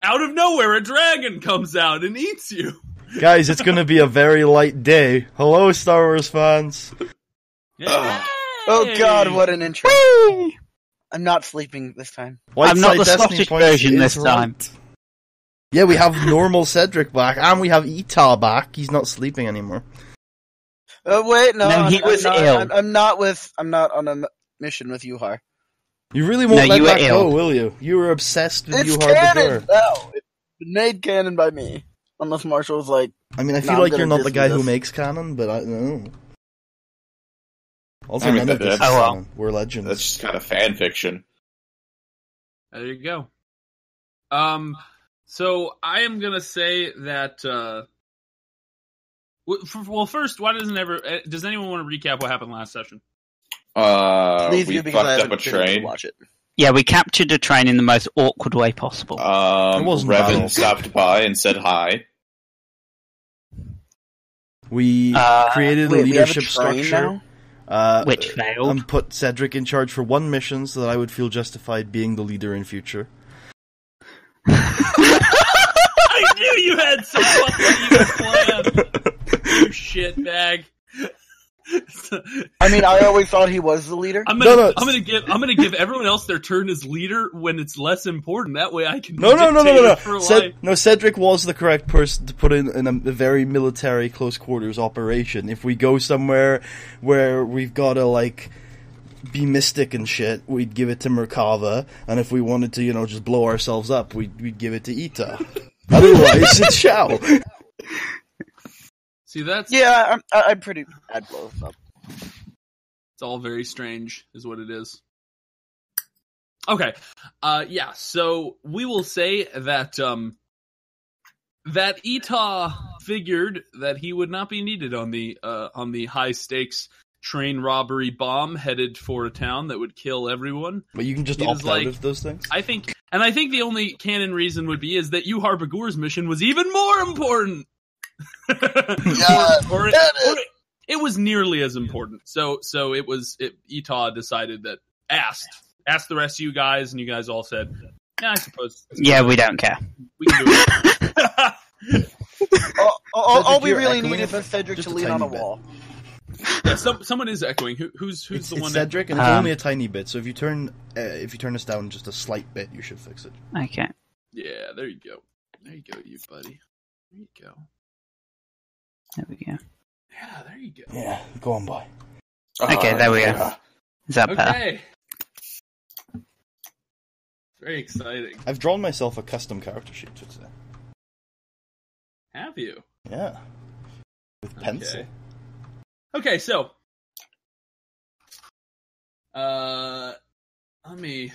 out of nowhere, a dragon comes out and eats you. Guys, it's going to be a very light day. Hello, Star Wars fans. Oh God, what an intro! I'm not sleeping this time. I'm not the Destiny Scottish points version is this time. right. Yeah, we have normal Cedric back, and we have Etar back. He's not sleeping anymore. Wait, no, he was ill. I'm not on a mission with Yuhar. You really won't let you that were go, ill. will you? You were obsessed with It's Yuhar the canon! Dur. No, it's made canon by me. Unless Marshall's like, I mean, I feel No, I'm like gonna you're not the diss guy this. who makes canon, but I don't know. Also, I mean, none of this is that's- canon. We're legends. That's just kind of fan fiction. There you go. So I am gonna say that. Well, first, why does anyone want to recap what happened last session? please We do because I fucked up haven't a been able to train. watch it. Yeah, we captured a train in the most awkward way possible. It wasn't bad. Revan stopped by and said hi. We created a Wait, we have a leadership train structure. Which failed. And put Cedric in charge for one mission so that I would feel justified being the leader in future. I knew you had some fucking evil plan. You shitbag. I mean, I always thought he was the leader. I'm gonna give everyone else their turn as leader when it's less important. That way I can No. for life. Cedric was the correct person to put in a very military close quarters operation. If we go somewhere where we've got to like be mystic and shit, we'd give it to Merkava, and if we wanted to, just blow ourselves up, we'd give it to Ita. Otherwise, it's Shao. See, that's I'm pretty. I'd blow us up. It's all very strange, is what it is. Okay, so we will say that that Ita figured that he would not be needed on the high stakes train robbery bomb headed for a town that would kill everyone. But you can just He was opt out like- of those things. I think the only canon reason would be is that Yuhar Bagur's mission was even more important. or it was nearly as important. So Ita decided that asked the rest of you guys, and you guys all said, "Yeah, I suppose." Yeah, we don't care. We can do it. All we you're really echoing need a is for bit, Cedric just to a lean on a tiny bit. wall. Yeah, someone is echoing. Who's It's the one? Cedric, and it's only a tiny bit. So if you turn us down just a slight bit, you should fix it. Okay. Yeah, there you go. There you go, you buddy. There you go. There we go. Yeah, there you go. Yeah, go on, boy. Okay, there we go. Is that better? Okay. Very exciting. I've drawn myself a custom character sheet for today. Have you? Yeah, with pencil. Okay, so let me.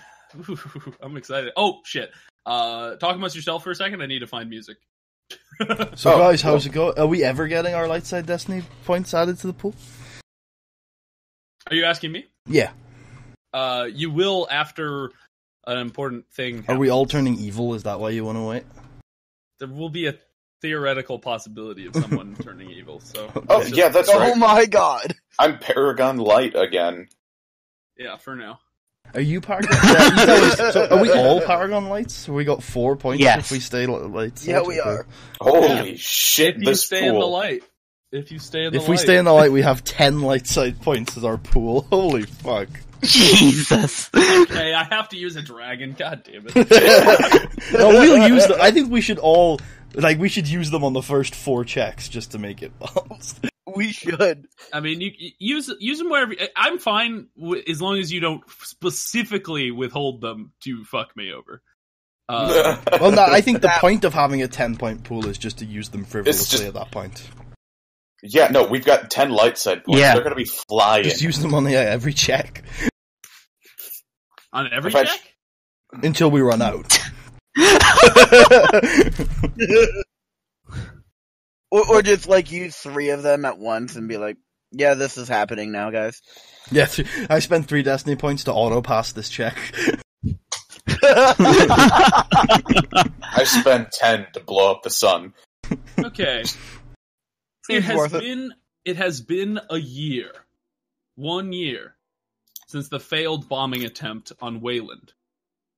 I'm excited. Oh shit! Talk amongst yourself for a second. I need to find music. So, guys, how's it going? Are we ever getting our Light Side Destiny points added to the pool? Are you asking me? Yeah. You will after an important thing. Are we all turning evil? Is that why you want to wait? There will be a theoretical possibility of someone turning evil. So. Oh, yeah, that's Oh right. my God! I'm Paragon Light again. Yeah, for now. Are you Paragon? Yeah, so are we all Paragon Lights? We got 4 points Yes. if we stay lights. Yeah, we are. Holy shit, If you this stay in the pool. light. If you stay in the light. If we stay in the light, we have 10 light side points as our pool. Holy fuck. Jesus. Okay, I have to use a dragon. God damn it. No, we'll use them. I think we should all, we should use them on the first 4 checks just to make it balanced. We should. I mean, you use them wherever. I'm fine as long as you don't specifically withhold them to fuck me over. Well, no, I think the point of having a 10-point pool is just to use them frivolously at that point. Yeah, no, we've got 10 light side points. Yeah. They're going to be flying. Just use them on every check. On every If I- check? Until we run out. Or just use 3 of them at once and be like, yeah, this is happening now, guys. Yeah, I spent 3 destiny points to auto-pass this check. I spent 10 to blow up the sun. Okay. Seems worth it. It has been a year. 1 year since the failed bombing attempt on Wayland.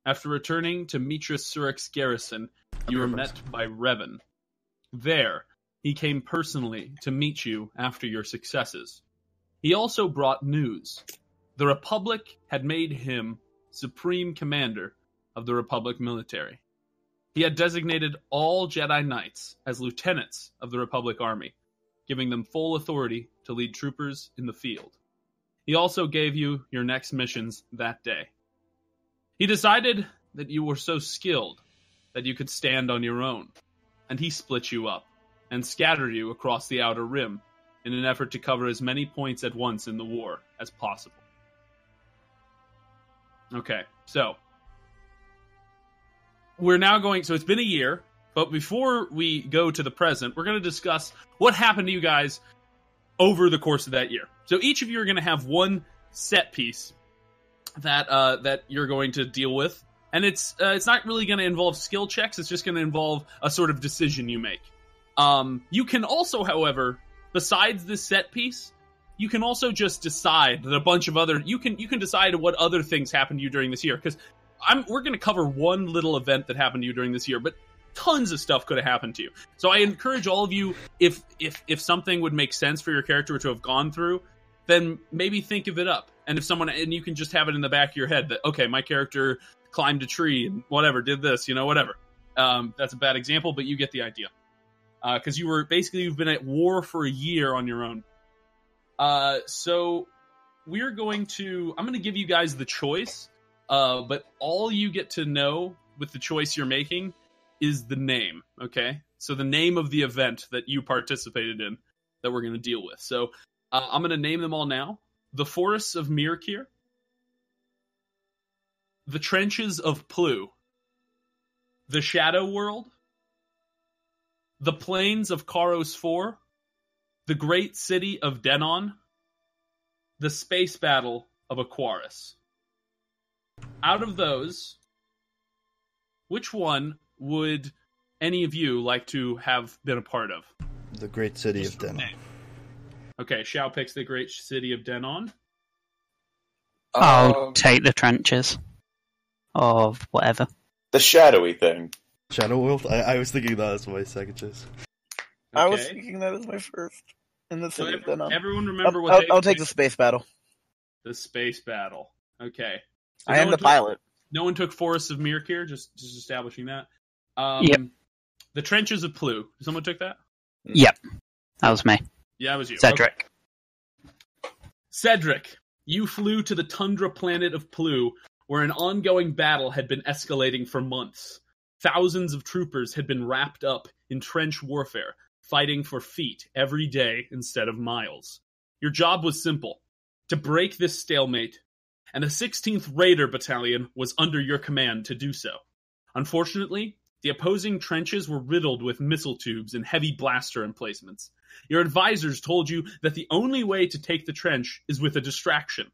After returning to Mitras Surik's garrison, you were met by Revan. There, he came personally to meet you after your successes. He also brought news. The Republic had made him Supreme Commander of the Republic military. He had designated all Jedi Knights as lieutenants of the Republic Army, giving them full authority to lead troopers in the field. He also gave you your next missions that day. He decided that you were so skilled that you could stand on your own, and he split you up and scattered you across the Outer Rim in an effort to cover as many points at once in the war as possible. Okay, so we're now going, so it's been a year, but before we go to the present, we're going to discuss what happened to you guys over the course of that year. So each of you are going to have one set piece that you're going to deal with, and it's not really going to involve skill checks. It's just going to involve a sort of decision you make. You can also, however, besides this set piece, you can also just decide that a bunch of other you can decide what other things happened to you during this year, because we're going to cover one little event that happened to you during this year, but tons of stuff could have happened to you. So I encourage all of you, if something would make sense for your character to have gone through, then maybe think of it up. And and you can just have it in the back of your head that, okay, my character climbed a tree and whatever, did this, whatever. That's a bad example, but you get the idea. Because you've been at war for a year on your own. So I'm going to give you guys the choice, but all you get to know with the choice you're making is the name, okay? So the name of the event that you participated in that we're going to deal with. So I'm going to name them all now. The Forests of Mirkir, the Trenches of Plu, the Shadow World, the Plains of Karos 4, the Great City of Denon, the Space Battle of Aquaris. Out of those, which one would any of you like to have been a part of? The Great City of Denon. Okay, Shao picks the Great City of Denon. I'll take the trenches. Or whatever. The shadowy thing. Shadow World? I was thinking that as my second choice. Okay. I was thinking that as my first. In the city of Denon. Everyone remember I'll take the space battle. The space battle. Okay. So I am the pilot. No one took Forests of Mirkir, just establishing that. Yep. The Trenches of Plu. Someone took that? Yep. That was me. Yeah, it was you. Cedric. Okay. Cedric, you flew to the tundra planet of Plu, where an ongoing battle had been escalating for months. Thousands of troopers had been wrapped up in trench warfare, fighting for feet every day instead of miles. Your job was simple: to break this stalemate, and the 16th Raider Battalion was under your command to do so. Unfortunately, the opposing trenches were riddled with missile tubes and heavy blaster emplacements. Your advisors told you that the only way to take the trench is with a distraction.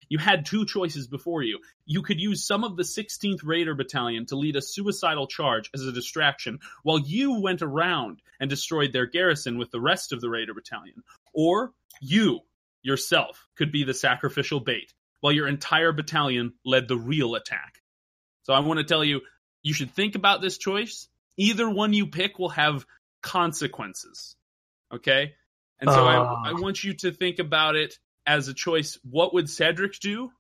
You had two choices before you. You could use some of the 16th Raider Battalion to lead a suicidal charge as a distraction, while you went around and destroyed their garrison with the rest of the Raider Battalion. Or you, yourself, could be the sacrificial bait, while your entire battalion led the real attack. So I want to tell you, you should think about this choice. Either one you pick will have consequences. Okay? And so I want you to think about it as a choice. What would Cedric do?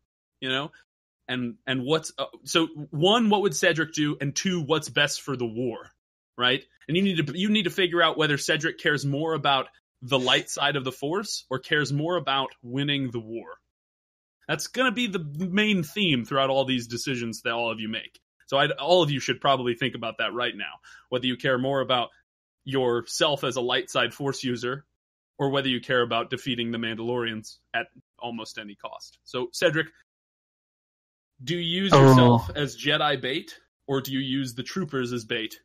And what's so one, what would Cedric do, and two, what's best for the war, right? And you need to figure out whether Cedric cares more about the light side of the Force or cares more about winning the war. That's going to be the main theme throughout all these decisions that all of you make. So all of you should probably think about that right now, whether you care more about yourself as a light side Force user or whether you care about defeating the Mandalorians at almost any cost. So, Cedric, do you use yourself as Jedi bait, or do you use the troopers as bait?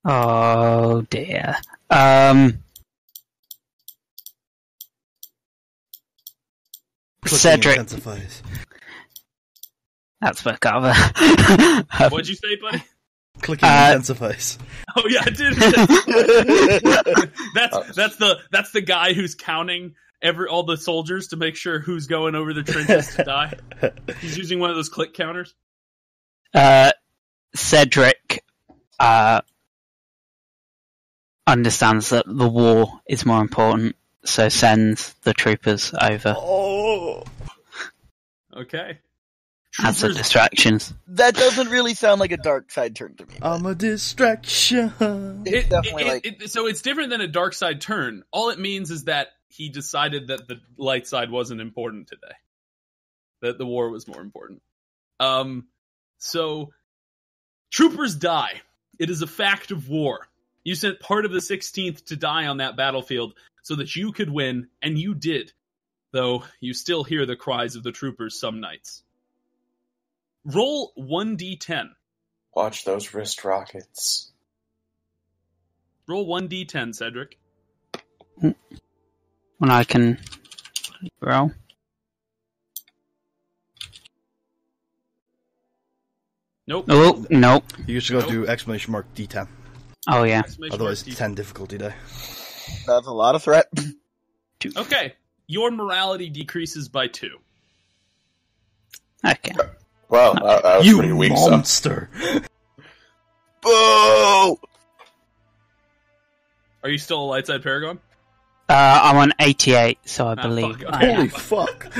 Oh, dear. Cedric. Intensifies. That's Merkava. What'd you say, buddy? Clicking intensifies. Oh yeah, it did. That's the guy who's counting all the soldiers to make sure who's going over the trenches to die? He's using one of those click counters. Cedric understands that the war is more important, so sends the troopers over Oh, Okay. as a Troopers- distraction. That doesn't really sound like a dark side turn to me. I'm a distraction. It's definitely so it's different than a dark side turn. All it means is that he decided that the light side wasn't important today. That the war was more important. So troopers die. It is a fact of war. You sent part of the 16th to die on that battlefield so that you could win, and you did. Though you still hear the cries of the troopers some nights. Roll 1d10. Watch those wrist rockets. Roll 1d10, Cedric. When I can roll. Nope. Oh, nope. You just gotta do exclamation mark D10. Oh, yeah. Exclamation Otherwise, mark D10. 10 difficulty die. that's a lot of threat. Okay. Your morality decreases by 2. Okay. Well, that was You pretty weak, so. monster! Boo! Are you still a light side paragon? I'm on 88, so I Ah, believe fuck, I Holy am. fuck!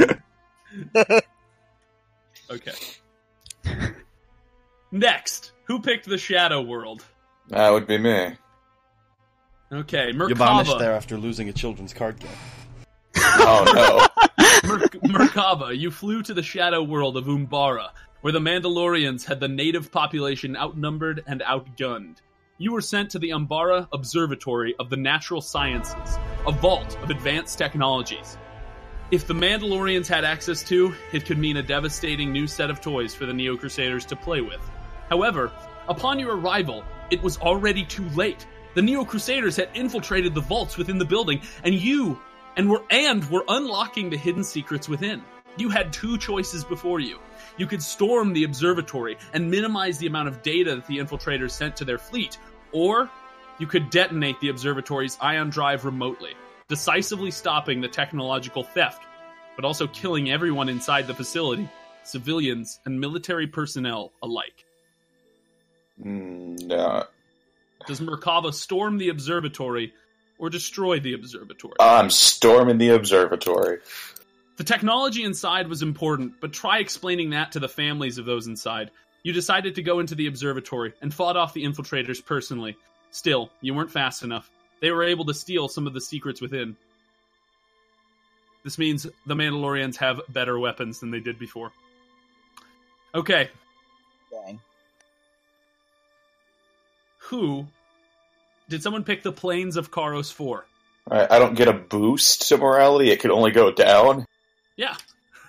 Okay. Next, who picked the Shadow World? That would be me. Okay, You vanished Merkava. there after losing a children's card game. Oh Merkava, you flew to the Shadow World of Umbara, where the Mandalorians had the native population outnumbered and outgunned. You were sent to the Umbara Observatory of the Natural Sciences, a vault of advanced technologies. If the Mandalorians had access to, it could mean a devastating new set of toys for the Neo-Crusaders to play with. However, upon your arrival, it was already too late. The Neo-Crusaders had infiltrated the vaults within the building, and were unlocking the hidden secrets within. You had 2 choices before you. You could storm the observatory and minimize the amount of data that the infiltrators sent to their fleet, or you could detonate the observatory's ion drive remotely, decisively stopping the technological theft, but also killing everyone inside the facility, civilians and military personnel alike. no. Does Merkava storm the observatory or destroy the observatory? I'm storming the observatory. The technology inside was important, but try explaining that to the families of those inside. You decided to go into the observatory and fought off the infiltrators personally. Still, you weren't fast enough. They were able to steal some of the secrets within. This means the Mandalorians have better weapons than they did before. Okay, Dang. who... Did someone pick the Plains of Karos 4? Alright, I don't get a boost to morality, it could only go down. Yeah.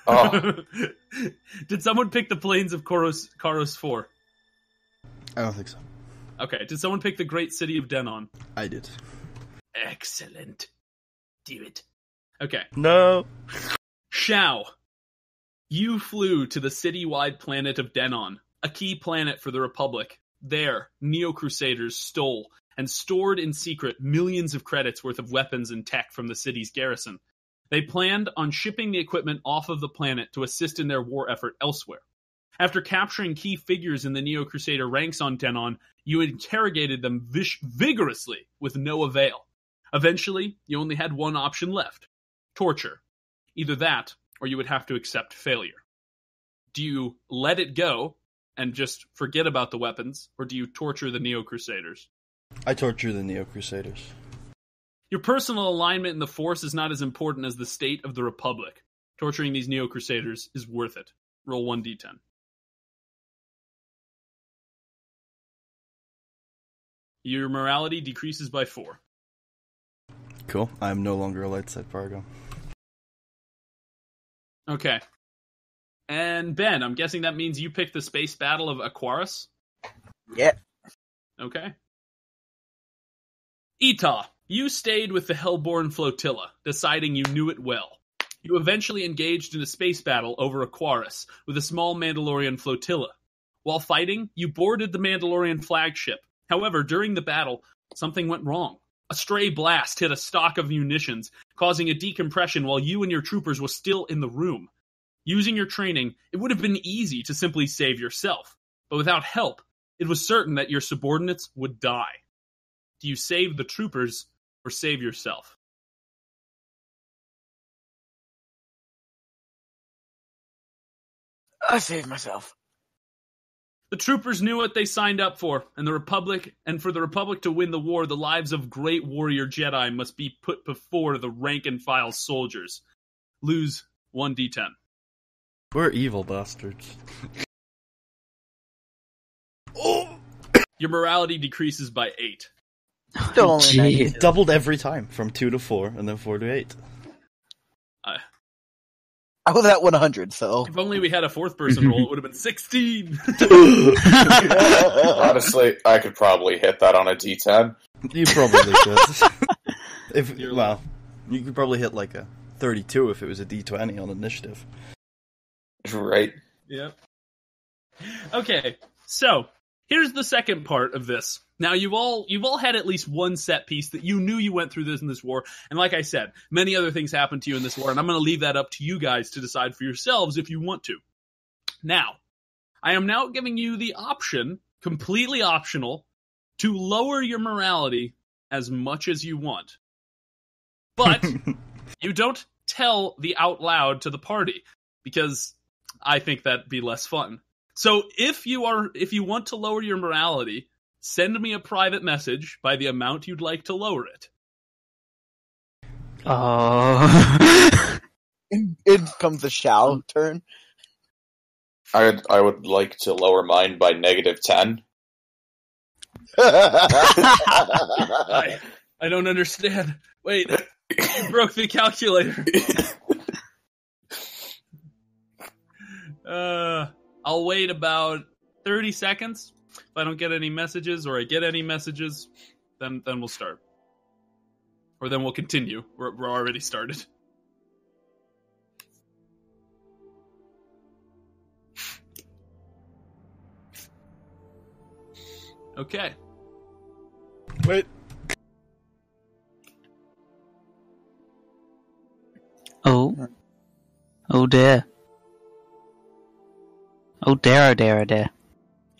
Oh, Did someone pick the Plains of Karos 4? I don't think so. Okay, did someone pick the Great City of Denon? I did. Excellent. Do it. Okay. No! Shao. You flew to the city-wide planet of Denon, a key planet for the Republic. There, Neo-Crusaders stole and stored in secret millions of credits worth of weapons and tech from the city's garrison. They planned on shipping the equipment off of the planet to assist in their war effort elsewhere. After capturing key figures in the Neo-Crusader ranks on Denon, you interrogated them vigorously with no avail. Eventually, you only had one option left: torture. Either that, or you would have to accept failure. Do you let it go and just forget about the weapons, or do you torture the Neo-Crusaders? I torture the Neo-Crusaders. Your personal alignment in the Force is not as important as the state of the Republic. Torturing these Neo-Crusaders is worth it. Roll 1d10. Your morality decreases by 4. Cool. I'm no longer a light side paragon. Okay. And Ben, I'm guessing that means you picked the space battle of Aquarius? Yeah. Okay. Ita, you stayed with the Hellborn flotilla, deciding you knew it well. You eventually engaged in a space battle over Aquarius with a small Mandalorian flotilla. While fighting, you boarded the Mandalorian flagship. However, during the battle, something went wrong. A stray blast hit a stock of munitions, causing a decompression while you and your troopers were still in the room. Using your training, it would have been easy to simply save yourself, but without help, it was certain that your subordinates would die. Do you save the troopers or save yourself? I saved myself. The troopers knew what they signed up for, and for the Republic to win the war, the lives of great warrior Jedi must be put before the rank-and-file soldiers. Lose 1d10. We're evil bastards. Your morality decreases by 8. Still only Gee. 92. It doubled every time, from 2 to 4, and then 4 to 8. I was at 100, so. If only we had a fourth person roll, it would have been 16. Honestly, I could probably hit that on a D10. You probably could. You could probably hit like a 32 if it was a D20 on initiative. Right. Yep. Okay, so here's the second part of this. Now you've all had at least one set piece that you knew you went through this in this war, and like I said, many other things happened to you in this war, and I'm going to leave that up to you guys to decide for yourselves if you want to. Now, I am now giving you the option, completely optional, to lower your morality as much as you want. But you don't tell the out loud to the party, because I think that'd be less fun. So if you want to lower your morality, send me a private message by the amount you'd like to lower it. Oh. It comes the shall turn. I would like to lower mine by -10. I don't understand. Wait, you broke the calculator. I'll wait about 30 seconds. If I don't get any messages, or I get any messages, then we'll start. Or then we'll continue. We're already started. Okay. Wait. Oh. Oh dear. Oh dear, oh dear, oh dear.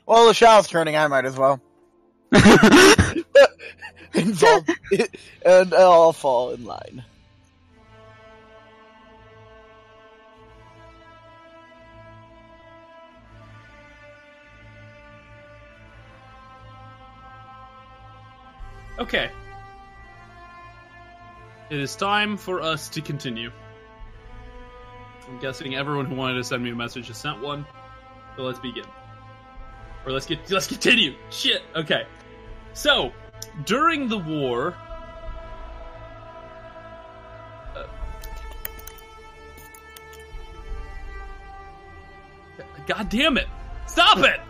Well, the shall's turning, I might as well. And I'll fall in line. Okay. It is time for us to continue. I'm guessing everyone who wanted to send me a message has sent one. So let's begin. Or let's continue. Shit. Okay. So, during the war, God damn it! Stop it!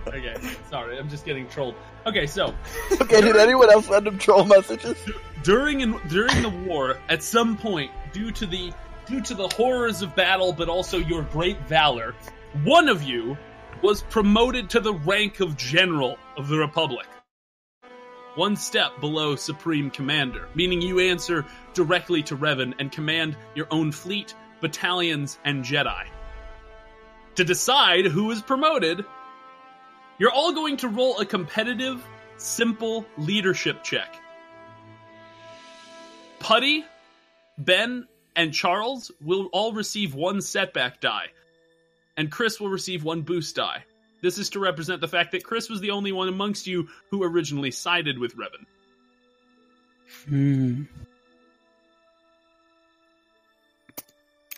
Okay, sorry, I'm just getting trolled. Okay, so Okay, did anyone else send him troll messages? during the war, at some point, due to the horrors of battle, but also your great valor, one of you was promoted to the rank of General of the Republic. One step below Supreme Commander, meaning you answer directly to Revan and command your own fleet, battalions, and Jedi. To decide who is promoted, you're all going to roll a competitive, simple leadership check. Putty, Ben, and Charles will all receive 1 setback die, and Chris will receive 1 boost die. This is to represent the fact that Chris was the only one amongst you who originally sided with Revan.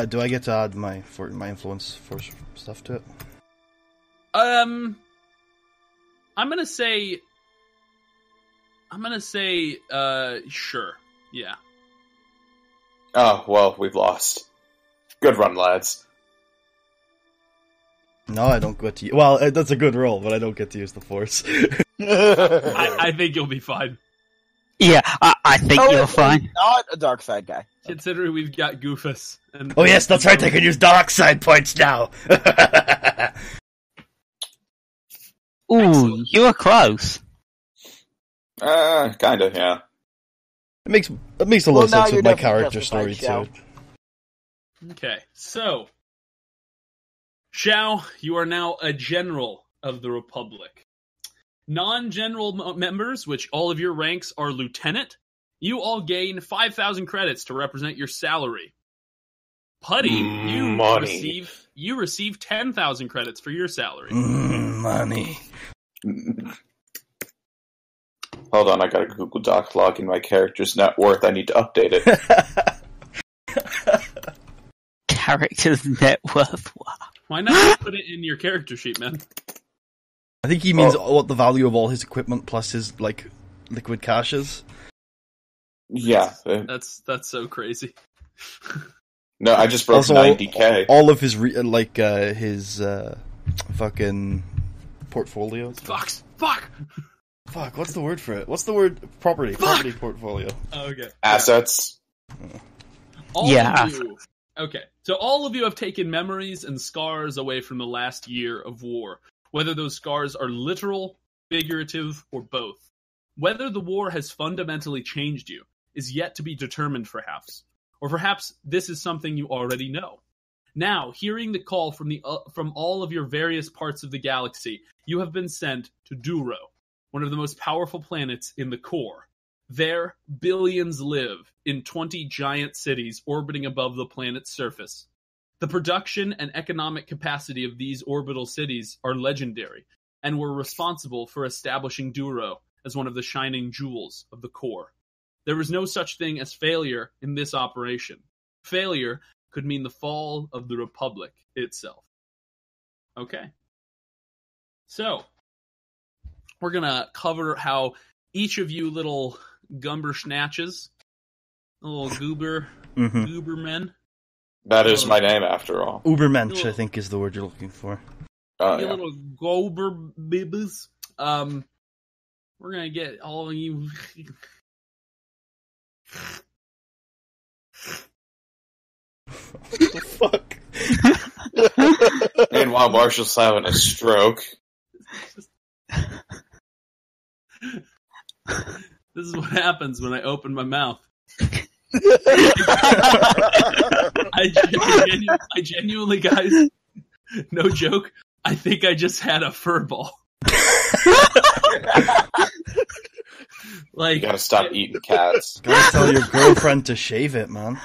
Do I get to add my influence force stuff to it? I'm gonna say, sure, yeah. Oh, well, we've lost. Good run, lads. No, I don't get to. Well, that's a good roll, but I don't get to use the force. I think you'll be fine. Yeah, I think you're fine. Not a dark side guy. Considering we've got Goofus. And Oh yes, that's right. I can use dark side points now. Ooh, you were close. Kinda, yeah. It makes a lot of now sense you're with my definitely character justified, story, too. Okay, so Xiao, you are now a general of the Republic. Non-general members, which all of your ranks are lieutenant, you all gain 5,000 credits to represent your salary. Putty, you receive 10,000 credits for your salary. Money. Hold on, I got a Google Doc logging my character's net worth. I need to update it. Character's net worth. Wow. Why not put it in your character sheet, man? I think he means what the value of all his equipment plus his, like, liquid cash is. Yeah. That's so crazy. No, I just broke Also, 90k. all of his, his fucking portfolio. Fuck! Fuck, what's the word for it? What's the word? Property. Fuck! Property portfolio. Oh, okay. Assets. Okay, so all of you have taken memories and scars away from the last year of war. Whether those scars are literal, figurative, or both. Whether the war has fundamentally changed you is yet to be determined, perhaps. Or perhaps this is something you already know. Now, hearing the call from all of your various parts of the galaxy, you have been sent to Duro, one of the most powerful planets in the core. There, billions live in 20 giant cities orbiting above the planet's surface. The production and economic capacity of these orbital cities are legendary, and were responsible for establishing Duro as one of the shining jewels of the core. There is no such thing as failure in this operation. Failure could mean the fall of the Republic itself. Okay. So, we're gonna cover how each of you little gumber snatches, little goober men. That is my name, after all. Ubermensch, I think, is the word you're looking for. Oh, You yeah. little goober bibbles. We're gonna get all of you. What the fuck? Meanwhile, Marshall's having a stroke. This is what happens when I open my mouth. I genuinely, guys, no joke, I think I just had a fur ball. Like, You gotta stop eating cats. Gotta tell your girlfriend to shave it, man.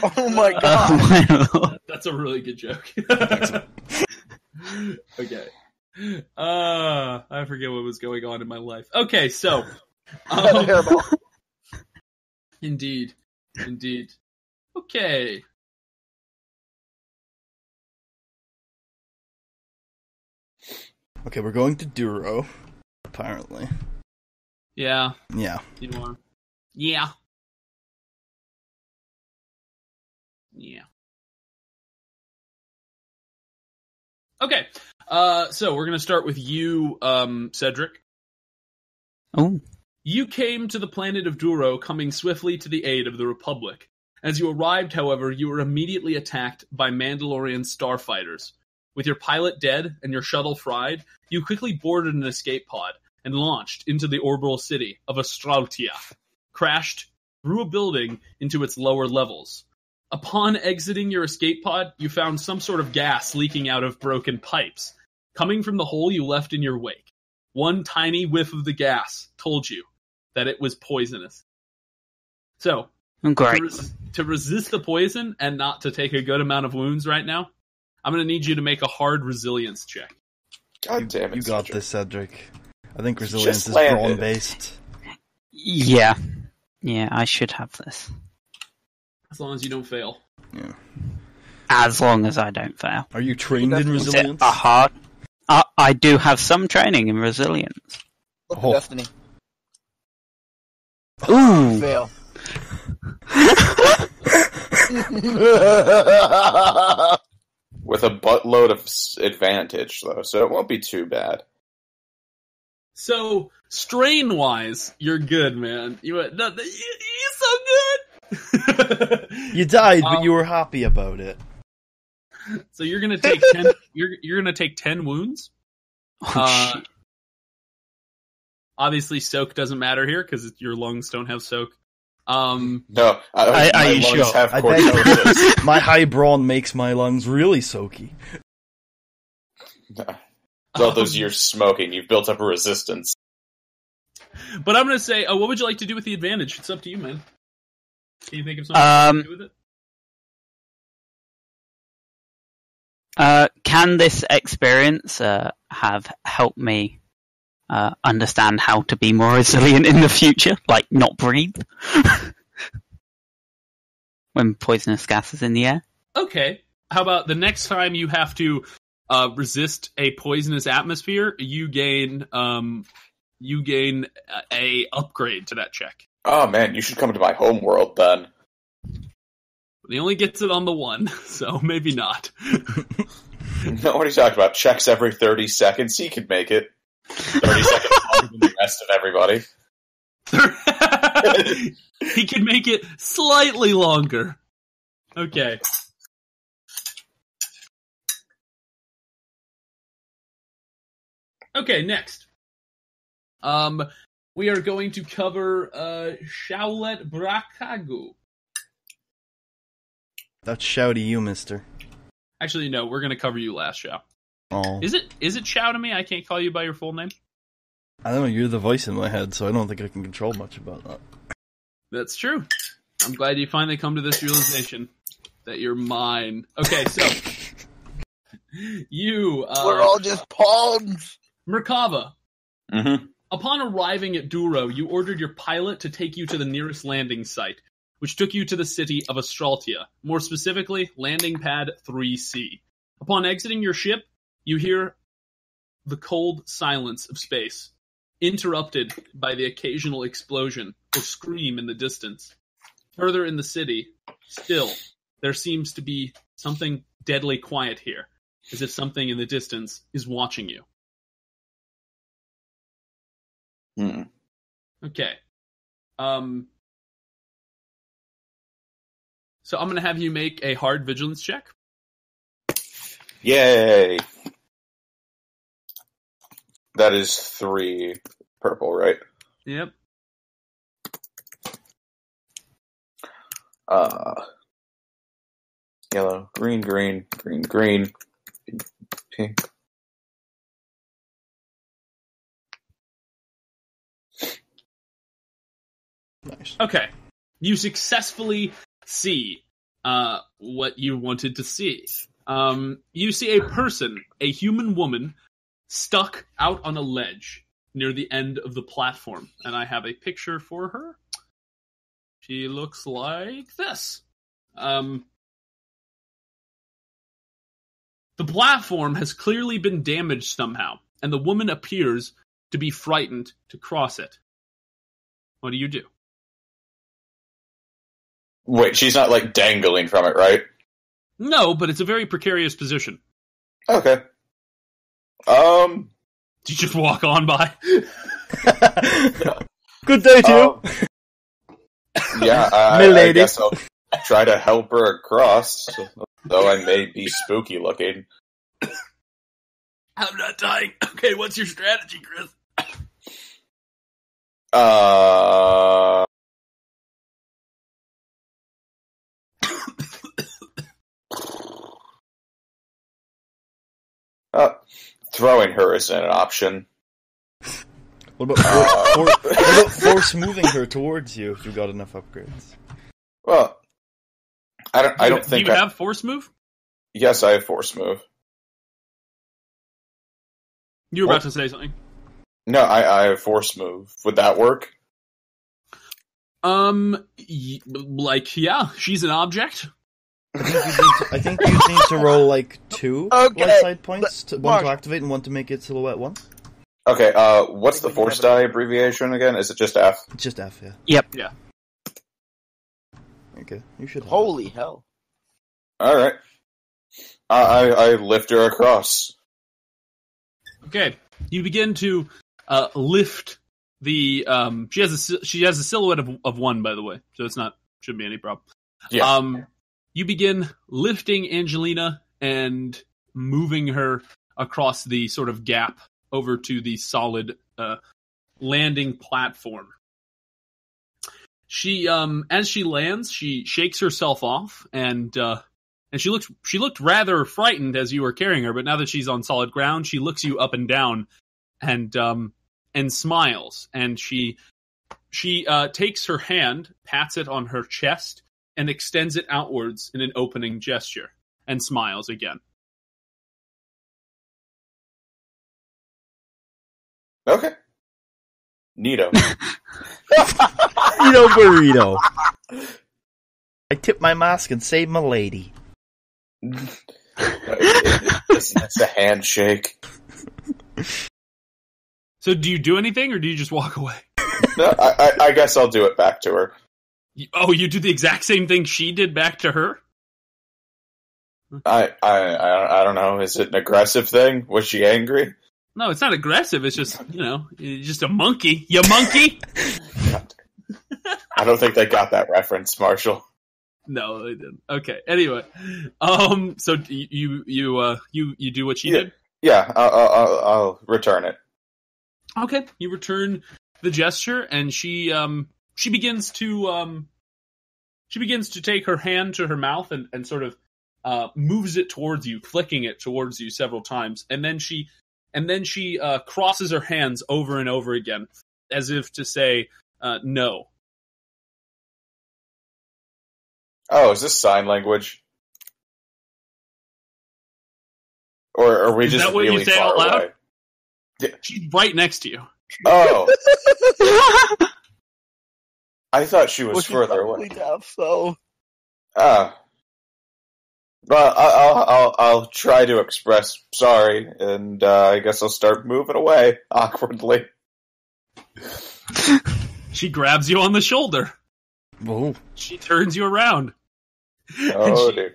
Oh my god. Oh my lord. That's a really good joke. Okay. I forget what was going on in my life. Okay, so. Hairball. Indeed. Okay. Okay, we're going to Duro, apparently. Yeah, Yeah. you are. Yeah. Okay, so we're gonna start with you, Cedric. Oh, You came to the planet of Duro, coming swiftly to the aid of the Republic. As you arrived, however, you were immediately attacked by Mandalorian starfighters. With your pilot dead and your shuttle fried, you quickly boarded an escape pod and launched into the orbital city of Astraltia, crashed through a building into its lower levels. Upon exiting your escape pod, you found some sort of gas leaking out of broken pipes, coming from the hole you left in your wake. One tiny whiff of the gas told you that it was poisonous. So, great. to resist the poison and not to take a good amount of wounds right now, I'm going to need you to make a hard resilience check. God damn it. You got Cedric. this, Cedric. I think resilience Just is landed. brawn-based. Yeah, I should have this. As long as you don't fail. Yeah. As long as I don't fail. Are you trained in Is it resilience? a hard? I do have some training in resilience. Look, Oh. Destiny. Ooh, Fail. With a buttload of advantage, though, so it won't be too bad. So, strain-wise, you're good, man. You're so good! You died, but you were happy about it. So you're gonna take 10. You're gonna take 10 wounds. oh, shit. Obviously, soak doesn't matter here because your lungs don't have soak. No, Are my you lungs sure? have I corticosis. bet my high brawn makes my lungs really soaky. All those years smoking, you've built up a resistance. But I'm going to say, what would you like to do with the advantage? It's up to you, man. Can you think of something to do with it? Can this experience have helped me understand how to be more resilient in the future? Like, not breathe? When poisonous gas is in the air? Okay. How about the next time you have to resist a poisonous atmosphere, you gain a upgrade to that check. Oh man, you should come to my home world then. He only gets it on the one, so maybe not. No, what are you talking about? Checks every 30 seconds? He could make it. 30 seconds longer than the rest of everybody. He can make it slightly longer. Okay. Okay, next. We are going to cover Shaulet Brakagu. That's shouty you, mister. Actually, no, we're going to cover you last, Shao. Oh. Is it Shao to me? I can't call you by your full name? I don't know, you're the voice in my head, so I don't think I can control much about that. That's true. I'm glad you finally come to this realization that you're mine. Okay, so you We're all just pawns. Merkava. Mm-hmm. Upon arriving at Duro, you ordered your pilot to take you to the nearest landing site, which took you to the city of Astraltia, more specifically, landing pad 3C. Upon exiting your ship, you hear the cold silence of space, interrupted by the occasional explosion or scream in the distance. Further in the city, still, there seems to be something deadly quiet here, as if something in the distance is watching you. Hmm. Okay. So I'm going to have you make a hard vigilance check. Yay! That is 3 purple, right? Yep. Yellow, green, green, green, green, pink. Nice. Okay. You successfully see what you wanted to see. You see a person, a human woman, stuck out on a ledge near the end of the platform. And I have a picture for her. She looks like this. The platform has clearly been damaged somehow, and the woman appears to be frightened to cross it. What do you do? Wait, she's not like dangling from it, right? No, but it's a very precarious position. Okay. Do you just walk on by? Good day to you. Yeah, I guess I'll try to help her across, though I may be spooky looking. I'm not dying. Okay, what's your strategy, Chris? Throwing her isn't an option. What about force moving her towards you if you got enough upgrades? Well, I don't think you have force move? Yes, I have force move. You were about to say something. No, I have force move. Would that work? Yeah, she's an object. I think you need to roll like 2 Okay, light side points, one Mark. to activate and one to make it silhouette 1. Okay, what's the force die abbreviation again? Is it just F? It's just F, yeah. Yep. Yeah. Okay, you should have Holy hell. Alright. I lift her across. Okay, you begin to lift the. She has a silhouette of 1, by the way, so it's not shouldn't be any problem. Yeah. You begin lifting Angelina and moving her across the sort of gap over to the solid landing platform. She as she lands, she shakes herself off, and she looked rather frightened as you were carrying her, but now that she's on solid ground, she looks you up and down and smiles, and she takes her hand, pats it on her chest, and extends it outwards in an opening gesture, and smiles again. Okay. Neato. Neato burrito. I tip my mask and say "Milady." It's a handshake. So do you do anything, or do you just walk away? No, I guess I'll do it back to her. Oh, you do the exact same thing she did back to her? I don't know. Is it an aggressive thing? Was she angry? No, it's not aggressive. It's just, you're just a monkey. You monkey? I don't think they got that reference, Marshall. No, they didn't. Okay. Anyway, so you do what she did? Yeah. I'll return it. Okay. You return the gesture, and she begins to take her hand to her mouth and sort of moves it towards you, flicking it towards you several times, and then she crosses her hands over and over again, as if to say, no. Oh, is this sign language? Or are we Is just that what really you say far out loud? away? She's right next to you. Oh. I thought she was further away. Deaf, so. Well, I'll try to express sorry, and I guess I'll start moving away awkwardly. She grabs you on the shoulder. Whoa. She turns you around. Oh, dude.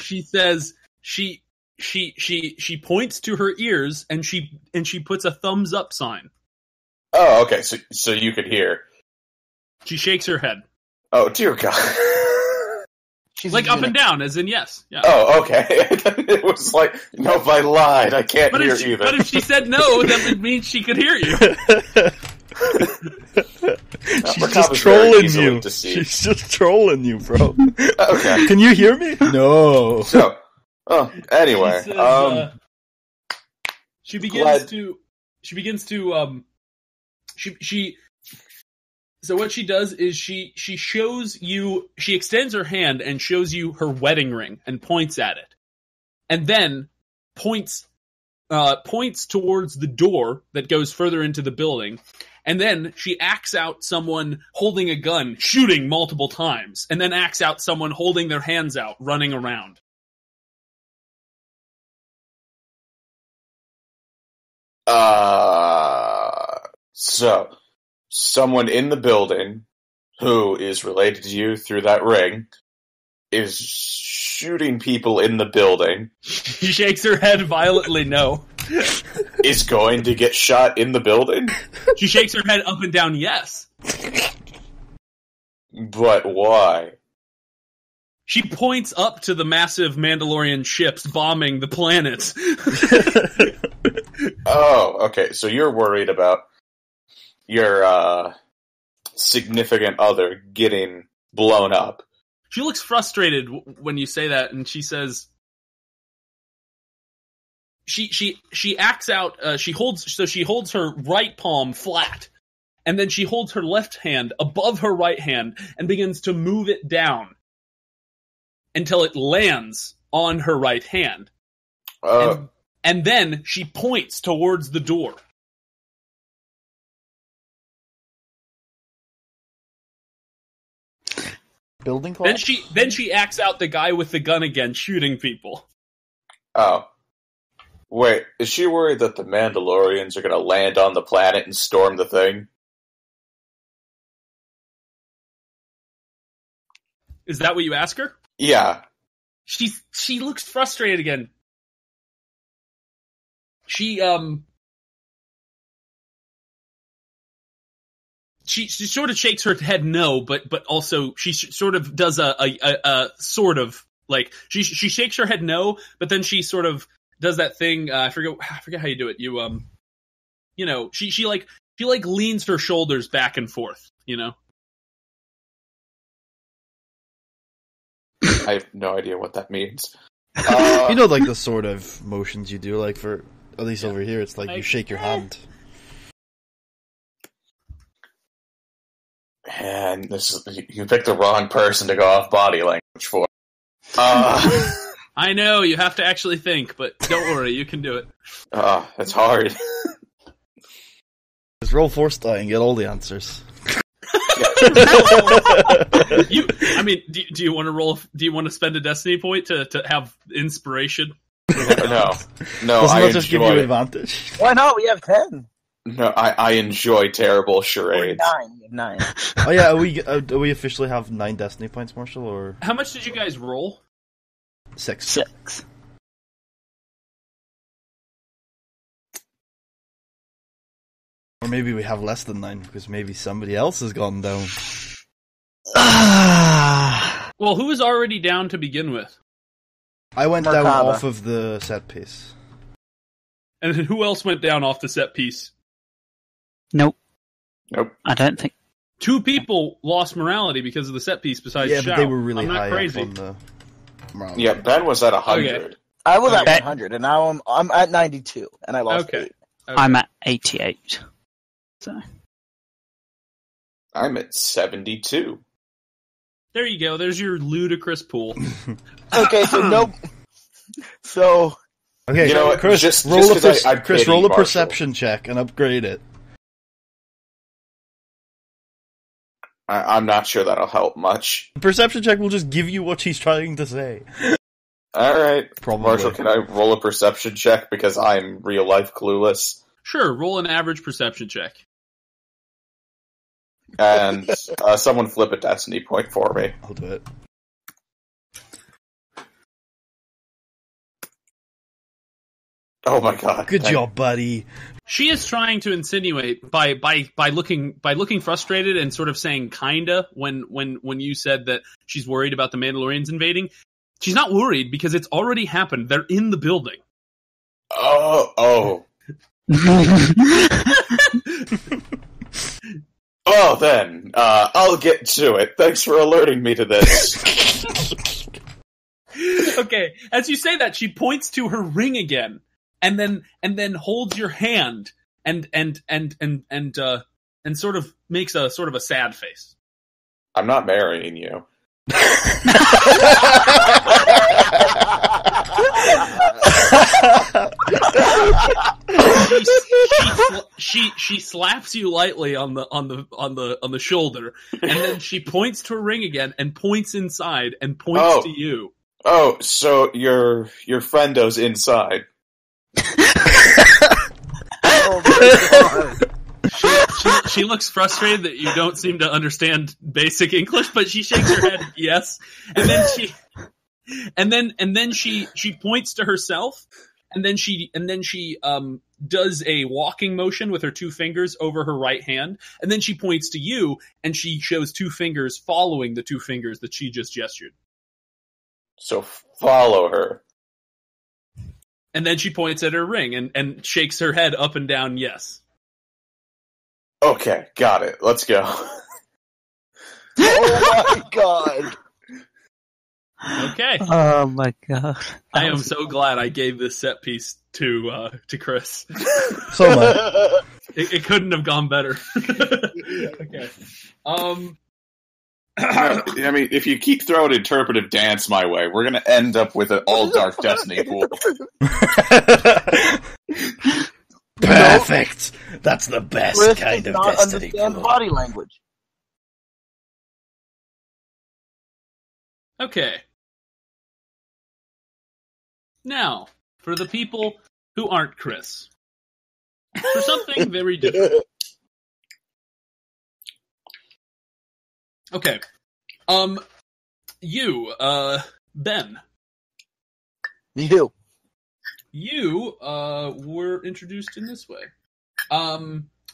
She says she points to her ears, and she puts a thumbs up sign. Oh, okay. So you could hear. She shakes her head. Oh, dear God. She's like up and down, as in yes. Yeah. Oh, okay. It was like, nope, I lied. I can't hear either. But if she said no, that would mean she could hear you. She's just trolling you. She's just trolling you, bro. Okay. Can you hear me? No. So, anyway, she begins to. So what she does is she shows you. She extends her hand and shows you her wedding ring and points at it, and then points towards the door that goes further into the building. And then she acts out someone holding a gun, shooting multiple times, and then acts out someone holding their hands out, running around. So, someone in the building who is related to you through that ring is shooting people in the building. She shakes her head violently no. Is going to get shot in the building? She shakes her head up and down yes. But why? She points up to the massive Mandalorian ships bombing the planets. Oh, okay. So you're worried about your significant other getting blown up. She looks frustrated when you say that, and she says, she acts out. She holds her right palm flat, and then she holds her left hand above her right hand and begins to move it down until it lands on her right hand. And then she points towards the door. Building class? Then she acts out the guy with the gun again, shooting people. Oh. Wait, is she worried that the Mandalorians are going to land on the planet and storm the thing? Is that what you ask her? Yeah. She looks frustrated again. She sort of shakes her head no, but also she sort of does a sort of like she shakes her head no, but then she sort of does that thing. I forget how you do it. She like She like leans her shoulders back and forth, you know? I have no idea what that means. You know, like the sort of motions you do, like for at least over here, it's like you shake your hand. And you picked the wrong person to go off body language for. I know, you have to actually think, but don't worry, you can do it. That's hard. Just roll force die and get all the answers. Do you want to roll? Do you want to spend a destiny point to have inspiration? No. Doesn't that just give you an advantage? Why not? We have 10. No, I enjoy terrible Or charades. 9. We have 9. Oh yeah, do we officially have 9 destiny points, Marshall, or How much did you guys roll? 6? 6. Or maybe we have less than 9 because maybe somebody else has gone down. Well, who was already down to begin with? I went down Merkava. off of the set piece. And then who else went down off the set piece? Nope. Nope. I don't think. 2 people lost morality because of the set piece besides Yeah, Shao. but they were really I'm not high crazy. up on the morale. Yeah, Ben was at 100. Okay. I was at Okay. 100, and now I'm at 92, and I lost Okay. 8. Okay. I'm at 88. So I'm at 72. There you go. There's your ludicrous pool. Okay, so no. So Okay, You know what, Chris, just roll a 'cause I Chris, pity roll a Marshall. perception check and upgrade it. I'm not sure that'll help much. The perception check will just give you what she's trying to say. Alright. Probably. Marshall, can I roll a perception check because I'm real life clueless? Sure, roll an average perception check. And someone flip a destiny point for me. I'll do it. Oh my god. Good job, buddy. She is trying to insinuate by looking frustrated and sort of saying kinda when you said that she's worried about the Mandalorians invading. She's not worried because it's already happened. They're in the building. Oh. Oh, then. I'll get to it. Thanks for alerting me to this. Okay, as you say that, she points to her ring again, and then holds your hand and sort of makes a sort of a sad face. I'm not marrying you. She slaps you lightly on the shoulder, and then she points to her ring again and points inside and points to you. Oh, so your friendo's inside. oh my god. She looks frustrated that you don't seem to understand basic English, but she shakes her head yes, and then she points to herself, and then she does a walking motion with her 2 fingers over her right hand, and then she points to you, and she shows 2 fingers following the 2 fingers that she just gestured. So follow her. And then she points at her ring and shakes her head up and down yes. Okay, got it. Let's go. Oh my god. Okay. oh my god. I am so glad I gave this set piece to Chris. So much. It couldn't have gone better. Okay. I mean, if you keep throwing interpretive dance my way, we're gonna end up with an all-dark Destiny pool. Perfect. That's the best Chris kind does of not destiny. understand pool. body language. Okay. Now, for the people who aren't Chris. For something very different. Okay. You, Ben. You, were introduced in this way.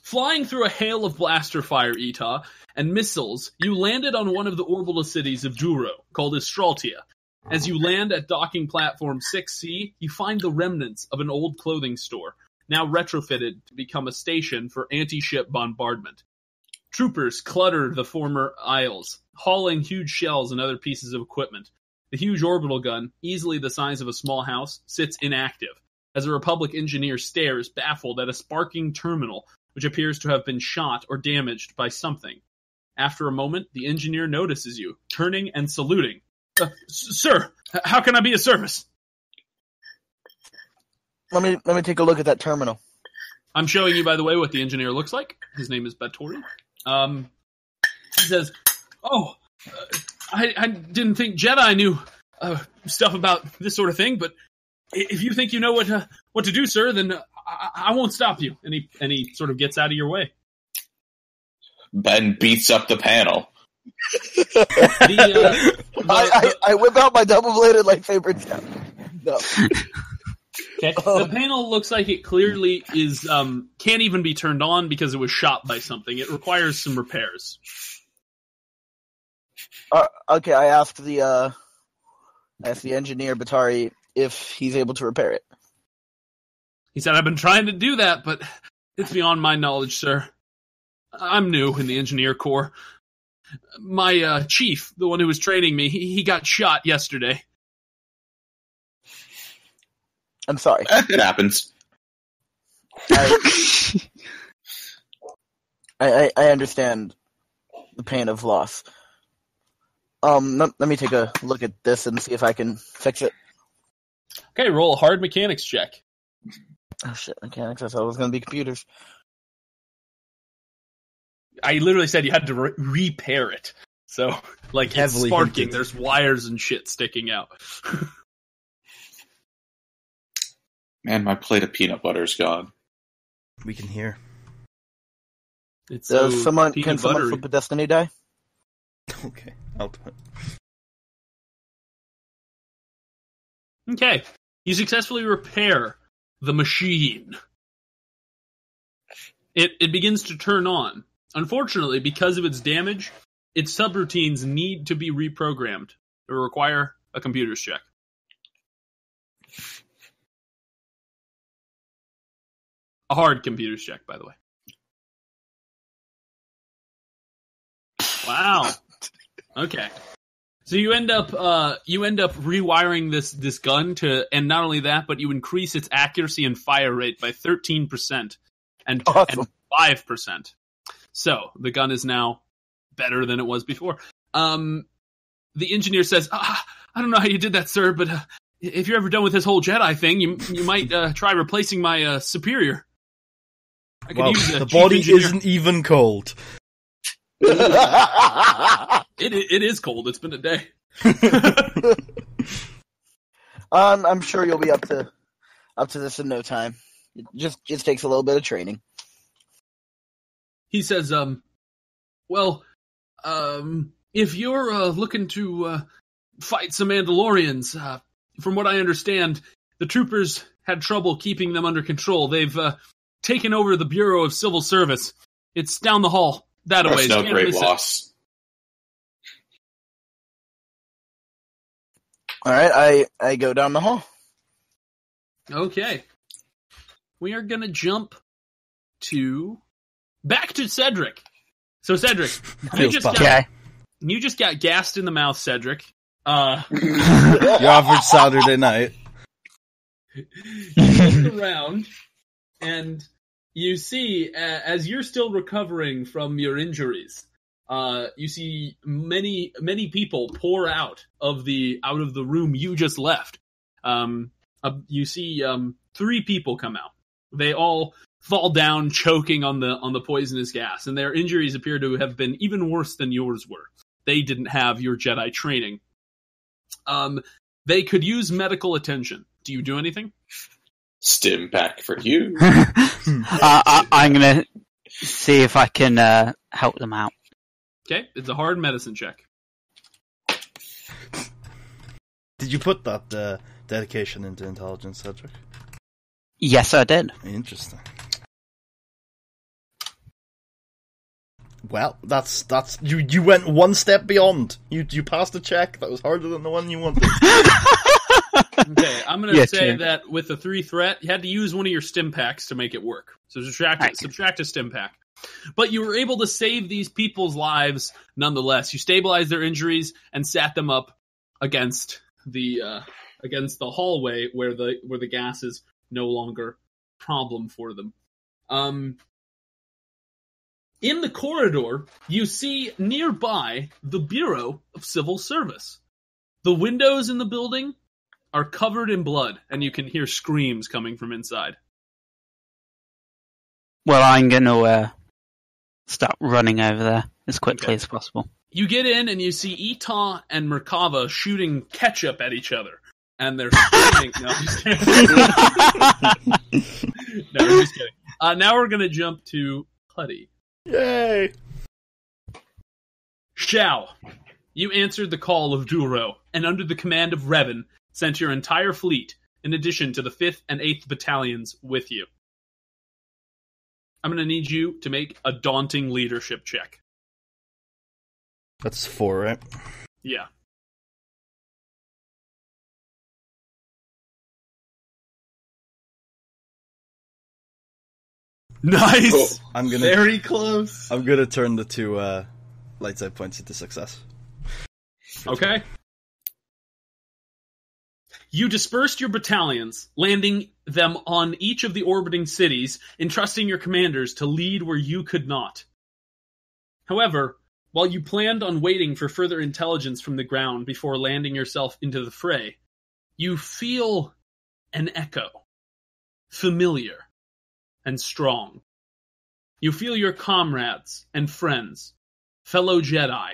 Flying through a hail of blaster fire, Ita, and missiles, you landed on one of the orbital cities of Duro, called Istraltia. As you land at docking platform 6C, you find the remnants of an old clothing store. now retrofitted to become a station for anti-ship bombardment. Troopers clutter the former aisles, hauling huge shells and other pieces of equipment. The huge orbital gun, easily the size of a small house, sits inactive, as a Republic engineer stares, baffled, at a sparking terminal, which appears to have been shot or damaged by something. After a moment, the engineer notices you, turning and saluting. Sir, how can I be of service? Let me take a look at that terminal. I'm showing you, by the way, what the engineer looks like. His name is Battori. He says, I didn't think Jedi knew stuff about this sort of thing, but if you think you know what to do, sir, then I won't stop you. And he sort of gets out of your way. Ben beats up the panel. I whip out my double-bladed lightsaber. No. Okay. The panel looks like it clearly is can't even be turned on because it was shot by something. It requires some repairs. Okay, I asked the engineer Batari if he's able to repair it. He said, I've been trying to do that, but it's beyond my knowledge, sir. I'm new in the engineer corps. My chief, the one who was training me, he got shot yesterday. I'm sorry. It happens. I understand the pain of loss. Let me take a look at this and see if I can fix it. Okay, roll a hard mechanics check. Oh shit, mechanics, I thought it was going to be computers. I literally said you had to repair it. So, like, it's sparking. Hinted. There's wires and shit sticking out. Man, my plate of peanut butter is gone. We can hear. It's Can so someone peanut flip buttery. a Destiny die? Okay, I'll do it. Okay. You successfully repair the machine. It begins to turn on. Unfortunately, because of its damage, its subroutines need to be reprogrammed. It will require a computer's check. A hard computer's check, by the way. Wow. Okay. So you end up rewiring this gun and not only that, but you increase its accuracy and fire rate by 13% and Awesome. 5%. So the gun is now better than it was before. The engineer says, I don't know how you did that, sir, but if you're ever done with this whole Jedi thing, you might try replacing my superior. I could use the chief body engineer. isn't even cold. It is cold. It's been a day. I'm sure you'll be up to this in no time. It just takes a little bit of training. He says, if you're looking to fight some Mandalorians, from what I understand, the troopers had trouble keeping them under control. They've taken over the Bureau of Civil Service. It's down the hall. That That's way. no great loss. All right, I go down the hall. Okay. We are going to jump back to Cedric. So Cedric, you just got gassed in the mouth, Cedric. Your average Saturday night. You look around and you see, as you're still recovering from your injuries, you see many people pour out of the room you just left. You see 3 people come out. They all fall down, choking on the poisonous gas, and their injuries appear to have been even worse than yours were. They didn't have your Jedi training. They could use medical attention. Do you do anything? Stim pack for you. I'm going to see if I can help them out. Okay, it's a hard medicine check. Did you put that dedication into intelligence, Cedric? Yes, I did. Interesting. Well, that's you went one step beyond. You passed the check. That was harder than the one you wanted. Okay, I'm going to Yeah, say true. that with the 3 threat, you had to use one of your stim packs to make it work. So subtract a stim pack. But you were able to save these people's lives nonetheless. You stabilized their injuries and sat them up against the hallway where the gas is no longer a problem for them. In the corridor, you see nearby the Bureau of Civil Service. The windows in the building are covered in blood, and you can hear screams coming from inside. Well, I'm going to start running over there as quickly as possible. You get in, and you see Ita and Merkava shooting ketchup at each other. And they're screaming. No, I'm just kidding. No, I'm just kidding. Now we're going to jump to Putty. Yay! Xiao, you answered the call of Duro, and under the command of Revan, sent your entire fleet, in addition to the 5th and 8th battalions, with you. I'm going to need you to make a daunting leadership check. That's 4, right? Yeah. Nice! Cool. I'm gonna Very close. I'm gonna turn the 2 light side points into success. Okay. You dispersed your battalions, landing them on each of the orbiting cities, entrusting your commanders to lead where you could not. However, while you planned on waiting for further intelligence from the ground before landing yourself into the fray, you feel an echo, familiar and strong. You feel your comrades and friends, fellow Jedi.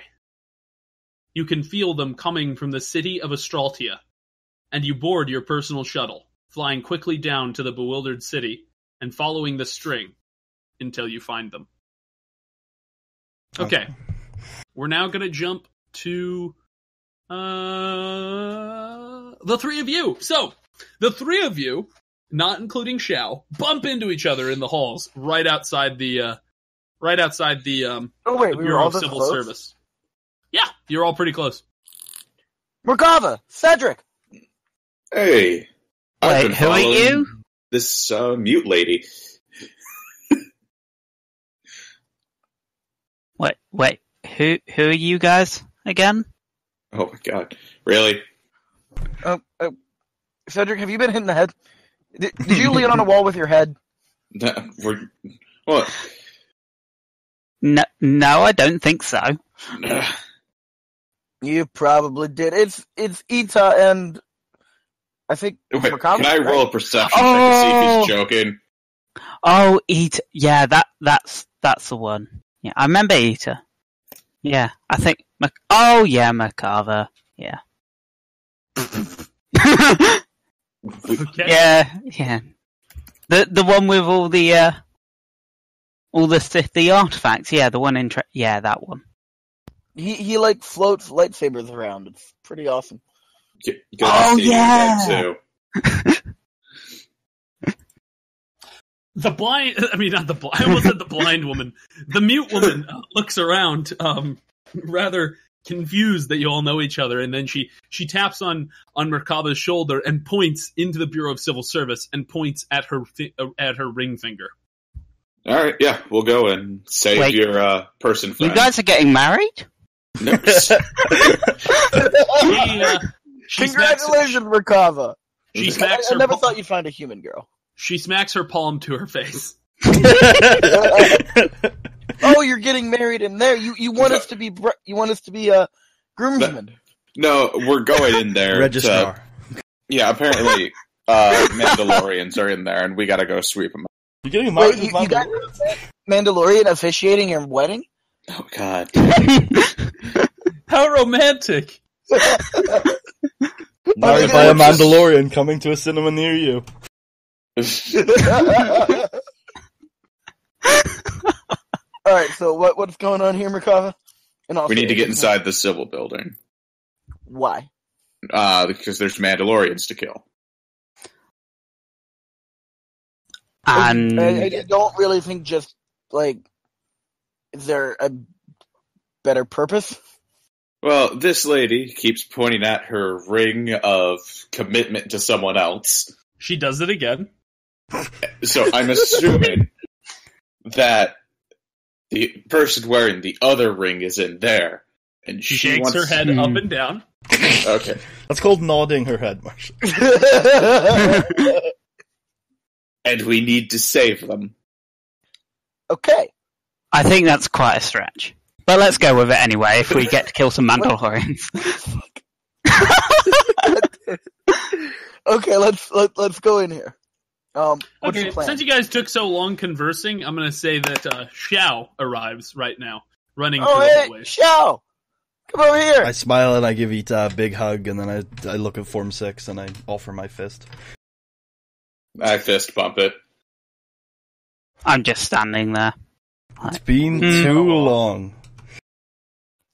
You can feel them coming from the city of Astraltia, and you board your personal shuttle, flying quickly down to the bewildered city and following the string until you find them. Okay, we're now going to jump to the 3 of you. So, the 3 of you, not including Xiao, bump into each other in the halls right outside the Oh wait, the we were Bureau all of this Civil close? Service. Yeah, you're all pretty close. Merkava, Cedric. Hey, I've Wait, been who are following you? This mute lady. Wait, who are you guys again? Oh my god, really? Cedric, have you been hit in the head? Did you lean on a wall with your head? No, what? No, I don't think so. You probably did. It's Ita and I think Wait, Merkava, can I roll right? a perception check to see if Oh! he's joking? Oh, Eater. Yeah, that's the one. Yeah, I remember Eater. Yeah, I think. Merkava. Yeah. Okay. Yeah. The one with all the Sith artifacts. Yeah, the one in. Yeah, that one. He like floats lightsabers around. It's pretty awesome. Good Oh, to see you yeah! again, too. The blind, I mean, not the blind, I almost said the blind woman. The mute woman looks around, rather confused that you all know each other, and then she taps on Merkava's shoulder and points into the Bureau of Civil Service and points at her ring finger. All right, yeah, we'll go and save Wait. your person friend. You guys are getting married? No. She Congratulations, Merkava. She I smacks her. never thought you'd find a human girl. She smacks her palm to her face. Oh, you're getting married in there. You want us to be groomsmen. No, we're going in there. Registrar. Yeah, apparently Mandalorians are in there, and we gotta go sweep them up. You're getting married Wait, with you got Mandalorian? Mandalorian officiating your wedding? Oh, God. How romantic! Married by a Mandalorian coming to a cinema near you. Alright, so what's going on here, Merkava? We need to get inside the civil building. Why? Because there's Mandalorians to kill. And I don't really think just, like, is there a better purpose? Well, this lady keeps pointing at her ring of commitment to someone else. She does it again. So I'm assuming that the person wearing the other ring is in there. And She she shakes wants... her head up and down. Okay. That's called nodding her head, Marshall. And we need to save them. Okay. I think that's quite a stretch. But let's go with it anyway, if we get to kill some Mandalorians. Okay, let's go in here. What's Okay, the plan? since you guys took so long conversing, I'm going to say that Xiao arrives right now, running through the hey, hallways. Xiao! Come over here! I smile and I give Ita a big hug, and then I look at Form 6 and I offer my fist. I fist bump it. I'm just standing there. It's been too long.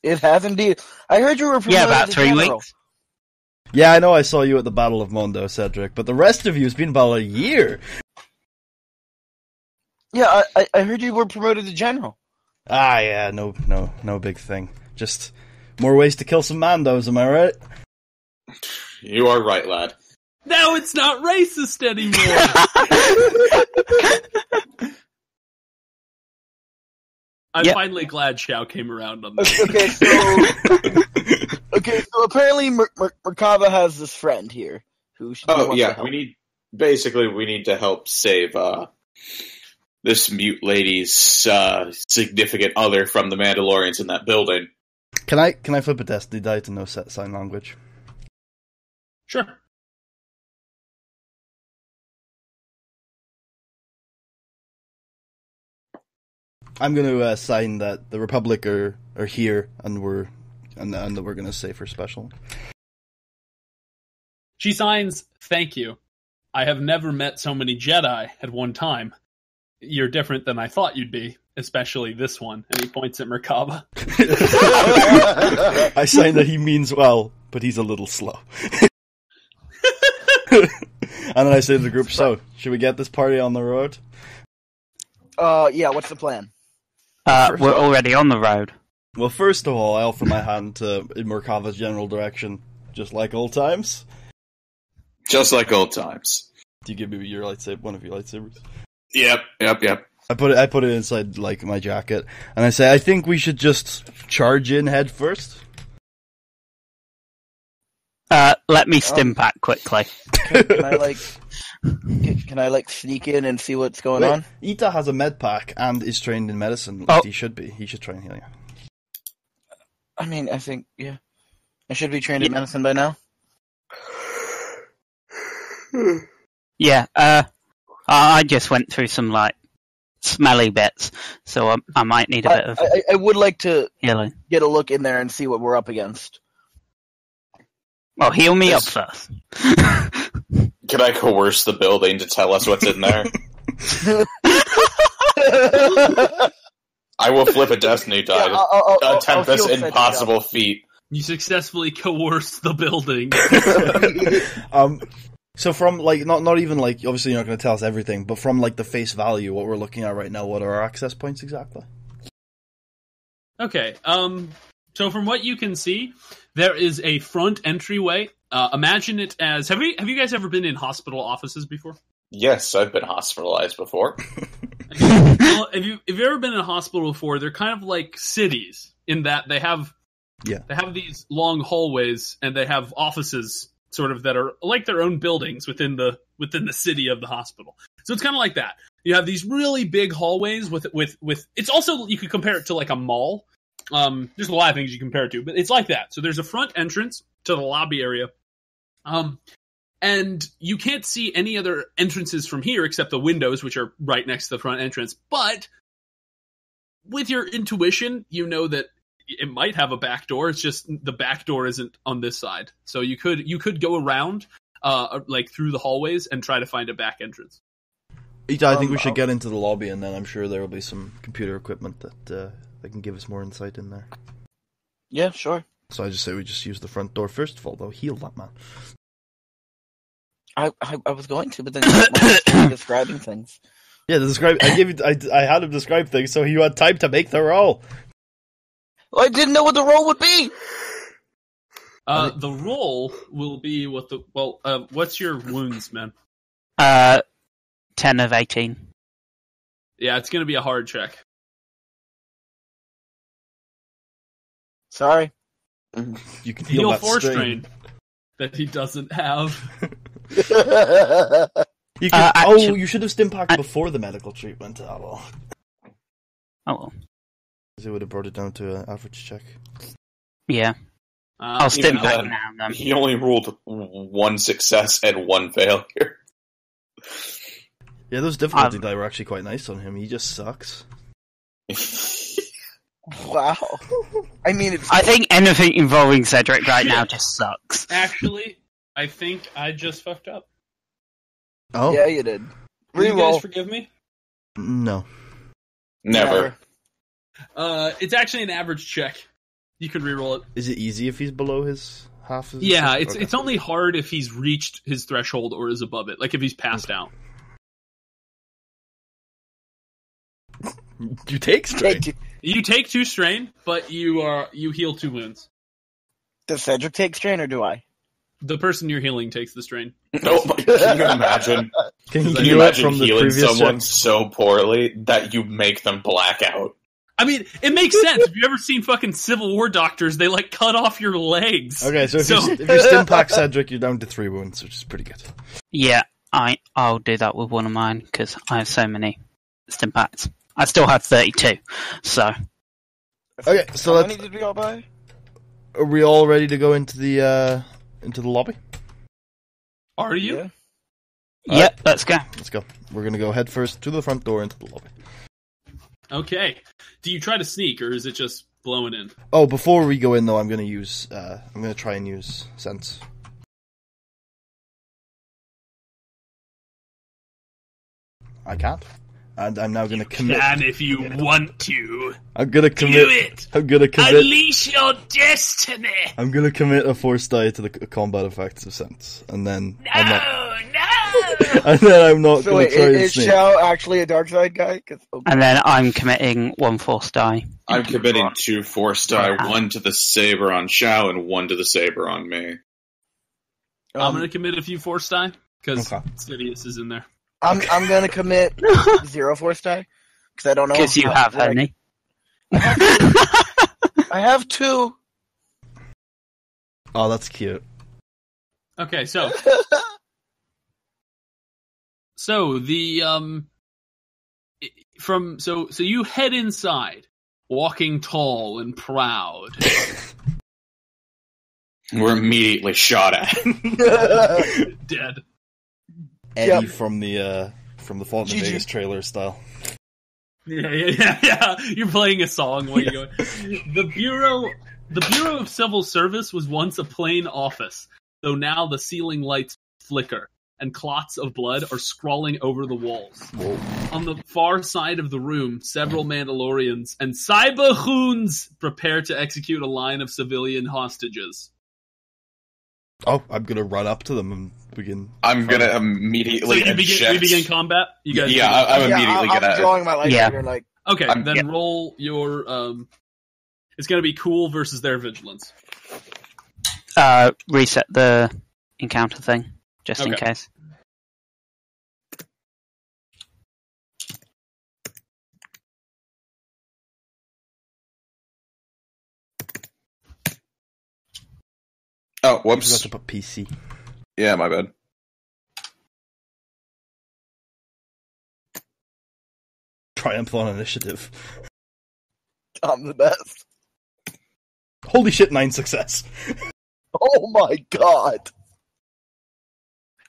It has indeed. I heard you were promoted Yeah, about to 3 general. weeks. Yeah, I know I saw you at the Battle of Mondo, Cedric, but the rest of you has been about a year. Yeah, I heard you were promoted to general. Ah, yeah, no big thing. Just more ways to kill some Mandos, am I right? You are right, lad. Now it's not racist anymore! I'm Yep. finally glad Xiao came around on this. Okay, so apparently Merkava has this friend here who she Oh, wants to yeah, help. we need to help save, this mute lady's, significant other from the Mandalorians in that building. Can I flip a destiny die to know set sign language? Sure. I'm going to sign that the Republic are here and that we're going to save her special. She signs, "Thank you. I have never met so many Jedi at one time. You're different than I thought you'd be, especially this one." And he points at Merkava. I sign that he means well, but he's a little slow. And then I say to the group, so, should we get this party on the road? Yeah, what's the plan? We're already on the road. Well, first of all, I offer my hand in Merkava's general direction, just like old times. Just like old times. Do you give me your lightsaber, one of your lightsabers? Yep. I put it inside like my jacket, and I say, I think we should just charge in head first. Let me stim pack quickly. Can I sneak in and see what's going on? Ita has a med pack and is trained in medicine. Oh. He should be. He should try and heal you. I mean, I think, yeah. I should be trained in medicine by now. Yeah, I just went through some, smelly bits, so I might need a bit of I would like to healing. get a look in there and see what we're up against. Well, heal me up first. Can I coerce the building to tell us what's in there? I will flip a destiny die to attempt this impossible feat. You successfully coerced the building. So from not even obviously you're not going to tell us everything, but from the face value, what we're looking at right now, what are our access points exactly? Okay, so from what you can see, there is a front entryway. Imagine it as... Have you guys ever been in hospital offices before? Yes, I've been hospitalized before. Well, if you've ever been in a hospital before, they're kind of like cities in that they have these long hallways and they have offices sort of that are like their own buildings within the city of the hospital. So it's kind of like that. You have these really big hallways with it's also, you could compare it to like a mall. There's a lot of things you compare it to, but it's like that. So there's a front entrance to the lobby area. And you can't see any other entrances from here except the windows, which are right next to the front entrance. But with your intuition, you know that it might have a back door. It's just the back door isn't on this side. So you could go around through the hallways and try to find a back entrance. Ita, I think we should get into the lobby, and then I'm sure there will be some computer equipment that can give us more insight in there. Yeah, sure. So I just say we just use the front door first of all, though. Heal that man. I was going to, but then you describing things. Yeah, I had him describe things, so you had time to make the roll. Well, I didn't know what the role would be. The roll will be what the what's your wounds, man? 10 of 18. Yeah, it's gonna be a hard check. Sorry. You can heal that 4 strain. that he doesn't have. You can, actually- you should have Stimpacked before the medical treatment. Oh well. Oh, well. It would have brought it down to an average check. Yeah. I'll stim even back then, now, then. He only ruled 1 success and 1 failure. Yeah, those difficulty die were actually quite nice on him. He just sucks. Wow. I mean, I think anything involving Cedric right now just sucks. Actually, I think I just fucked up. Oh? yeah, you did. Will you Reroll. guys forgive me? No. Never. It's actually an average check. You can reroll it. Is it easy if he's below his half? His Yeah, okay. it's only hard if he's reached his threshold or is above it. Like if he's passed out. You take strain. You take 2 strain, but you heal 2 wounds. Does Cedric take strain or do I? The person you're healing takes the strain. Oh my, can you imagine? Can you Can you heal it imagine from the healing previous someone check? so poorly that you make them black out? I mean, it makes sense. If you've ever seen fucking Civil War doctors, they like cut off your legs. Okay, so if you Stimpack Cedric, you're down to 3 wounds, which is pretty good. Yeah, I'll do that with one of mine, because I have so many Stimpacks. I still have 32, so... Okay, so How let's... many did we all buy? Are we all ready to go into the lobby? Are you? Yeah. Yep, let's go. Let's go. We're gonna go head first to the front door into the lobby. Okay. Do you try to sneak, or is it just blowing in? Oh, before we go in though, I'm gonna try and use sense. I can't. And I'm now gonna commit. Can if you want to. I'm gonna commit. Do it! I'm gonna commit. Unleash your destiny! I'm gonna commit a force die to the combat effects of sense, and then I'm not. No! And then I'm not So gonna wait, try and is sneak. Shao actually a dark side guy? And then I'm committing 1 force die. I'm committing 2 force die, 1 to the saber on Shao and 1 to the saber on me. I'm gonna commit a few force die, because Okay. Sidious is in there. I'm gonna commit 0 force die because I don't know. Because you have any. I have 2. Oh, that's cute. Okay, so the so you head inside, walking tall and proud. We're immediately shot at. Dead. Eddie from the Fallout New GG. Vegas trailer style. Yeah. You're playing a song while you're going. The Bureau of Civil Service was once a plain office, though now the ceiling lights flicker, and clots of blood are scrawling over the walls. Whoa. On the far side of the room, several Mandalorians and Cyberhoons prepare to execute a line of civilian hostages. Oh, I'm gonna run up to them and begin. I'm gonna So immediately we begin combat? You guys Yeah, I'm immediately I'm gonna... drawing my lightsaber Yeah. like. Okay, I'm- then roll your it's gonna be cool versus their vigilance. Reset the encounter thing, just in Okay. case. Oh, I forgot whoops. to put PC. Yeah, my bad. Triumph on initiative. I'm the best. Holy shit! 9 success. Oh my god!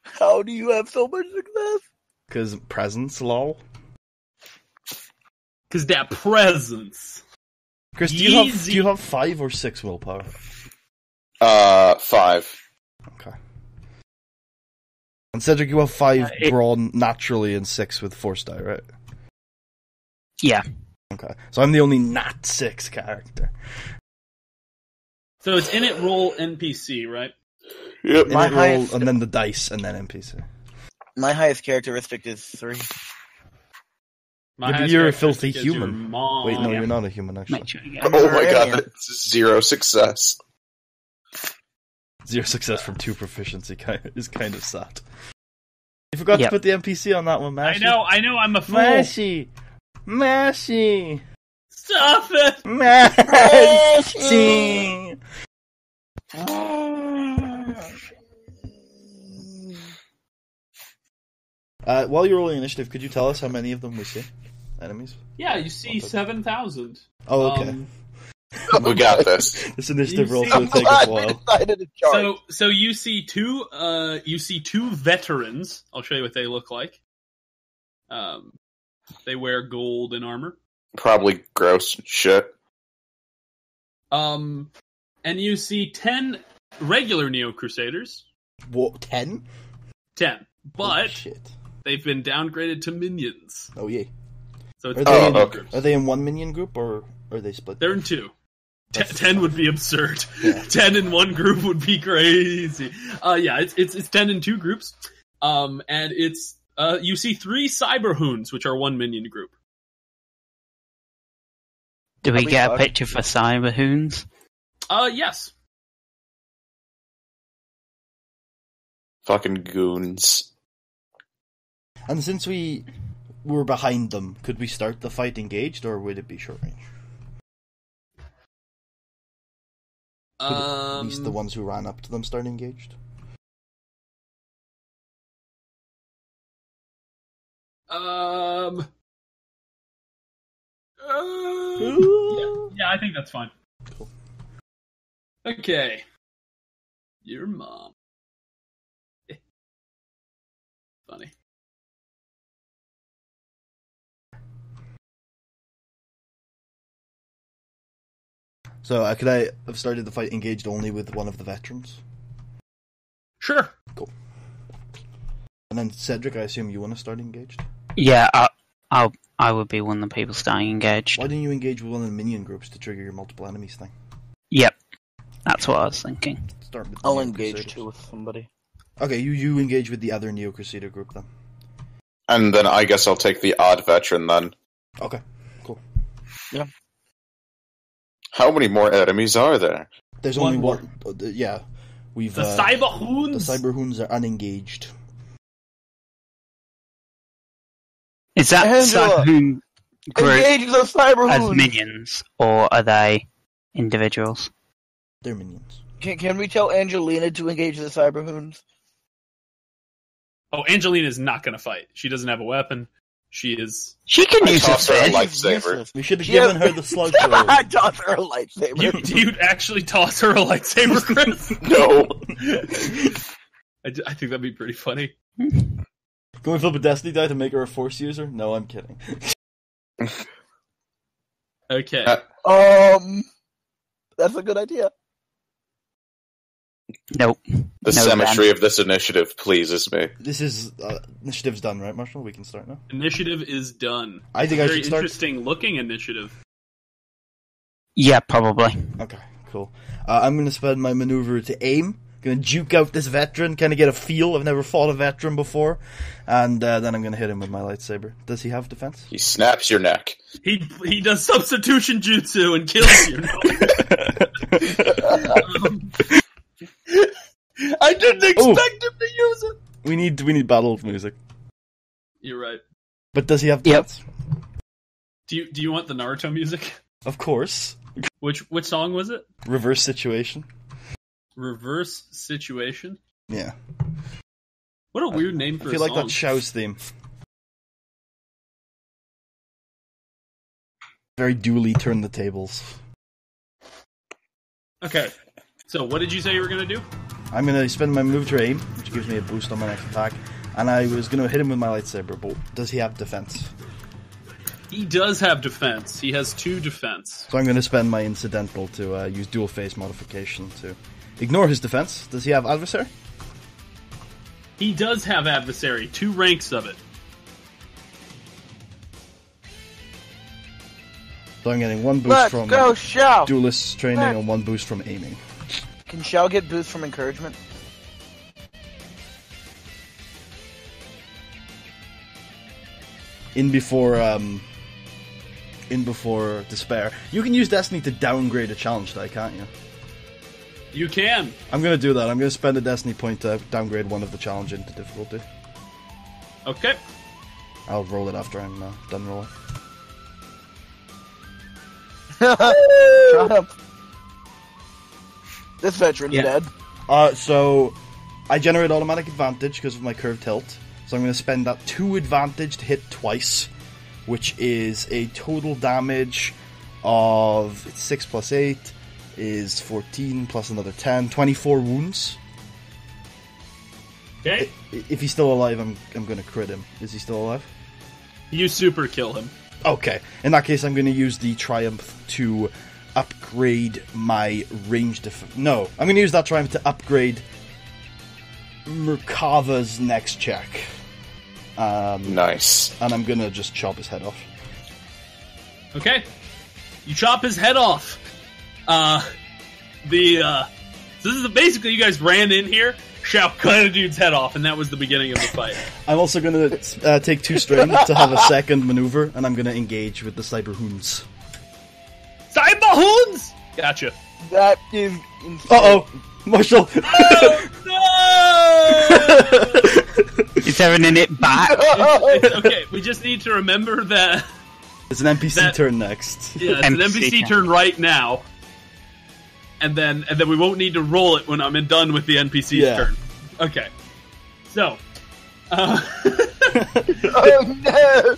How do you have so much success? Because presence, lol. Because that presence. Chris, do Yeezy. you have 5 or 6 willpower? 5. Okay. And Cedric, you have 5 it- brawn naturally and 6 with force die, right? Yeah. Okay. So I'm the only nat 6 character. So it's in it roll NPC, right? Yep. And My then roll, highest- and then the dice, and then NPC. My highest characteristic is 3. My Yeah, but highest you're a characteristic filthy is your human. mom. Wait, no, yeah. you're not a human, actually. Make sure you get I'm Oh an my god, alien. that's 0 success. 0 success from 2 proficiency is kind of sad. You forgot to put the NPC on that one, Mashy. I know, I'm a fool. Mashy! Stop it! Mashy! While you're rolling initiative, could you tell us how many of them we see? Enemies? Yeah, you see 7,000. Oh, okay. We got this. This initiative roll see- will take a while. Decided to charge. So you see two veterans. I'll show you what they look like. They wear gold and armor. Probably gross shit. And you see 10 regular Neo Crusaders. What, 10? 10. But shit. they've been downgraded to minions. Oh, yay. So it's okay. Are they in one minion group, or are they split? They're in 2. That's 10 would be absurd. Yeah. 10 in one group would be crazy. It's 10 in 2 groups. And it's you see 3 Cyberhoons, which are 1 minion group. Do we Are we get a talking- picture for Cyberhoons? Yes. Fucking goons. And since we were behind them, could we start the fight engaged, or would it be short range? Could at least the ones who ran up to them start engaged? Yeah, I think that's fine. Cool. Okay. Your mom. Funny. So, could I have started the fight engaged only with one of the veterans? Sure. Cool. And then, Cedric, I assume you want to start engaged? Yeah, I would be one of the people starting engaged. Why didn't you engage with one of the minion groups to trigger your multiple enemies thing? Yep, that's what I was thinking. Start with the I'll Neo engage Crusaders. too with somebody. Okay, you engage with the other Neo Crusader group then. And then I guess I'll take the odd veteran then. Okay, cool. How many more enemies are there? There's One only more. one. Yeah, we've The the Cyberhoons. Cyberhoons are unengaged. Is that Angela, Cyberhoon group Engage the as Cyberhoons! minions, or are they individuals? They're minions. Can we tell Angelina to engage the Cyberhoons? Oh, Angelina's not going to fight. She doesn't have a weapon. She is. She can I use a tossed her a fist. lightsaber. We should have Yeah. given her the slug throw. I toss her a lightsaber. You'd actually toss her a lightsaber, Chris? No. I think that'd be pretty funny. Can we flip a Destiny die to make her a Force user? No, I'm kidding. Okay. That's a good idea. Nope. The No, symmetry of this initiative pleases me. This is initiative's done, right, Marshall? We can start now. Initiative is done. I think I Very should start. interesting looking initiative. Yeah, probably. Okay, cool. I'm going to spend my maneuver to aim. Going to juke out this veteran, kind of get a feel. I've never fought a veteran before, and then I'm going to hit him with my lightsaber. Does he have defense? He snaps your neck. He does substitution jutsu and kills you. I didn't expect him to use it. We need battle music. You're right. But does he have Yep. defense? Do you want the Naruto music? Of course. Which song was it? Reverse situation. Reverse Situation. Yeah. What a weird name for I feel a like song. that's Shao's theme. Very duly turn the tables. Okay. So what did you say you were gonna do? I'm going to spend my move to aim, which gives me a boost on my next attack, and I was going to hit him with my lightsaber, but does he have defense? He does have defense. He has 2 defense. So I'm going to spend my incidental to use dual phase modification to ignore his defense. Does he have adversary? He does have adversary. 2 ranks of it. So I'm getting 1 boost Let's from go, Shao! duelist training Let's- and 1 boost from aiming. Can Shao get boost from encouragement? In before despair. You can use Destiny to downgrade a challenge die, can't you? You can. I'm gonna do that. I'm gonna spend a destiny point to downgrade one of the challenge into difficulty. Okay. I'll roll it after I'm done rolling. Triumph. This veteran's dead. So I generate automatic advantage because of my curved tilt. So I'm going to spend that 2 advantage to hit twice, which is a total damage of 6 plus 8 is 14 plus another 10, 24 wounds. Okay. If he's still alive, I'm going to crit him. Is he still alive? You super kill him. Okay. In that case, I'm going to use the Triumph to upgrade my range No, I'm going to use that Triumph to upgrade Merkava's next check. Nice. And I'm going to just chop his head off. Okay. You chop his head off. So this is basically you guys ran in here, cut a dude's head off, and that was the beginning of the fight. I'm also going to take 2 strain to have a second maneuver, and I'm going to engage with the Cyberhoons. Cyberhoons! Gotcha. That is insane. Uh-oh! Marshall! Oh, no! Is there an in it back? It's okay, we just need to remember that... It's an NPC turn next. Yeah, it's an NPC turn right now. And then we won't need to roll it when I'm done with the NPC's turn. Okay. So... Oh, no!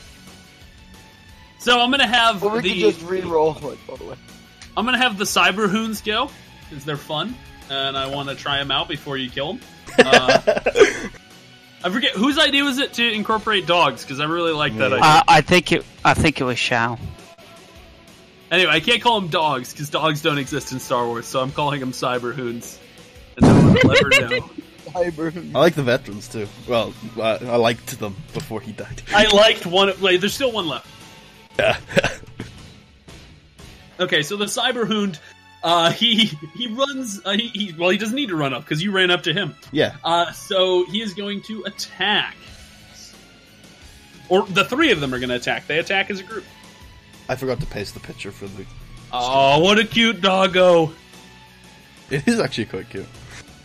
So I'm gonna have we can just re-roll it, by the way. I'm gonna have the Cyberhoons go, because they're fun, and I want to try them out before you kill them. I forget whose idea was it to incorporate dogs, because I really like that idea. I think it was Shao. Anyway, I can't call them dogs because dogs don't exist in Star Wars, so I'm calling them Cyberhoons, and no one will ever know. Cyberhoons. I like the veterans too. Well, I liked them before he died. I liked one. Wait, there's still one left. Yeah. Okay, so the Cyberhound, he runs. He doesn't need to run up because you ran up to him. Yeah. So he is going to attack, or the 3 of them are going to attack. They attack as a group. I forgot to paste the picture for the... Oh, what a cute doggo! It is actually quite cute.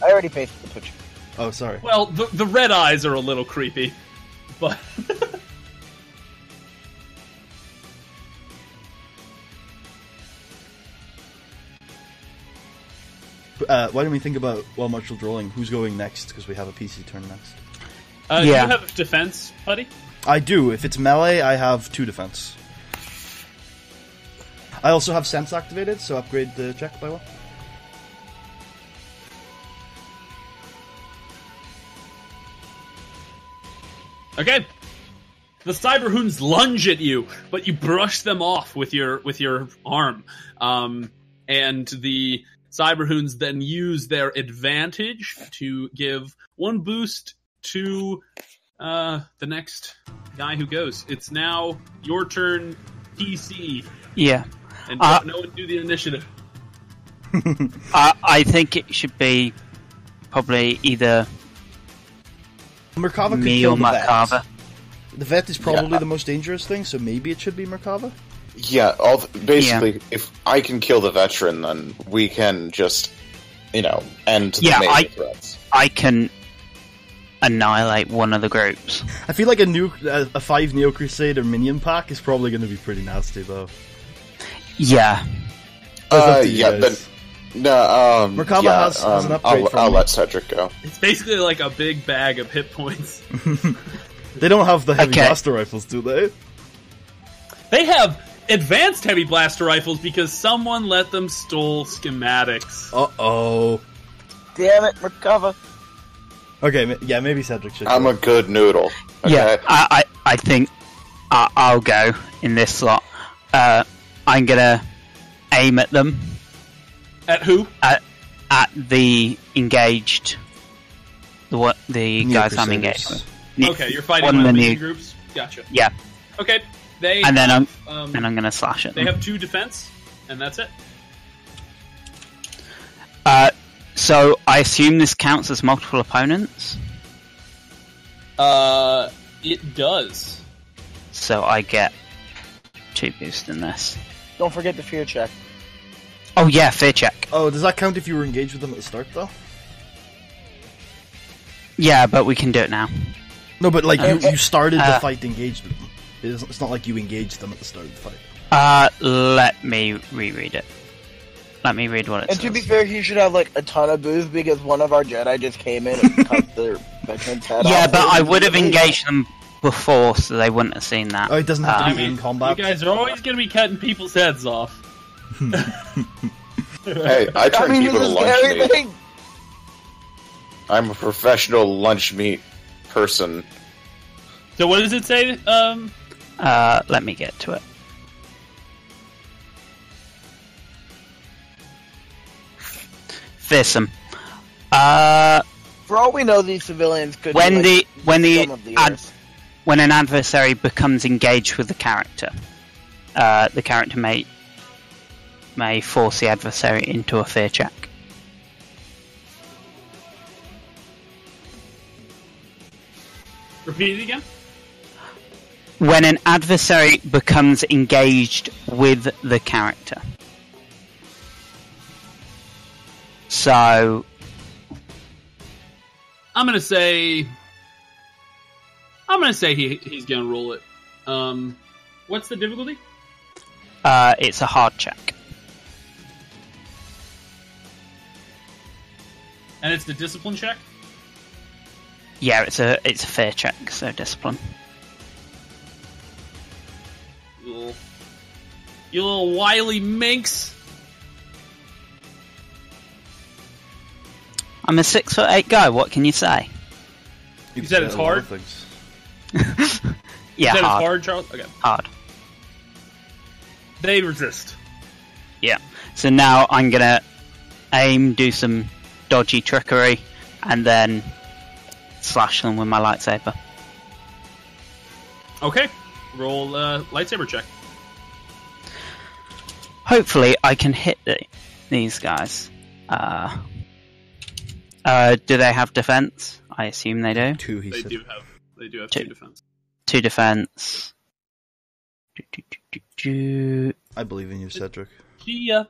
I already pasted the picture. Oh, sorry. Well, the red eyes are a little creepy, but... Why don't we think about, while Marshall's rolling, who's going next, because we have a PC turn next. Do you have defense, buddy? I do. If it's melee, I have 2 defense. I also have sense activated, so upgrade the check by 1. Okay. The Cyberhoons lunge at you, but you brush them off with your arm. And the Cyberhoons then use their advantage to give 1 boost to the next guy who goes. It's now your turn, PC. Yeah. And no one do the initiative. I think it should be probably either Merkava could me kill or the Merkava. vet. The vet is probably the most dangerous thing, so maybe it should be Merkava? Yeah, basically, if I can kill the veteran, then we can just, end the melee threats. I can annihilate one of the groups. I feel like a 5 Neo Crusader minion pack is probably going to be pretty nasty, though. Yeah. Merkava has an upgrade I'll let Cedric go. It's basically like a big bag of hit points. They don't have the heavy blaster rifles, do they? They have advanced heavy blaster rifles because someone let them stole schematics. Uh-oh. Damn it, Merkava. Okay, yeah, maybe Cedric should I'm go. a good noodle. Okay? Yeah, I think I'll go in this slot. I'm gonna aim at them. At who? At the engaged, the guys I'm engaged with. Okay, you're fighting one of the minion groups. Gotcha. Yeah. Okay, and then I'm gonna slash it. They have 2 defense, and that's it. So I assume this counts as multiple opponents. It does. So I get 2 boosts in this. Don't forget the fear check. Oh yeah, fear check. Oh, does that count if you were engaged with them at the start, though? Yeah, but we can do it now. No, but like you started the fight engaged with them. It's not like you engaged them at the start of the fight. Let me reread it. Let me read what it And says. to be fair, he should have like a ton of booze because one of our Jedi just came in and cut their veteran's head off. Yeah, but I would have engaged them before, so they wouldn't have seen that. Oh, it doesn't have to be in combat. You guys are always going to be cutting people's heads off. Hey, I turn people to lunch meat. everything. I'm a professional lunch meat person. So what does it say? Let me get to it. Fearsome. For all we know, these civilians could When be, like, the scum of the earth. when an adversary becomes engaged with the character may force the adversary into a fear check. Repeat it again. When an adversary becomes engaged with the character. So, I'm gonna say he's gonna roll it. What's the difficulty? it's a hard check. And it's the discipline check. Yeah, it's a fair check, so discipline. You little wily minx. I'm a 6'8" guy. What can you say? You said it's hard? Yeah, You said hard. it's hard, Charles? Okay. Hard. They resist. Yeah. So now I'm gonna aim, do some dodgy trickery, and then slash them with my lightsaber. Okay. Roll lightsaber check. Hopefully, I can hit these guys. Do they have defense? I assume they do. 2, he They said. do have Two. 2 defense. 2 defense. I believe in you, Cedric. Yeah.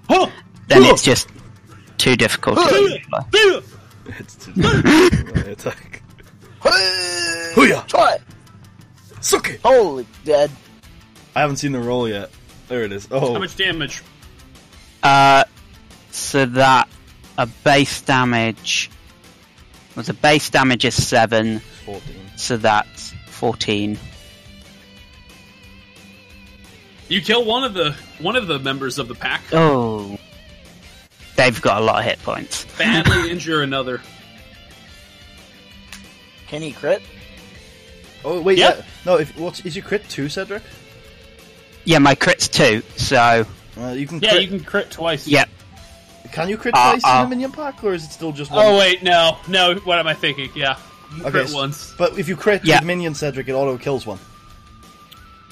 Oh! Then it's just 2 difficulty. It's too my attack. Hooyah! Try it. Suck it! Holy dead. I haven't seen the roll yet. There it is. Oh, How much damage? So that a base damage is 7, 14. so that's 14. You kill one of the members of the pack. Oh, they've got a lot of hit points. Badly injure another. Can he crit? Oh wait, Yeah. yeah. No, is your crit 2, Cedric? Yeah, my crit's 2, so You can. Yeah, Crit. you can crit twice. yeah. Can you crit twice in a minion pack, or is it still just one? Oh wait, no. What am I thinking? Yeah. You Okay, crit once. But if you crit Yeah. with minion, Cedric, it auto kills one.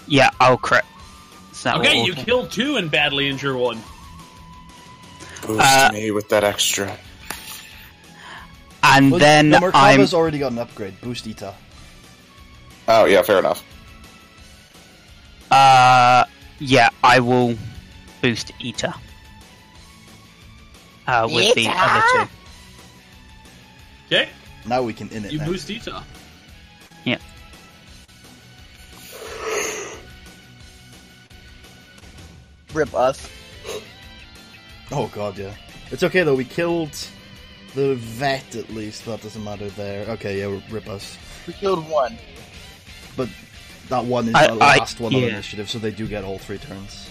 Yeah, I'll crit. So that Okay, will you auto- kill 2 and badly injure 1. Boost me with that extra. And Well, then the I'm Merkava's already got an upgrade. Boost Ita. Oh, yeah, fair enough. yeah, I will boost Ita. With the other 2. Okay? Now we can in it. You now. boost Ita. Yeah. Rip us. Oh god, yeah. It's okay though. We killed the vet at least. That doesn't matter there. Okay, yeah, rip us. We killed one. But that one is I- the last one on yeah. initiative, so they do get all 3 turns.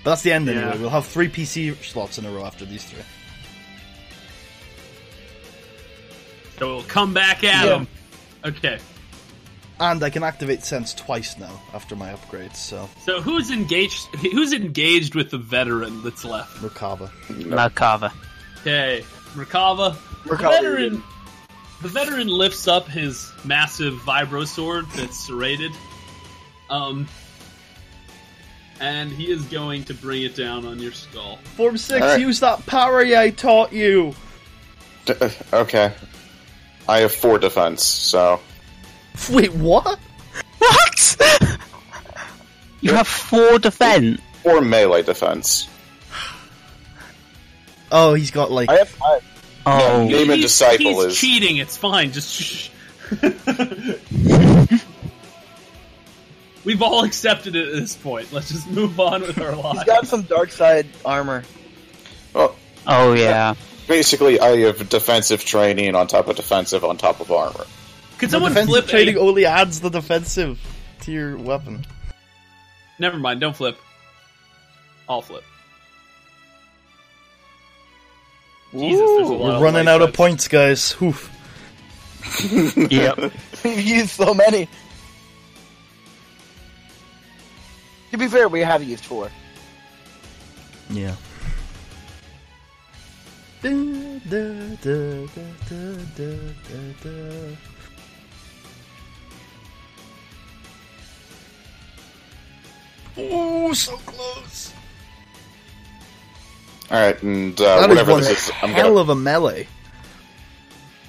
But that's the end anyway. Yeah. We'll have 3 PC slots in a row after these 3. So we'll come back at Yeah. him. Okay. And I can activate Sense twice now after my upgrades, so So who's engaged with the veteran that's left? Merkava. Merkava. Okay. Merkava. Merkava. The veteran lifts up his massive vibro sword that's serrated. And he is going to bring it down on your skull. Form 6, Alright. use that parry I taught you! Okay. I have 4 defense, so... Wait, what? What? You have 4 defense. 4 melee defense. Oh, he's got like. I have 5. Oh, Name a disciple he's is cheating. It's fine. Just shh. We've all accepted it at this point. Let's just move on with our lives. He's got some dark side armor. well, oh yeah. basically I have defensive training on top of armor. Could The someone defensive flip training a... only adds the defensive to your weapon. Never mind. Don't flip. I'll flip. Jesus, there's a lot We're of running light out of sets. points, guys. Oof. Yep. We've used so many. To be fair, we have used 4. Yeah. Da, da, da, da, da, da, da. Ooh, so close. Alright, and That is whatever one this is, I'm hell gonna... of a melee.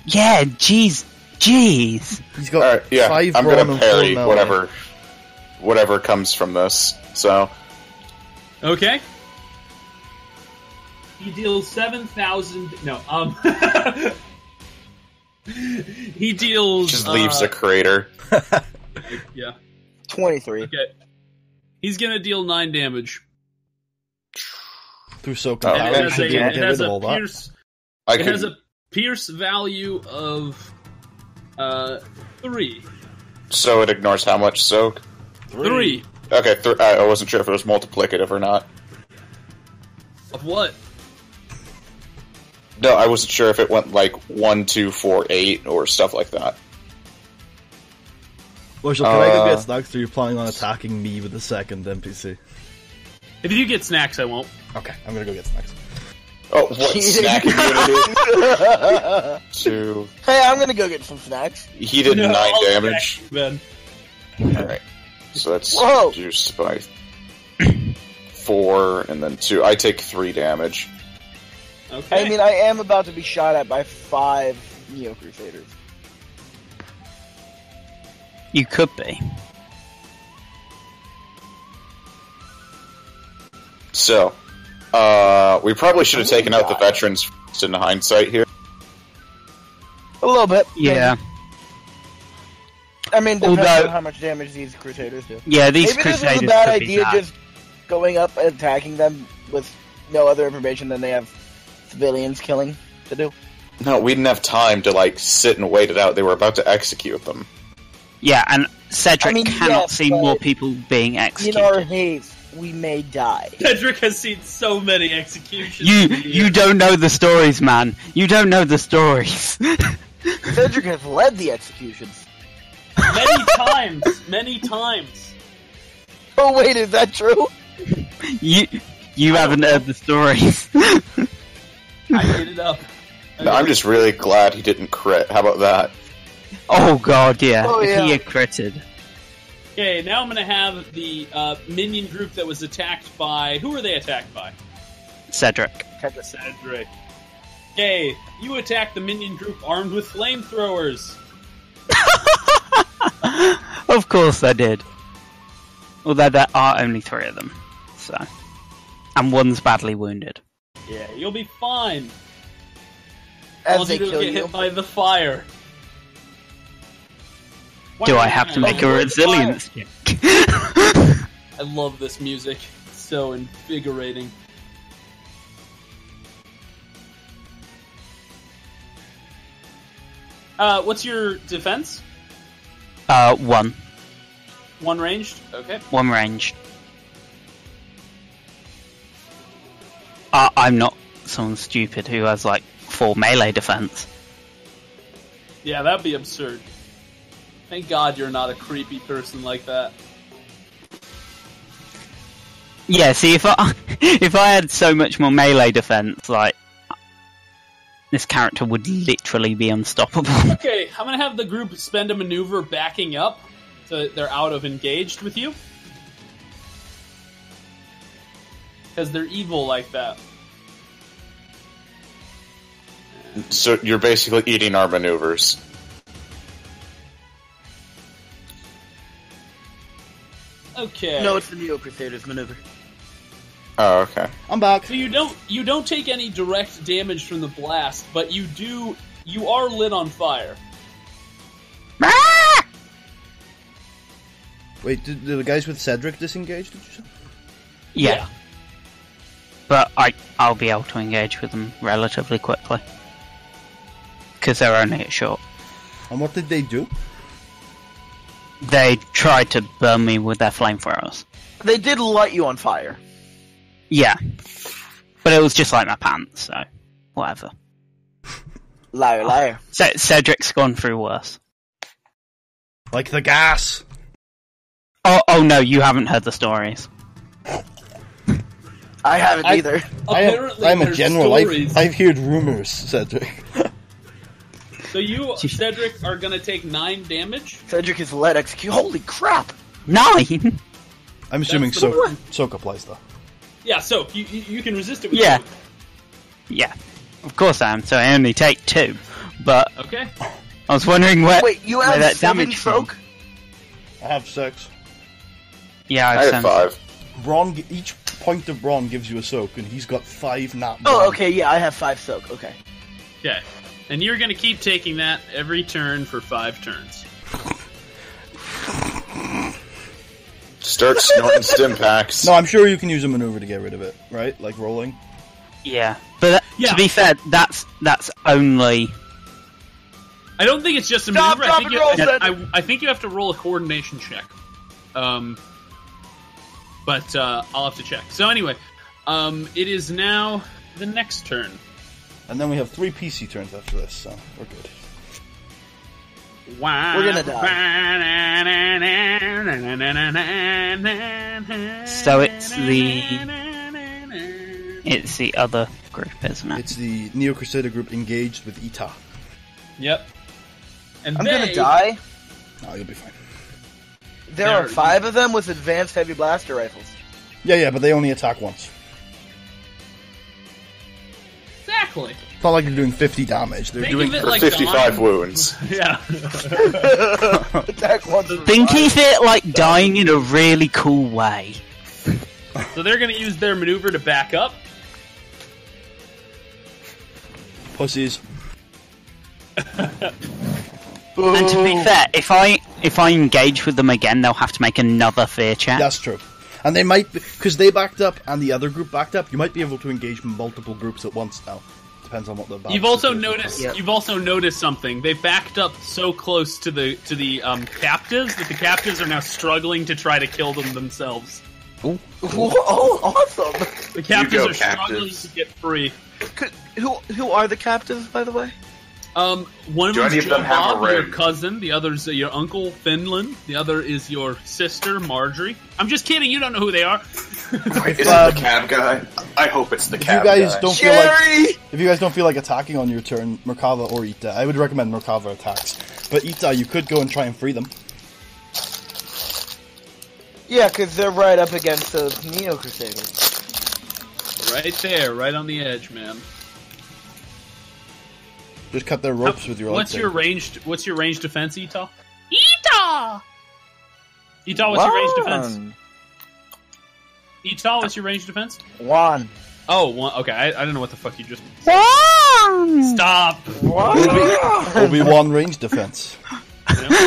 Yeah, jeez. He's got Alright, yeah, 5 I'm brawn gonna and 4 parry melee. whatever comes from this, so... Okay. He deals 7,000... No, he deals... Just leaves a crater. Yeah. 23. Okay. He's gonna deal 9 damage. Through soak Oh, and And power, it has you a, can't it get has rid of a all that. pierce... I It has can... a pierce value of 3. So it ignores how much soak? 3. Okay, I wasn't sure if it was multiplicative or not. Of what? No, I wasn't sure if it went like 1, 2, 4, 8 or stuff like that. Marshall, can I go get snacks, or are you planning on attacking me with the second NPC? If you get snacks, I won't. Okay, I'm gonna go get snacks. Oh, what snack immunity? 2. Hey, I'm gonna go get some snacks. He did 9 I'll damage. check, Ben. Alright. So that's Whoa. reduced by 4 and then 2. I take 3 damage. Okay. I mean, I am about to be shot at by 5 Neo Crusaders. You could be. So, we probably should have taken out the veterans in hindsight here. A little bit. Yeah. I mean, depends Although- on how much damage these Crusaders do. Yeah, these Maybe this Crusaders is a bad could be idea, bad. just going up and attacking them with no other information than they have civilians killing to do. No, we didn't have time to, like, sit and wait it out. They were about to execute them. Yeah, and Cedric I mean, cannot yes, see but more people being In executed. our haste, we may die. Cedric has seen so many executions. You don't know the stories, man. You don't know the stories. Cedric has led the executions. Many times. Oh wait, is that true? You haven't heard the stories. I made it up. No, I'm just really glad he didn't crit. How about that? Oh god, yeah. Oh, if yeah. he had critted. Okay, now I'm gonna have the minion group that was attacked by... Who were they attacked by? Cedric. Cedric. Okay, you attack the minion group armed with flamethrowers. Of course I did. Although there are only 3 of them. So. And one's badly wounded. Yeah, you'll be fine. As All they you do is kill get you. hit by the fire. Do I have to make a resilience check? I love this music. It's so invigorating. What's your defense? 1. 1 ranged? Okay. 1 ranged. I'm not someone stupid who has like 4 melee defense. Yeah, that'd be absurd. Thank God you're not a creepy person like that. Yeah, see, if I had so much more melee defense, like, this character would literally be unstoppable. Okay, I'm gonna have the group spend a maneuver backing up so that they're out of engaged with you. Because they're evil like that. So you're basically eating our maneuvers. Okay. No, it's the Neo Crusaders maneuver. Oh, okay. I'm back. So you don't take any direct damage from the blast, but you are lit on fire. Wait, did the guys with Cedric disengage, did you say? Yeah. But I'll be able to engage with them relatively quickly. Because they're only at short. And what did they do? They tried to burn me with their flamethrowers. They did light you on fire. Yeah. But it was just like my pants, so whatever. Liar, liar. Cedric's gone through worse. Like the gas! Oh no, you haven't heard the stories. I haven't either. Apparently, I'm a there's general. stories. I've heard rumors, Cedric. So you, Cedric, are gonna take 9 damage. Cedric is let execute. Holy crap! 9! I'm assuming That's the soak applies though. Yeah, so you can resist it with Yeah. soak. Yeah. Of course I am, so I only take 2. But Okay. I was wondering where. Wait, you where have that 7 damage from. soak? I have 6. Yeah, I have 5. Each point of brawn gives you a soak, and he's got 5 nat. Oh, okay, yeah, I have 5 soak. Okay. Okay. And you're gonna keep taking that every turn for 5 turns. Start snorting stim packs. No, I'm sure you can use a maneuver to get rid of it, right? Like rolling. Yeah. But Yeah. to be fair, that's only. I don't think it's just a Stop, maneuver. drop, I think, and roll, I think you have to roll a coordination check. But I'll have to check. So anyway, it is now the next turn. And then we have 3 PC turns after this, so we're good. Wow. We're gonna So it's the other group, isn't it? It's the Neo Crusader group engaged with Ita. Yep. And I'm they, gonna die. Oh, you'll be fine. There are 5 of them with advanced heavy blaster rifles. Yeah, but they only attack once. Exactly. It's not like they're doing 50 damage. They're Think doing... of it For like 55 dying. wounds. Yeah. Attack once. Think of it like dying in a really cool way. So they're gonna use their maneuver to back up. Pussies. And to be fair, if I engage with them again, they'll have to make another fear check. That's true. And they might, because they backed up and the other group backed up, you might be able to engage multiple groups at once now. Depends on what the You've also noticed something. They backed up so close to the captives that the captives are now struggling to try to kill them themselves. Oh, awesome! The captives go, are struggling captives. to get free. Who are the captives, by the way? One of Do them any is of them Joe have a Bob, your ring? cousin. The other's your uncle Finland. The other is your sister Marjorie. I'm just kidding. You don't know who they are. Wait, is it the cab guy? I hope it's the If you cab guys guy. don't feel like, Jerry! if you guys don't feel like attacking on your turn, Merkava or Ita, I would recommend Merkava attacks. But Ita, you could go and try and free them. Yeah, because they're right up against the Neo Crusaders. Right there, right on the edge, man. Just cut their ropes with your What's lightsaber. your ranged defense, Ita? Ita, what's your ranged defense? Ita, what's your ranged defense? 1. Oh, 1. Okay, I don't know what the fuck you just. One! Stop. Obi-Wan range defense.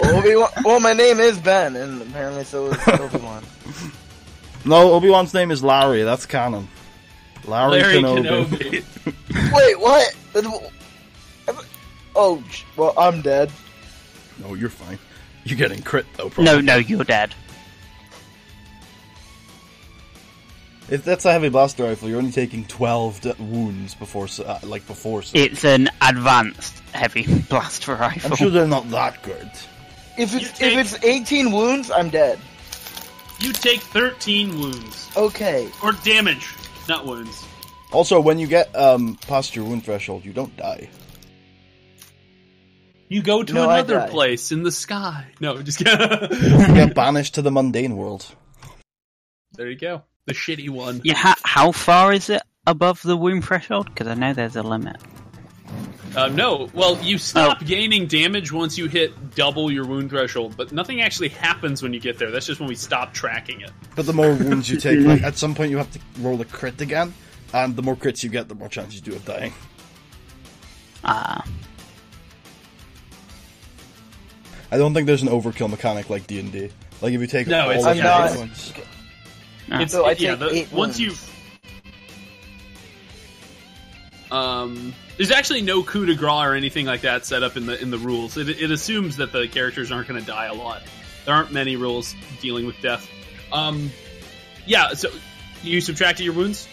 Obi-Wan. Well, my name is Ben, and apparently so is Obi-Wan. No, Obi-Wan's name is Larry, that's canon. Larry Kenobi. Wait, what? Oh, well, I'm dead. No, you're fine. You're getting crit though, probably. No, you're dead. If that's a heavy blaster rifle, you're only taking 12 wounds before. It's an advanced heavy blaster rifle. I'm sure they're not that good. If it's 18 wounds, I'm dead. You take 13 wounds Okay. or damage, not wounds. Also, when you get past your wound threshold, you don't die. You go to No, I another die. place in the sky. No, just kidding. You get banished to the mundane world. There you go. The shitty one. Yeah, how far is it above the wound threshold? Because I know there's a limit. No. Well, you stop gaining damage once you hit double your wound threshold, but nothing actually happens when you get there. That's just when we stop tracking it. But the more wounds you take, like, at some point you have to roll a crit again, and the more crits you get, the more chance you do of dying. Ah. I don't think there's an overkill mechanic like D&D. Like, if you take No, all it's the not. hit points... It's, So I yeah, take 8 once you... There's actually no coup de grace or anything like that set up in the rules. It assumes that the characters aren't going to die a lot. There aren't many rules dealing with death. Yeah, so you subtracted your wounds?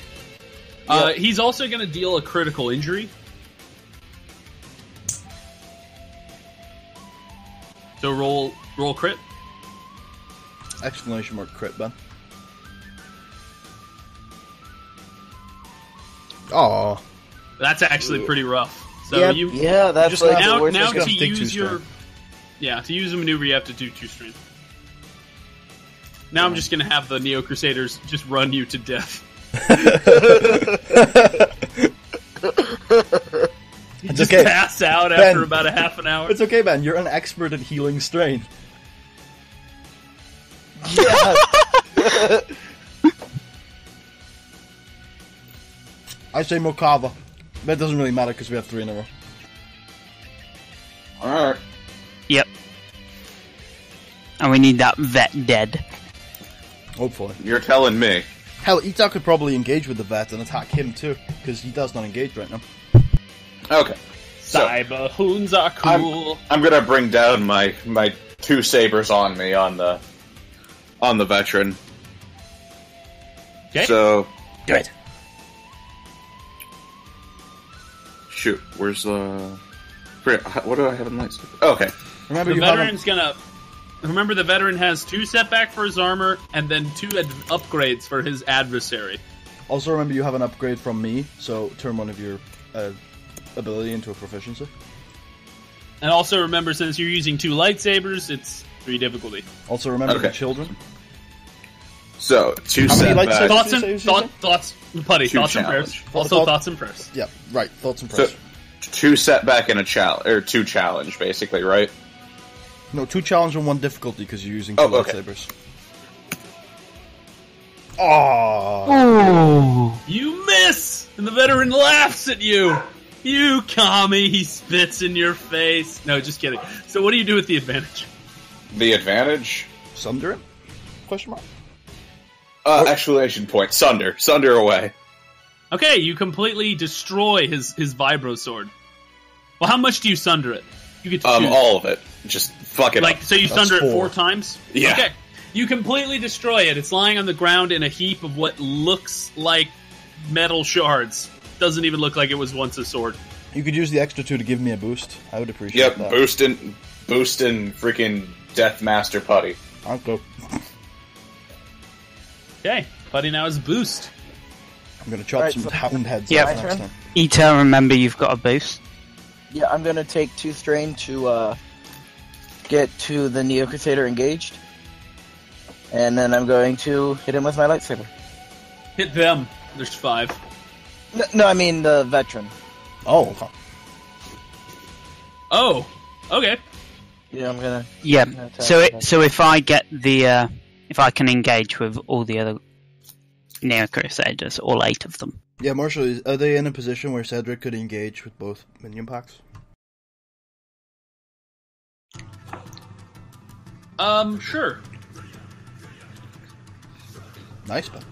Yep. He's also going to deal a critical injury. So roll crit. Exclamation mark crit, Ben. Aww. That's actually pretty rough. So Yep. you Yeah, that's just like now the worst. now Just to gotta take use 2 your strength. to use a maneuver you have to do 2 strength. Now I'm just gonna have the Neo Crusaders just run you to death. You It's just okay. pass out Ben. after about a half an hour. It's okay, Ben. You're an expert at healing strain. Yeah. I say Merkava. But it doesn't really matter because we have 3 in a row. Alright. Yep. And we need that vet dead. Hopefully. You're telling me. Hell, Ita could probably engage with the vet and attack him too, because he does not engage right now. Okay. So, Cyber hoons are cool. I'm gonna bring down my 2 sabers on me on the veteran. Okay. So Good. shoot, where's the? What do I have in lightsaber? Okay. Remember, The you have veteran's gonna... Remember, the veteran has 2 setback for his armor, and then 2 upgrades for his adversary. also remember you have an upgrade from me, so turn one of your ability into a proficiency. And also remember, since you're using 2 lightsabers, it's 3 difficulty. Also remember the Okay. children. So 2 How many setbacks. lightsabers? Thoughts you say, and Susan? thoughts, Putty. Two Thoughts and challenge. prayers. Also, Thought- thoughts and prayers. Yeah, right. Thoughts and So prayers. 2 setback and a challenge, or 2 challenge, basically, right? No, 2 challenge and 1 difficulty because you're using 2 Oh, okay. lightsabers. Aww. Ooh. You miss, and the veteran laughs at you. You commie. He spits in your face. No, just kidding. So, what do you do with the advantage? The advantage. Sunder it? Question mark. Exclamation point. Sunder away. Okay, you completely destroy his vibro sword. Well, how much do you sunder it? You get to choose. All of it. Just fuck it Like, up. so you That's sunder it 4. 4 times? Yeah. Okay. You completely destroy it. It's lying on the ground in a heap of what looks like metal shards. Doesn't even look like it was once a sword. You could use the extra 2 to give me a boost. I would appreciate Yep, that. boosting freaking Death Master Putty. I'll go. Okay, Buddy now has a boost. I'm gonna chop Alright, some so- hound heads Yeah. off My next turn? time. Ita, remember you've got a boost. Yeah, I'm gonna take 2 strain to get to the Neo Crusader engaged. And then I'm going to hit him with my lightsaber. Hit them. There's 5. No, I mean the veteran. Oh, okay. Oh, okay. Yeah, I'm gonna... Yeah. attack So with that. so if I get the if I can engage with all the other Neo Crusaders, all 8 of them. Yeah, Marshall, are they in a position where Cedric could engage with both minion packs? Sure. Nice, man.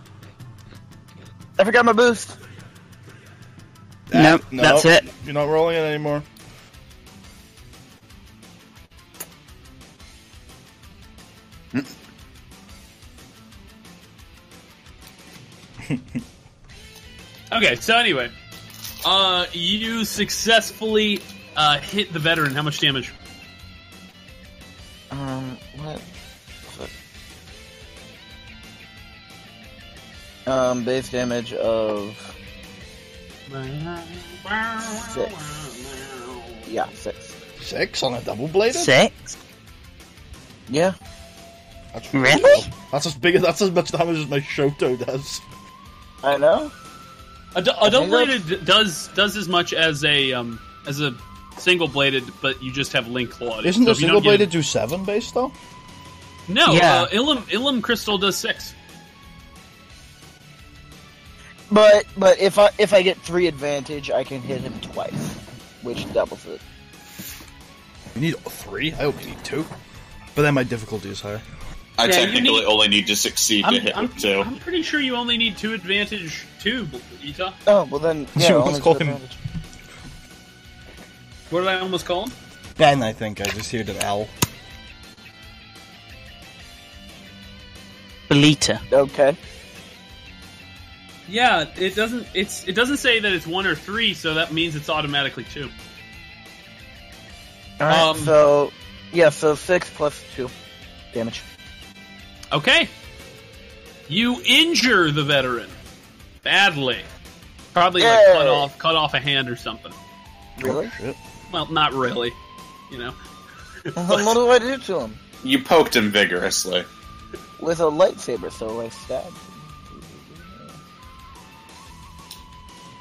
I forgot my boost. Nope, that's it. You're not rolling it anymore. Okay, so anyway. You successfully hit the veteran. How much damage? What? Base damage of 6. Yeah, 6. 6 on a double bladed? 6? Yeah. That's Really? cool. That's as much damage as my Shoto does. I know. A double bladed does as much as a as a single bladed, but you just have link clawed. Isn't So the if you single don't get bladed do 7 base though? No, Yeah. Ilum Crystal does 6. But if I get 3 advantage, I can hit him twice, which doubles it. You need 3? I hope you need 2. But then my difficulty is higher. I Yeah, you technically need- only need to succeed to hit him too. I'm pretty sure you only need 2 advantage too, Ita. Oh, well then, yeah, You only almost called 2 him- advantage. What did I almost call him? Ben, I think. I just heard an L. Belita. Okay. Yeah, it doesn't say that it's 1 or 3, so that means it's automatically 2. Alright, so 6 plus 2 damage. Okay. You injure the veteran badly. Probably like Yay. cut off a hand or something. Really? Shit. Well, not really. You know. What do I do to him? You poked him vigorously. With a lightsaber, so I stab.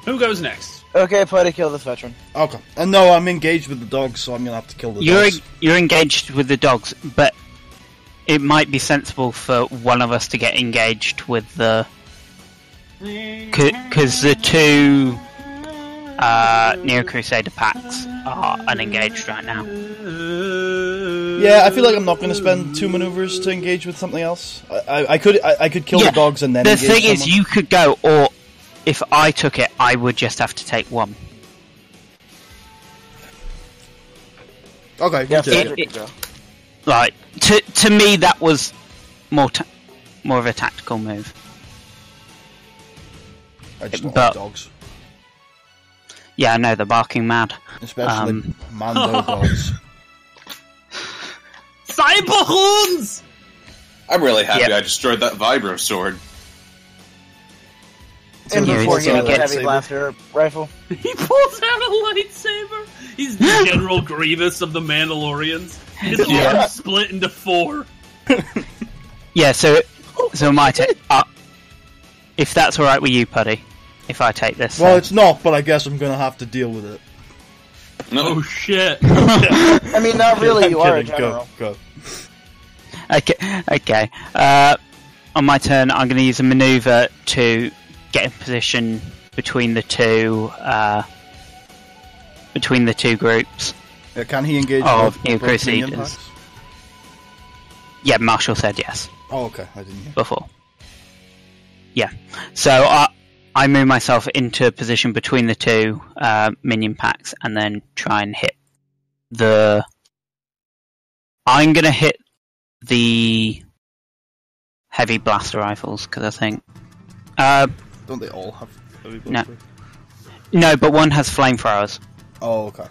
Who goes next? Okay, play to kill this veteran. Okay. And no, I'm engaged with the dogs, so I'm gonna have to kill the dogs. You're engaged with the dogs, but it might be sensible for one of us to get engaged with the... Because the 2 Neo Crusader packs are unengaged right now. Yeah, I feel like I'm not gonna spend 2 maneuvers to engage with something else. I could kill the dogs and then the engage thing is, someone. you could go, or if I took it, I would just have to take 1. Okay, Yeah, you take Cedric it. can go. Like, to me, that was more of a tactical move. I just don't but- like dogs. Yeah, I know, they're barking mad. Especially Mando dogs. Cyberhoons! I'm really happy Yep. I destroyed that vibro sword. And Yeah, before he's he had gonna the get heavy blaster rifle. He pulls out a lightsaber. He's the General Grievous of the Mandalorians. His Yeah. arms split into 4. Yeah, so my take. If that's alright with you, Puddy, if I take this. Well, it's not, but I guess I'm gonna have to deal with it. No, Oh shit. I mean, not really, you I'm are a kidding. general. Go. Okay. On my turn, I'm going to use a maneuver to get in position between the two groups. Can he engage Of both New both minion Crusaders. packs? Yeah, Marshall said yes Oh, okay. I didn't hear. before. Yeah, so I move myself into a position between the 2 minion packs and then try and hit the. I'm going to hit the heavy blaster rifles because I think. Don't they all have heavy No. blaster? No, but one has flamethrowers. Oh, okay.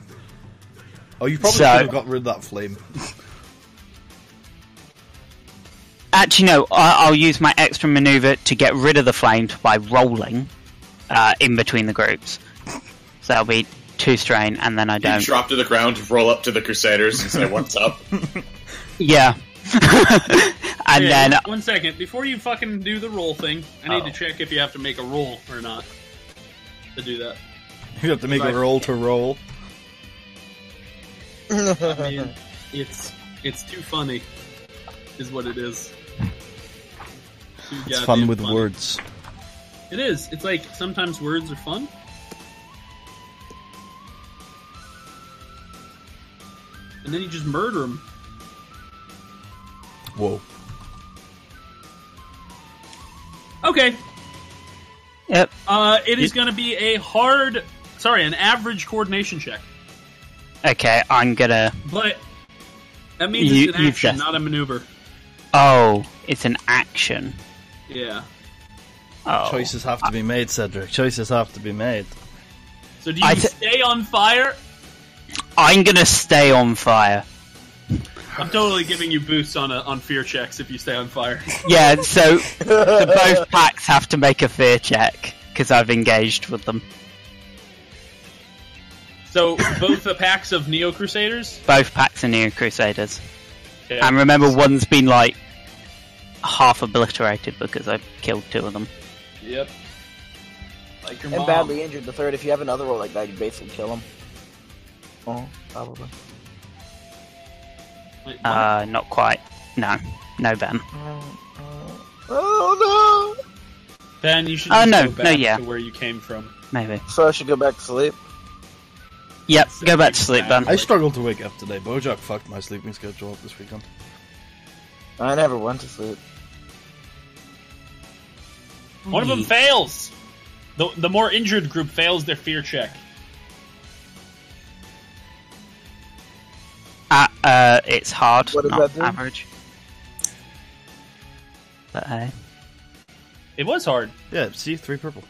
Oh, you probably So- could have got rid of that flame. Actually, no. I'll use my extra maneuver to get rid of the flames by rolling in between the groups. So that'll be 2 strain, and then I you don't. drop to the ground, roll up to the Crusaders, and say, "What's up?" Yeah. And Okay, then 1 second. Before you fucking do the roll thing, I need Oh. to check if you have to make a roll or not to do that. You have to make Right. a roll to roll. I mean, it's too funny, is what it is. Too It's goddamn fun with funny. words. It is. It's like sometimes words are fun. And then you just murder them. Whoa. Okay. Yep. It is going to be an average coordination check. Okay, I'm gonna. But that means You- it's an you've action, just- not a maneuver. Oh, it's an action. Yeah. Oh. Choices have to be made, Cedric. Choices have to be made. So do you stay on fire? I'm gonna stay on fire. I'm totally giving you boosts on fear checks if you stay on fire. Yeah, so both packs have to make a fear check because I've engaged with them. So both the packs of Neo Crusaders. Both packs are Neo Crusaders. Okay. And remember, one's been like half obliterated because I've killed 2 of them. Yep. Like your And mom. badly injured the third. If you have another roll like that, you basically kill him. Oh, probably. Wait, what? Not quite. No, Ben. Oh no! Ben, you should Oh, just no, go back no, yeah. to where you came from. Maybe. So I should go back to sleep. Yep. Go back to sleep, Ben. I struggled to wake up today. Bojack fucked my sleeping schedule up this weekend. I never went to sleep. One of them fails! The more injured group fails their fear check. It's hard, What does not that do? average. But hey. It was hard. Yeah, see, 3 purple.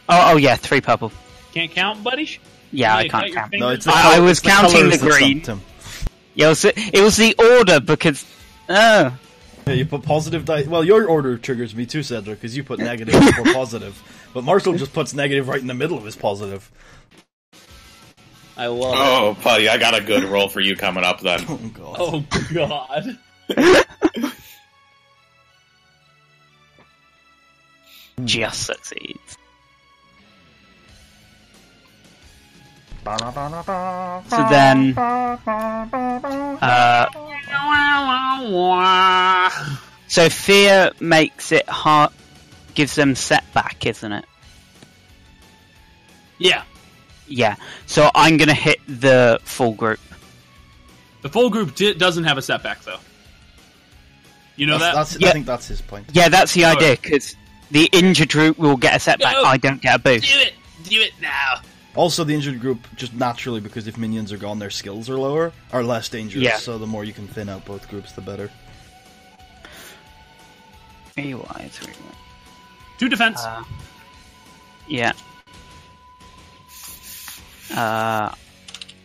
Oh yeah, 3 purple. Can't count, buddy? Yeah, I You can't cut your count. fingers? No, it's the I colour- was it's the counting colours the that green. stumped him. Yeah, it was the order because. Oh. Yeah, you put positive die. Well, your order triggers me too, Cedric, because you put negative before positive. But Marshall just puts negative right in the middle of his positive. I love it. Oh, buddy, I got a good roll for you coming up then. Oh god. Oh, God. Just succeeds. So then, so fear makes it hard, gives them setback, isn't it? Yeah. Yeah. So I'm gonna hit the full group. The full group doesn't have a setback, though. You know that? That's, Yeah. I think that's his point. Yeah, that's the Oh. idea, because the injured group will get a setback. No. I don't get a boost. Do it now. Also, the injured group, just naturally, because if minions are gone, their skills are lower, are less dangerous. Yeah. So the more you can thin out both groups, the better. 3Y, 3Y. 2 defense. Yeah.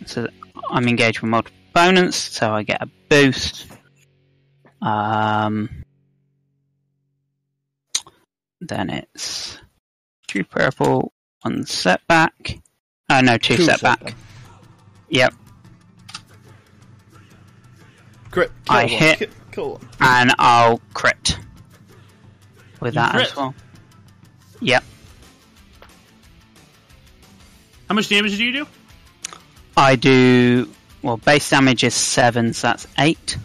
So I'm engaged with multiple opponents, so I get a boost. Then it's 2 purple, 1 setback. Oh no, 2 setback. Yep. Crit. I one. hit. Kill one. And I'll crit with You that crit? as well. Yep. How much damage do you do? I do. Well, base damage is 7, so that's 8,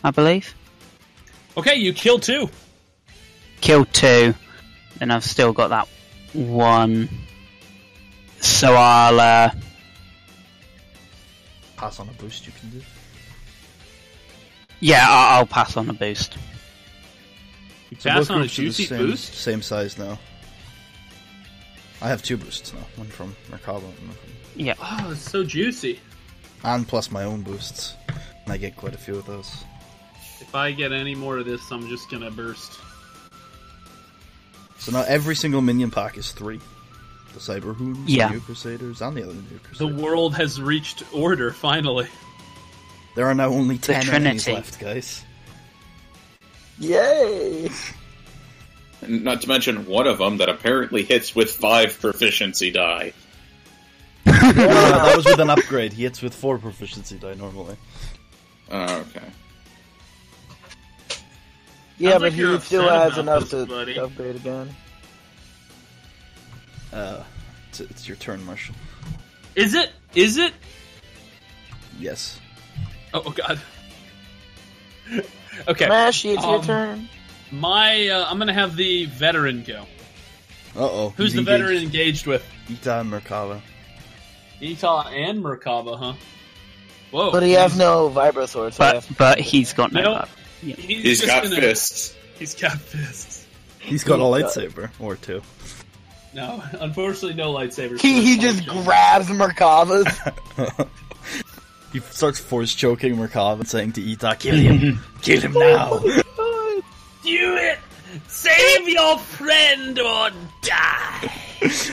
I believe. Okay, you kill 2. Kill 2. Then I've still got that 1. So I'll. Pass on a boost you can do. Yeah, I'll pass on a boost. So Pass both on a groups are the juicy same, boost? Same size now. I have 2 boosts now. One from Merkava and one from... Yeah. Oh, it's so juicy. And plus my own boosts. And I get quite a few of those. If I get any more of this, I'm just gonna burst. So now every single minion pack is 3. The Cyber Hoons, Yeah. the New Crusaders, and the other New The Crusaders. world has reached order, finally. There are now only 10 enemies Trinity. left, guys. Yay! And not to mention one of them that apparently hits with 5 proficiency die. That was with an upgrade. He hits with 4 proficiency die normally. Oh, okay. Yeah, Sounds but like you're he still upset has about enough this, to buddy. upgrade again. It's your turn, Marshall. Is it? Is it? Yes. Oh, God. Okay. Mashy, it's your Um, turn. I'm gonna have the veteran go. Uh-oh. Who's the veteran engaged with? Ita and Merkava. Ita and Merkava, huh? Whoa. But he has no Vibrosaur, so I have But he's got no. No. buff. Yeah. He's just got gonna- fists. He's got fists. He's got a lightsaber. Or 2. No, unfortunately, no lightsabers. he just grabs Merkava's. He starts force choking Merkava and saying to Ita, kill him! Kill him now! Do it! Save your friend or die!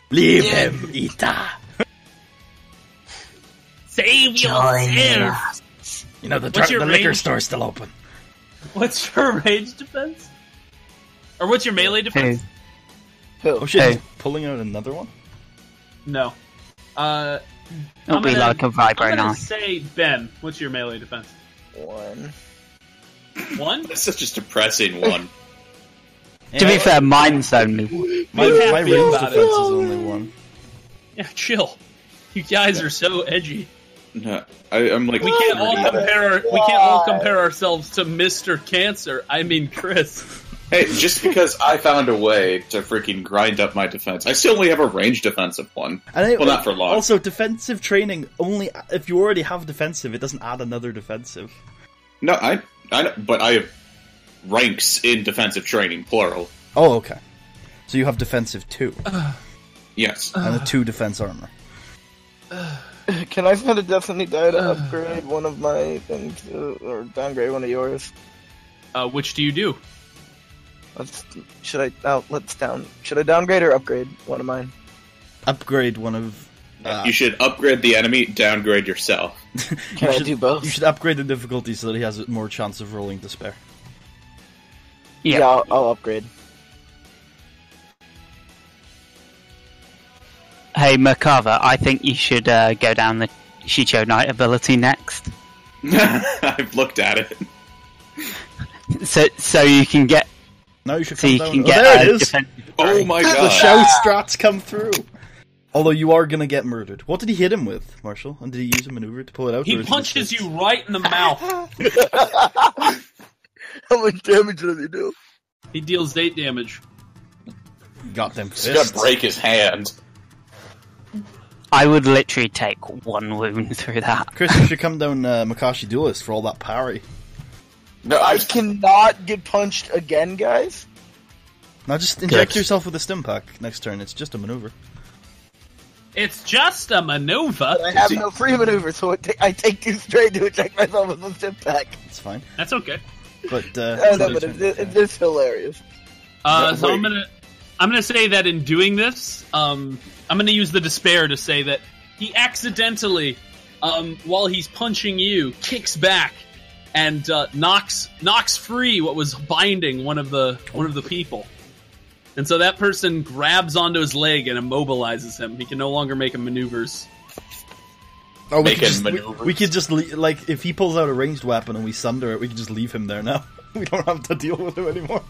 Leave him, Ita! Save yourself! You know, the What's your liquor range? store's still open. What's your range defense? Or what's your melee defense? Oh shit, Hey. he's pulling out another one? No. It'll I'm be gonna- like a vibro I'm gonna knife. say, Ben, what's your melee defense? 1. 1? That's such a depressing one. To be fair, mine's only. My Be range happy defense about is it. only 1. Yeah, chill. You guys are so edgy. No, I'm like We can't all compare ourselves to Mr. Cancer. I mean, Chris. Hey, just because I found a way to freaking grind up my defense, I still only have a ranged defensive one. Well, not for long. Also, defensive training only if you already have defensive, it doesn't add another defensive. No, I know, but I have ranks in defensive training, plural. Oh, okay. So you have defensive 2. Yes. And a 2 defense armor. Can I spend a Destiny die to upgrade one of my things, or downgrade one of yours? Which do you do? Should I downgrade or upgrade one of mine? Upgrade one of... You should upgrade the enemy, downgrade yourself. Can I do both? You should upgrade the difficulty so that he has more chance of rolling despair. Yeah, I'll upgrade. Hey, Merkava, I think you should go down the Shicho Knight ability next. I've looked at it. So you can get... No, you should So come you down. can Oh, get there it is! Oh my The god. shout strats come through! Although you are gonna get murdered. What did he hit him with, Marshall? And did he use a maneuver to pull it out? He or is it punches just- you right in the mouth. How much damage does he do? He deals 8 damage. Got them He's gonna fists. break his hand. I would literally take 1 wound through that. Chris, you should come down Makashi Duelist for all that parry. No, I cannot get punched again, guys. Now just inject Good. yourself with a stim pack next turn. It's just a maneuver. It's just a maneuver. I have no free maneuver, so I take 2 straight to inject myself with a stim pack. It's fine. That's okay. But It's hilarious. So I'm gonna say that in doing this, I'm gonna use the despair to say that he accidentally, while he's punching you, kicks back and knocks free what was binding one of the people, and so that person grabs onto his leg and immobilizes him. He can no longer make maneuvers. Oh, Making maneuvers. we could just like if he pulls out a ranged weapon and we sunder it, we can just leave him there now. We don't have to deal with him anymore.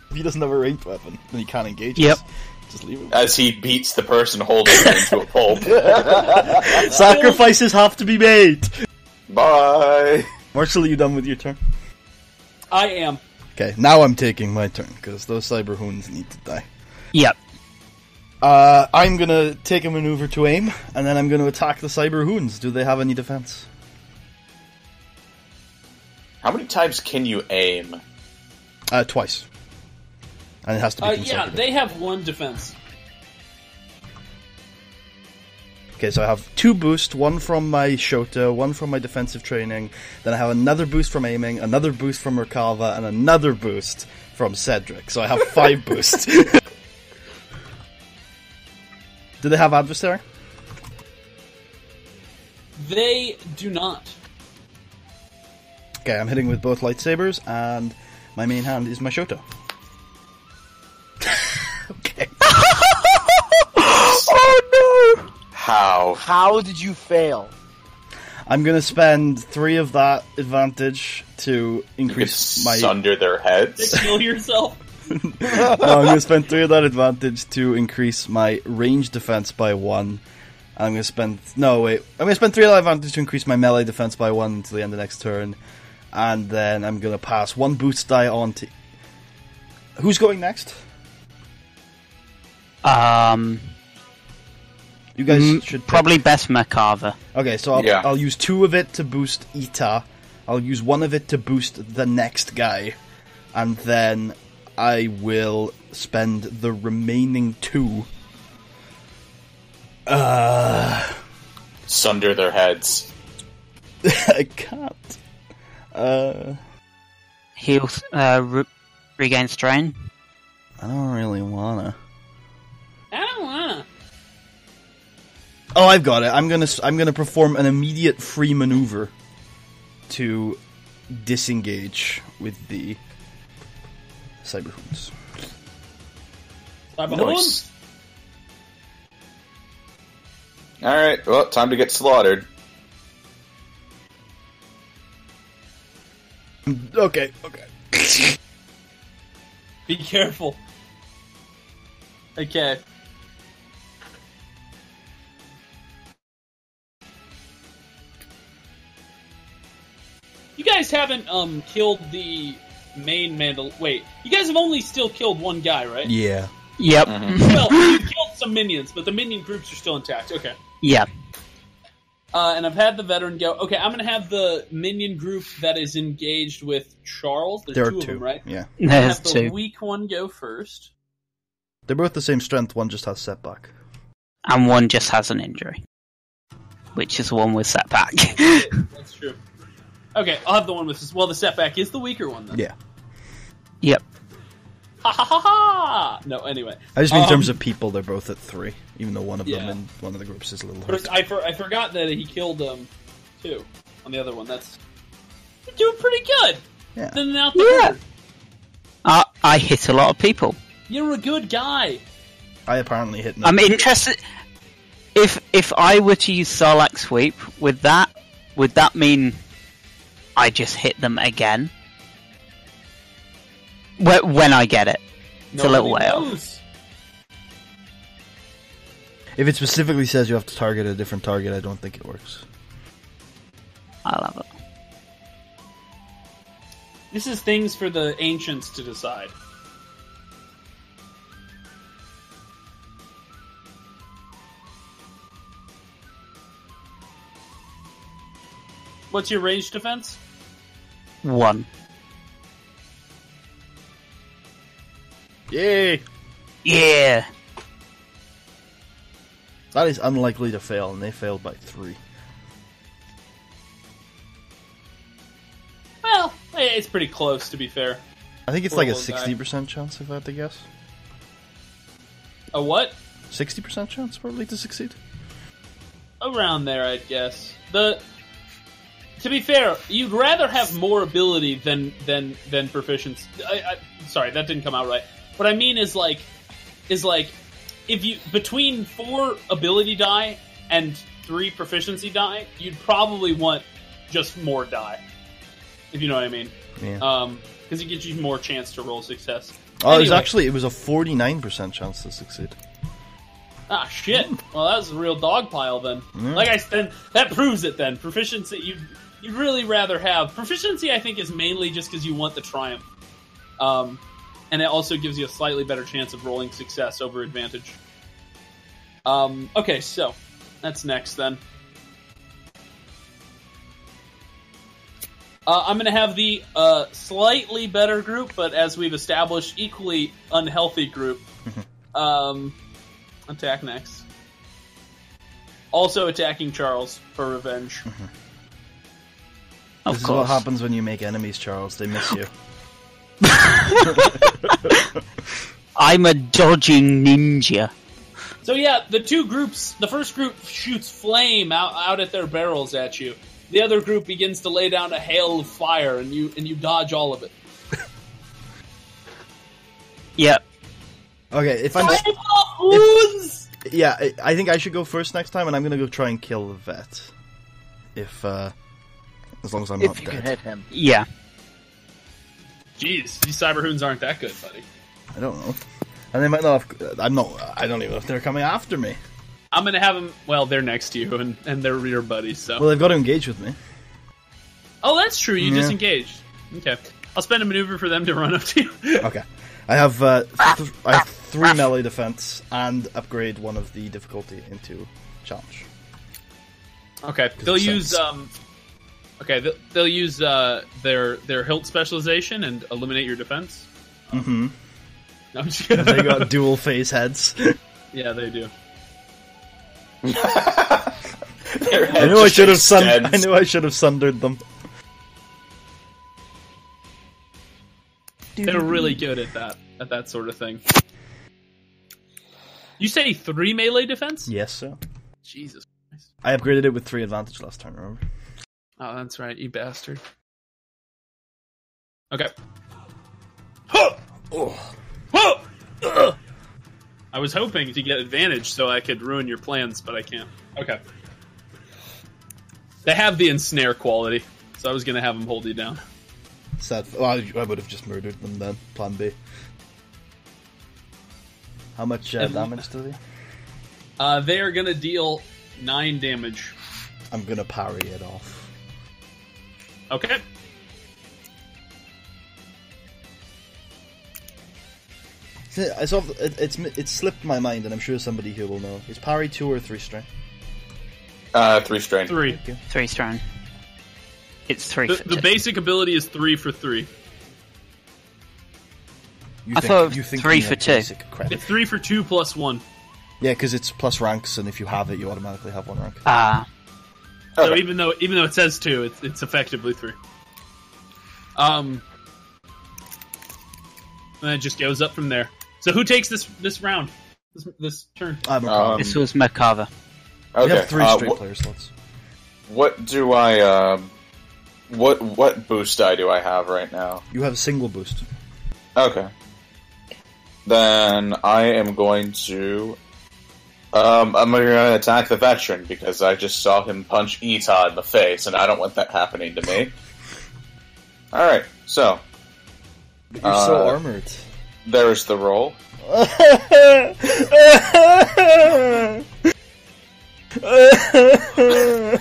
If he doesn't have a ranged weapon, then he can't engage us. Just leave him. As he beats the person holding him into a pulp. Sacrifices have to be made. Bye. Marshall, are you done with your turn? I am. Okay, now I'm taking my turn because those cyber hoons need to die. Yep. I'm gonna take a maneuver to aim, and then I'm gonna attack the cyber hoons. Do they have any defense? How many times can you aim? Twice. And it has to be Yeah, consecutive. they have 1 defense. Okay, so I have 2 boosts, 1 from my Shota, 1 from my defensive training, then I have another boost from aiming, another boost from Merkava, and another boost from Cedric. So I have 5 boosts. Do they have adversary? They do not. Okay, I'm hitting with both lightsabers, and my main hand is my Shota. Okay. Oh no! How? How did you fail? I'm gonna spend 3 of that advantage to You could increase my... sunder their heads. Kill yourself. No, I'm gonna spend 3 of that advantage to increase my range defense by 1. I'm gonna spend... No, wait. I'm gonna spend 3 of that advantage to increase my melee defense by 1 until the end of next turn. And then I'm gonna pass 1 boost die on to... Who's going next? You guys should pick. Probably best Merkava. Okay, so I'll use 2 of it to boost Ita. I'll use 1 of it to boost the next guy. And then I will spend the remaining 2. Sunder their heads. I can't. Heal, regain strain. I don't really wanna. I don't wanna. Oh, I've got it. I'm gonna perform an immediate free maneuver to disengage with the cyberhoons. Nice. Alright, well, time to get slaughtered. Okay. Be careful. Okay. guys haven't killed the main Wait, you guys have only still killed one guy, right? Yeah. Yep. Well, you've killed some minions, but the minion groups are still intact. Okay. Yeah. And I've had the veteran go. Okay, I'm going to have the minion group that is engaged with Charles. There are two of two. them, right? Yeah. I'm There's have the two. weak one go first. They're both the same strength, one just has setback. And one just has an injury, which is the one with setback. That's true. Okay, I'll have the one with... Well, the setback is the weaker one, then. Yeah. Yep. Ha ha ha ha! No, anyway. I just mean in terms of people, they're both at 3, even though one of Yeah. them in one of the groups is a little But hurt. I forgot that he killed 2 on the other one. That's... You're doing pretty good! Yeah. Than out the Yeah. herd. I hit a lot of people. You're a good guy! I apparently hit I'm interested. If I were to use Sarlacc Sweep with that, would that mean I just hit them again? When I get it. It's a little way off. knows. If it specifically says you have to target a different target, I don't think it works. I'll have it. This is things for the ancients to decide. What's your range defense? 1. Yay! Yeah. That is unlikely to fail, and they failed by 3. Well, it's pretty close, to be fair. I think it's Poor like a little guy. 60% chance, if I had to guess. A what? 60% chance, probably, to succeed? Around there, I'd guess. To be fair, you'd rather have more ability than proficiency. Sorry, that didn't come out right. What I mean is like, if you between 4 ability die and 3 proficiency die, you'd probably want just more die. If you know what I mean. Yeah. Because it gives you more chance to roll success. Oh, Anyway. it was a 49% chance to succeed. Ah, shit. Well, that was a real dog pile then. Yeah. Like I said, that proves it then. Proficiency, you'd really rather have... Proficiency, I think, is mainly just because you want the triumph. And it also gives you a slightly better chance of rolling success over advantage. Okay, so, that's next then. I'm going to have the slightly better group, but as we've established, equally unhealthy group. Attack next. Also attacking Charles for revenge. This is what happens when you make enemies, Charles. They miss you. I'm a dodging ninja. So yeah, the two groups, the first group shoots flame out at their barrels at you. The other group begins to lay down a hail of fire, and you dodge all of it. Yep. Okay, if I'm... Wounds! Yeah, I think I should go first next time, and I'm gonna go try and kill the vet. As long as I'm not If you can dead. hit him. Yeah. Jeez, these cyberhoons aren't that good, buddy. I don't know. And they might not have... I don't even know if they're coming after me. I'm gonna have them, well, they're next to you, and they're your buddies, so... Well, they've got to engage with me. Oh, that's true, you Yeah. disengaged. Okay. I'll spend a maneuver for them to run up to you. Okay. I have I have 3 melee defense, and upgrade one of the difficulty into challenge. Okay, they'll use they'll use their hilt specialization and eliminate your defense. Mm-hmm. No, I'm just kidding. They got dual phase heads. Yeah, they do. I knew I should have sundered them. They're really good at that sort of thing. You say 3 melee defense? Yes, sir. Jesus Christ. I upgraded it with 3 advantage last turn, remember? Oh, that's right, you bastard. Okay. I was hoping to get advantage so I could ruin your plans, but I can't. Okay. They have the ensnare quality, so I was going to have them hold you down. Sad. Well, I would have just murdered them then. Plan B. How much damage do they? They are going to deal 9 damage. I'm gonna parry it off. Okay. It's slipped my mind, and I'm sure somebody here will know. Is parry 2 or 3 strain? 3 strain. 3. 3 strain. It's 3 for 2. The basic ability is 3 for 3. I thought it was 3 for 2. It's 3 for 2 plus 1. Yeah, because it's plus ranks, and if you have it, you automatically have 1 rank. So even though it says 2, it's effectively 3. And it just goes up from there. So who takes this round? This turn? This was Merkava. Okay. You have 3 straight player slots. What do I? What boost die do I have right now? You have a single boost. Okay. Then I am going to. I'm going to attack the veteran because I just saw him punch Ita in the face, and I don't want that happening to me. All right, so. But you're so armored. There's the roll.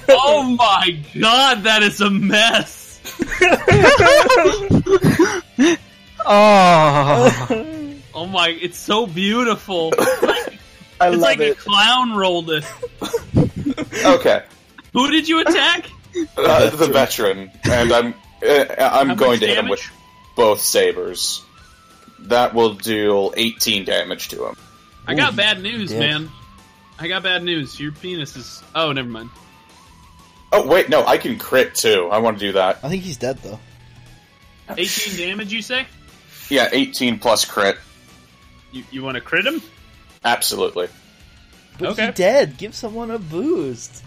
Oh my god, that is a mess! Oh my, it's so beautiful. I It's love like it. a clown rolled it. Okay. Who did you attack? The veteran, and I'm How going much to hit him damage? with both sabers. That will deal 18 damage to him. I got bad news, dead. man. I got bad news. Your penis is... Oh, never mind. Oh wait, no, I can crit too. I want to do that. I think he's dead, though. 18 damage, you say? Yeah, 18 plus crit. You want to crit him? Absolutely. But Okay. he's dead. Give someone a boost.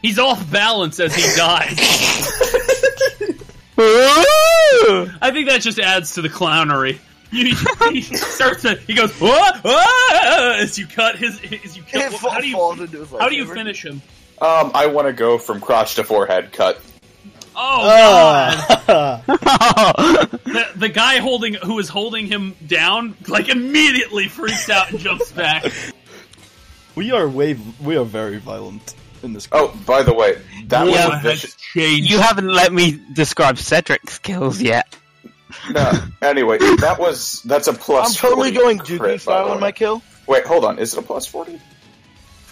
He's off balance as he dies. I think that just adds to the clownery. He starts to... He goes... "Whoa, whoa," as you cut his... How do you finish him? I want to go from crotch to forehead cut. Oh, God. The guy who was holding him down, like, immediately freaks out and jumps back. We are very violent in this Oh, group. by the way, that was a Has vicious... changed. You haven't let me describe Cedric's skills yet. No, anyway, that's a plus I'm totally 40 going crit, Dookie by the style on way. my kill. Wait, hold on. Is it a plus 40?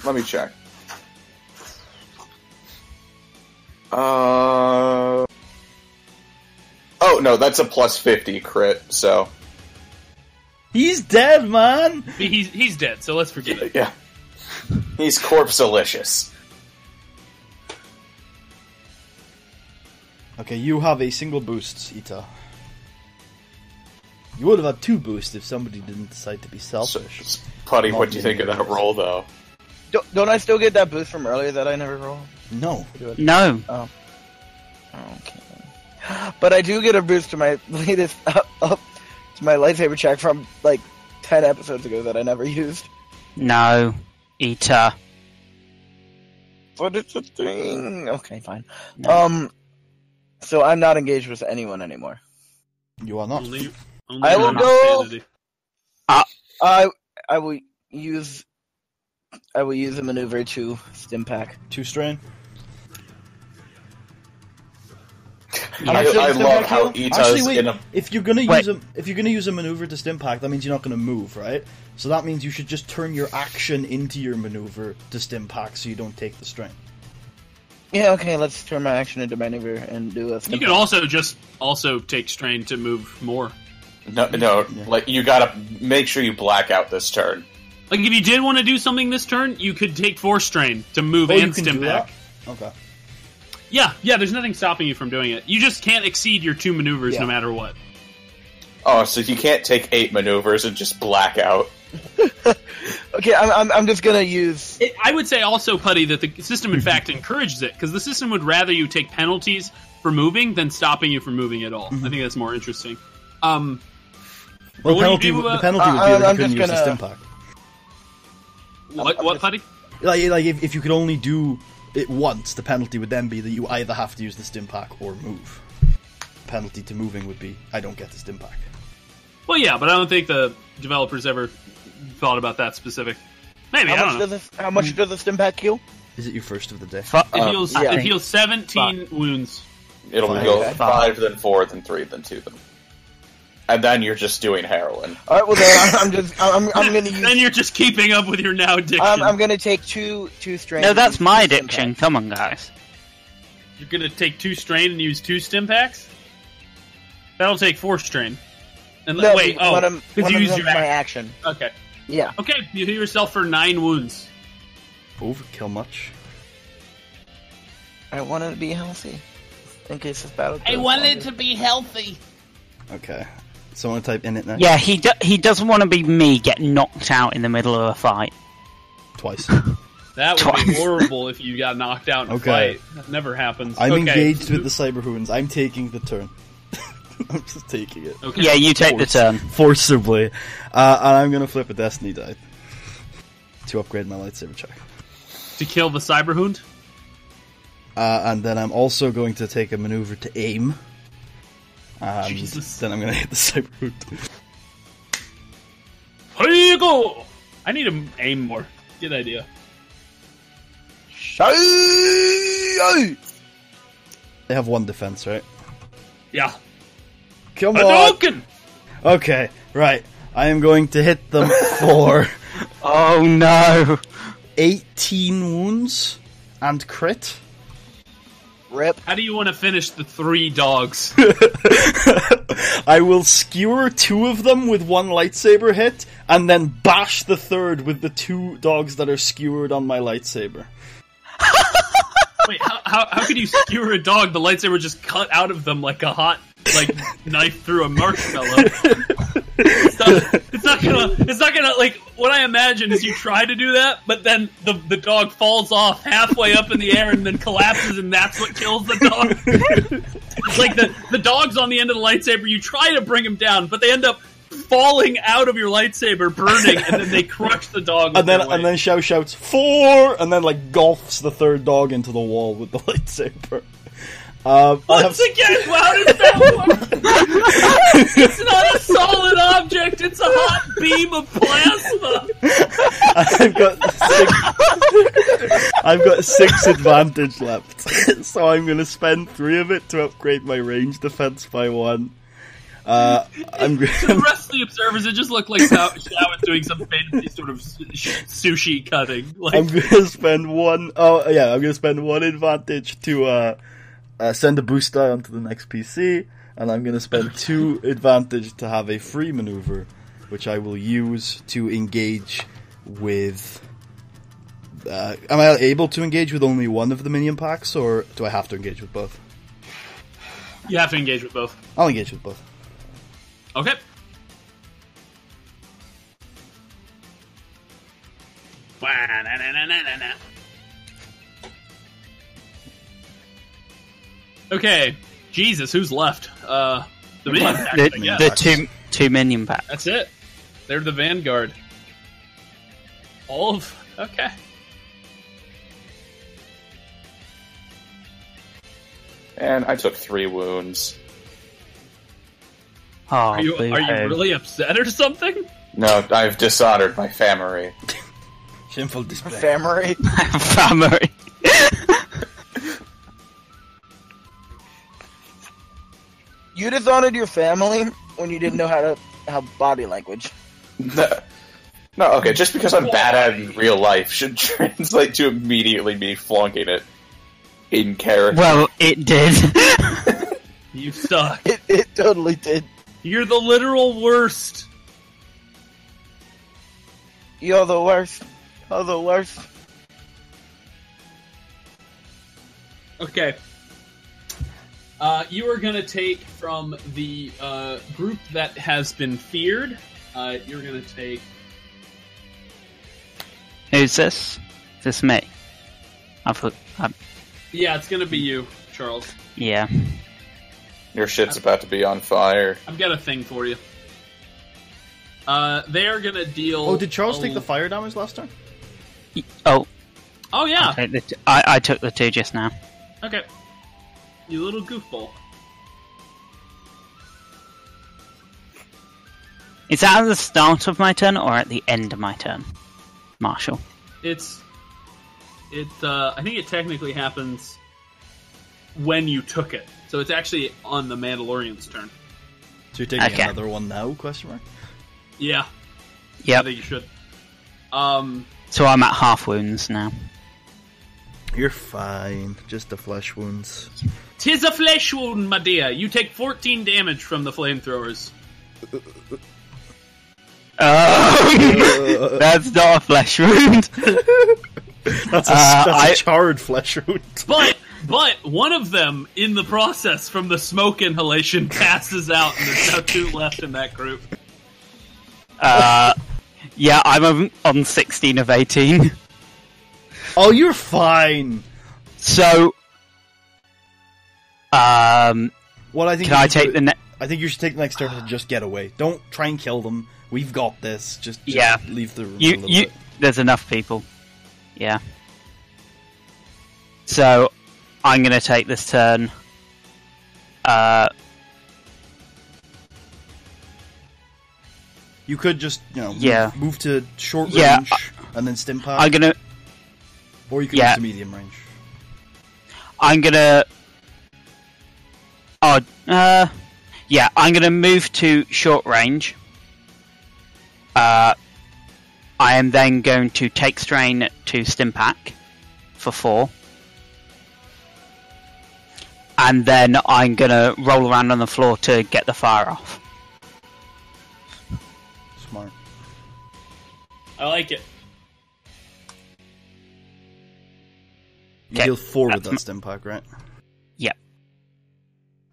Let me check. Oh, no, that's a plus 50 crit, so... He's dead, man! He's dead, so let's forget it. Yeah. He's corpse-alicious. Okay, you have a single boost, Ita. You would have had 2 boosts if somebody didn't decide to be selfish. So, Putty, what do you think of that roll, though? Don't I still get that boost from earlier that I never rolled? No. No. Oh. Okay. But I do get a boost to my latest up to my lightsaber check from like 10 episodes ago that I never used. No. Eater. But it's a thing. Okay, fine. No. So I'm not engaged with anyone anymore. You are not. Only I will on go- sanity. I will use a maneuver to stim pack. 2 strain. I love how Ita's Actually, wait. in a... If you're gonna use a maneuver to stim pack, that means you're not gonna move, right? So that means you should just turn your action into your maneuver to stim pack, so you don't take the strain. Yeah, okay, let's turn my action into maneuver and do a stim You can also take strain to move more. No, like, you gotta make sure you black out this turn. Like, if you did want to do something this turn, you could take 4 strain to move You and can stim do back. that? Okay. Yeah, there's nothing stopping you from doing it. You just can't exceed your 2 maneuvers no matter what. Oh, so you can't take 8 maneuvers and just black out. Okay, I'm just gonna use... I would say also, Putty, that the system in fact encourages it, because the system would rather you take penalties for moving than stopping you from moving at all. I think that's more interesting. Well, what do penalty, you do, the penalty would be that you I'm couldn't just use the gonna- stim pack. What, Putty? Like if you could only do it once, the penalty would then be that you either have to use the stim pack or move. Penalty to moving would be, I don't get the stim pack. Well, yeah, but I don't think the developers ever thought about that specific. Maybe, I don't know. How much does the stim pack heal? Is it your first of the day? It heals 17 wounds. It'll Fine. go Okay. 5, then 4, then 3, then 2, then... and then you're just doing heroin. All right, well then I'm gonna use. Then you're just keeping up with your now addiction. I'm gonna take two strain. No, that's and my use two addiction. Stim Come on, guys. You're gonna take 2 strain and use 2 stim packs? That'll take 4 strain. And No, wait, one of because you them use is your my action. action. Okay. Yeah. Okay, you heal yourself for 9 wounds. Overkill much? I wanted to be healthy in case this battle. I goes wanted longer. to be healthy. Okay. Someone type in it now. Yeah, he doesn't want to be me get knocked out in the middle of a fight. Twice. That would be Twice. horrible if you got knocked out in a Okay. fight. That never happens. I'm okay. engaged with the Cyberhoons. I'm taking the turn. I'm just taking it. Okay. Yeah, you take the turn. Forcibly. And I'm gonna flip a Destiny die to upgrade my lightsaber check. To kill the Cyberhound? And then I'm also going to take a maneuver to aim. And Jesus. then I'm gonna hit the Cyberhound. Here you go! I need to aim more. Good idea. They have 1 defense, right? Yeah. Come on! Hadouken! Okay, right. I am going to hit them for Oh no! 18 wounds and crit. Rip. How do you want to finish the 3 dogs? I will skewer 2 of them with 1 lightsaber hit, and then bash the 3rd with the 2 dogs that are skewered on my lightsaber. Wait, how could you skewer a dog? The lightsaber just cut out of them like a hot knife through a marshmallow. It's not gonna like what I imagine is you try to do that, but then the dog falls off halfway up in the air and then collapses, and that's what kills the dog. It's like the dog's on the end of the lightsaber. You try to bring him down, but they end up falling out of your lightsaber, burning, and then they crush the dog. With their weight. And then Xiao shouts 4, and then golfs the 3rd dog into the wall with the lightsaber. Once again, how does that work? It's not a solid object, it's a hot beam of plasma. I've got 6 advantage left, so I'm going to spend 3 of it to upgrade my range defense by 1. To the rest of the observers, it just looked like Xiao was doing some fancy sort of sushi cutting. I'm going to spend 1. Oh yeah, I'm going to spend 1 advantage to send a boost die onto the next PC, and I'm going to spend 2 advantage to have a free maneuver, which I will use to engage with. Am I able to engage with only 1 of the minion packs, or do I have to engage with both? You have to engage with both. I'll engage with both. Okay. Okay. Jesus, who's left? The minion packs, I guess. The two minion packs. That's it. They're the vanguard. Okay. And I took 3 wounds. Oh, Are you really upset or something? No, I've dishonored my family. Shameful display. Family. family. You dishonored your family when you didn't know how to have body language. No, okay, just because I'm bad at it in real life should translate to immediately me flunking it in character. Well, it did. You suck. It totally did. You're the literal worst. You're the worst. You're the worst. Okay. You are going to take from the group that has been feared. You're going to take... Who's this? Is this me? Yeah, it's going to be you, Charles. Yeah. Your shit's about to be on fire. I've got a thing for you. They are going to deal... Oh, did Charles take the fire damage last time? Oh. Oh, yeah. I took the 2 just now. Okay. You little goofball. Is that at the start of my turn or at the end of my turn, Marshall? I think it technically happens when you took it. So it's actually on the Mandalorian's turn. So you're taking Okay. another one now? Question mark. Yeah, I Yep. think you should. So I'm at half wounds now. You're fine. Just the flesh wounds. 'Tis a flesh wound, my dear. You take 14 damage from the flamethrowers. That's not a flesh wound. That's a charred flesh wound. But one of them, in the process from the smoke inhalation, passes out, and there's now 2 left in that group. Yeah, I'm on 16 of 18. Oh, you're fine. So, What I think can I take the I think you should take the next turn to just get away. Don't try and kill them. We've got this. Just Yeah. leave the room a You, little you, bit. there's enough people. Yeah. So, I'm gonna take this turn. You could just, Yeah. move to short Yeah, range and then stim pack, I'm gonna, or you can yeah. move to medium range. I'm gonna move to short range. I am then going to take strain to stim pack for 4. And then I'm gonna roll around on the floor to get the fire off. Smart. I like it. You Okay, deal 4 with that's that stim pack, right? Yep.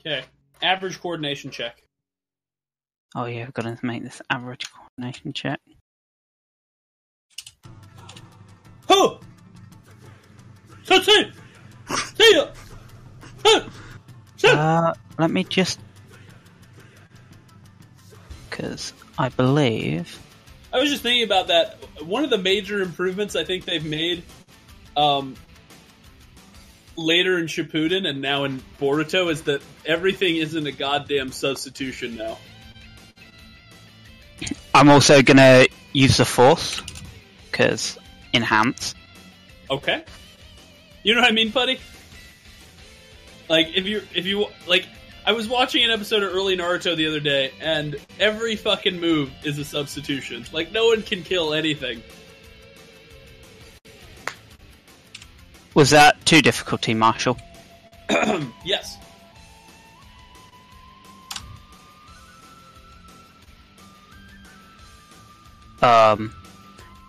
Okay. Average coordination check. Oh yeah, I've got to make this average coordination check. Huh! See ya! Let me just... Because I believe... I was just thinking about that. One of the major improvements I think they've made later in Shippuden and now in Boruto is that everything isn't a goddamn substitution now. I'm also going to use the Force, because enhance. Okay. You know what I mean, buddy? Like, if you like, I was watching an episode of early Naruto the other day, and every fucking move is a substitution. Like, no one can kill anything. Was that too difficulty, Marshall? Yes.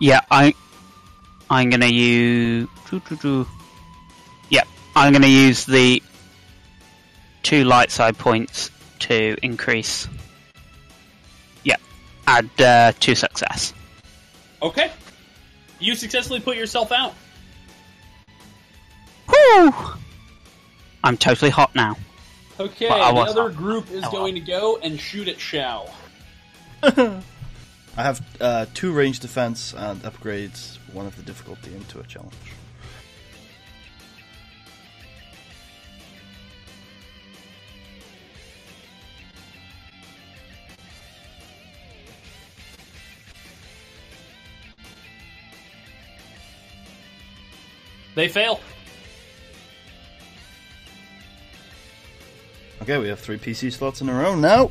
Yeah, I'm gonna use... Yeah, I'm gonna use the 2 light side points to increase... Yeah, add 2 success. Okay. You successfully put yourself out. Woo! I'm totally hot now. Okay, Well, I the was other hot. group is going to go and shoot at Shao. I have 2 range defense and upgrades 1 of the difficulty into a challenge. They fail. Okay, we have 3 PC slots in a row now.